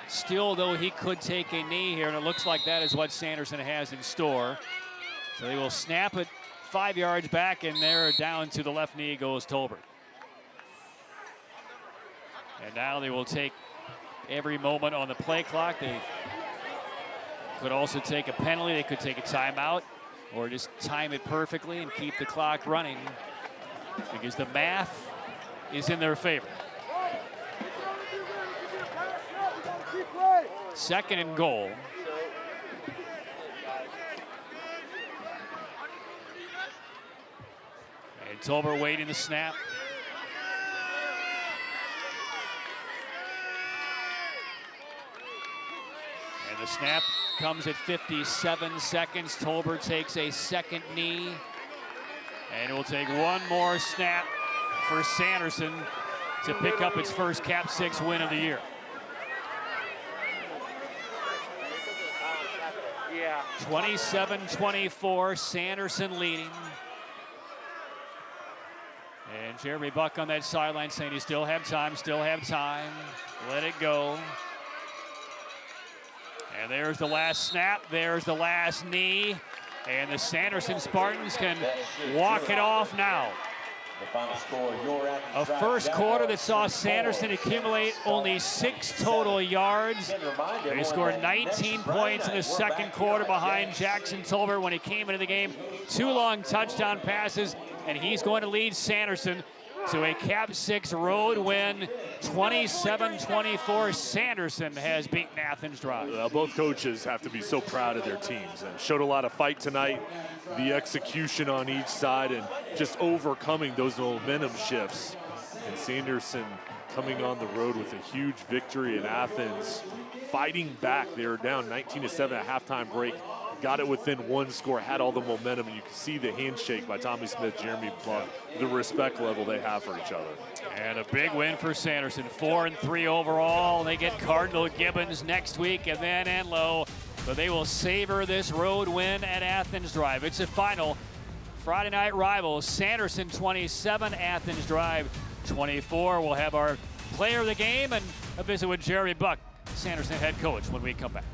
Still, though, he could take a knee here, and it looks like that is what Sanderson has in store. So they will snap it 5 yards back, and there down to the left knee goes Tolbert. And now they will take every moment on the play clock. They could also take a penalty. They could take a timeout, or just time it perfectly and keep the clock running, because the math is in their favor. 2nd and goal. And Tolbert waiting the snap. And the snap comes at 57 seconds. Tolbert takes a 2nd knee. And it will take one more snap for Sanderson to pick up its first Cap 6 win of the year. 27-24, Sanderson leading. And Jeremy Buck on that sideline saying you still have time, let it go. And there's the last snap, there's the last knee, and the Sanderson Spartans can walk it off now. The final score, a first quarter that saw Sanderson accumulate only 6 total yards. They scored 19 points in the second quarter behind Jackson Tolbert when he came into the game. 2 long touchdown passes, and he's going to lead Sanderson to a Cap 6 road win. 27-24, Sanderson has beaten Athens Drive. Both coaches have to be so proud of their teams, and showed a lot of fight tonight. The execution on each side and just overcoming those momentum shifts. And Sanderson coming on the road with a huge victory in Athens, fighting back. They were down 19-7 at halftime break. Got it within one score, had all the momentum, and you can see the handshake by Tommy Smith, Jeremy Buck, the respect level they have for each other. And a big win for Sanderson, 4-3 overall. They get Cardinal Gibbons next week and then Enlow, but they will savor this road win at Athens Drive. It's a final Friday night rivals, Sanderson 27, Athens Drive 24. We'll have our player of the game and a visit with Jeremy Buck, Sanderson head coach, when we come back.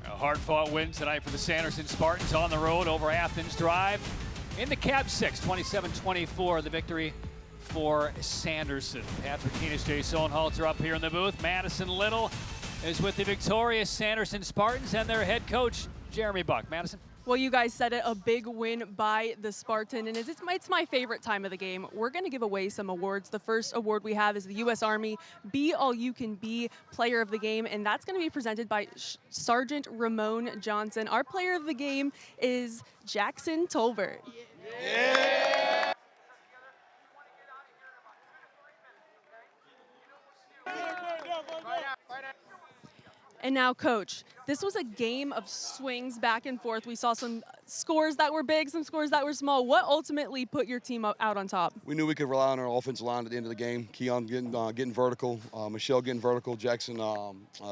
Hard-fought win tonight for the Sanderson Spartans on the road over Athens Drive. In the Cab 6, 27-24, the victory for Sanderson. Patrick Keenis, Jay Sohnhalter up here in the booth. Madison Little is with the victorious Sanderson Spartans and their head coach, Jeremy Buck. Madison? Well, you guys said it, a big win by the Spartan, and it's my favorite time of the game. We're going to give away some awards. The first award we have is the U.S. Army Be All You Can Be Player of the Game, and that's going to be presented by Sergeant Ramon Johnson. Our player of the game is Jackson Tolbert. Yeah. And now, Coach, this was a game of swings back and forth. We saw some scores that were big, some scores that were small. What ultimately put your team out on top? We knew we could rely on our offensive line at the end of the game. Keon getting vertical, Michelle getting vertical, Jackson,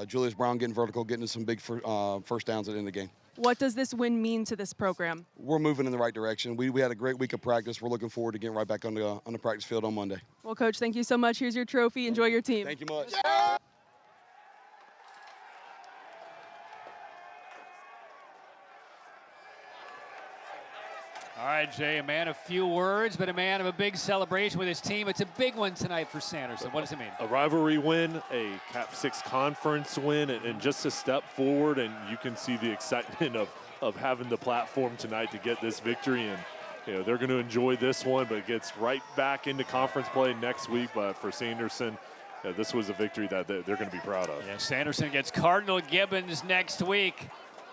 Julius Brown getting vertical, getting some big first downs at the end of the game. What does this win mean to this program? We're moving in the right direction. We had a great week of practice. We're looking forward to getting right back on the practice field on Monday. Well, Coach, thank you so much. Here's your trophy. Enjoy your team. Thank you much. Yeah! All right, Jay, a man of few words, but a man of a big celebration with his team. It's a big one tonight for Sanderson. What does it mean? A rivalry win, a Cap 6 conference win, and just a step forward, and you can see the excitement of having the platform tonight to get this victory. And they're going to enjoy this one, but it gets right back into conference play next week. But for Sanderson, this was a victory that they're going to be proud of. Yeah, Sanderson gets Cardinal Gibbons next week,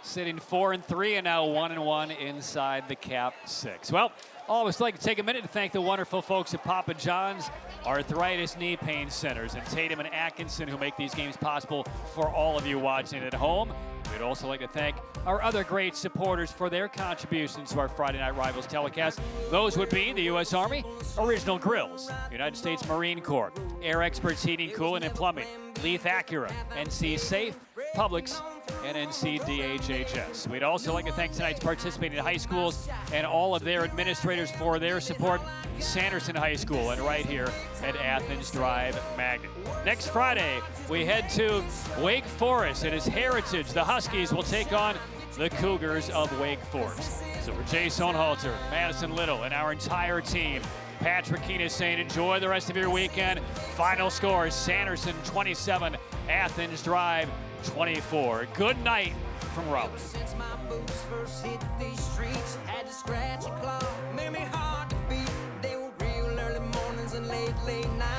sitting 4-3 and now 1-1 inside the Cap 6. Well, all of us like to take a minute to thank the wonderful folks at Papa John's Arthritis Knee Pain Centers and Tatum and Atkinson, who make these games possible for all of you watching at home. We'd also like to thank our other great supporters for their contributions to our Friday Night Rivals telecast. Those would be the U.S. Army, Original Grills, United States Marine Corps, Air Experts Heating, Cooling, and Plumbing, Leaf Acura, NC Safe, Publix, and NC DHHS. We'd also like to thank tonight's participating high schools and all of their administrators for their support. Sanderson High School and right here at Athens Drive Magnet. Next Friday, we head to Wake Forest. It is Heritage. The Huskies will take on the Cougars of Wake Forest. So for Jay Sohnhalter, Madison Little, and our entire team, Patrick Keenis saying enjoy the rest of your weekend. Final score is Sanderson 27, Athens Drive 24. Good night from Raleigh. Since my boots first hit these streets, had to scratch and claw, made me hard to beat. They were real early mornings and late nights.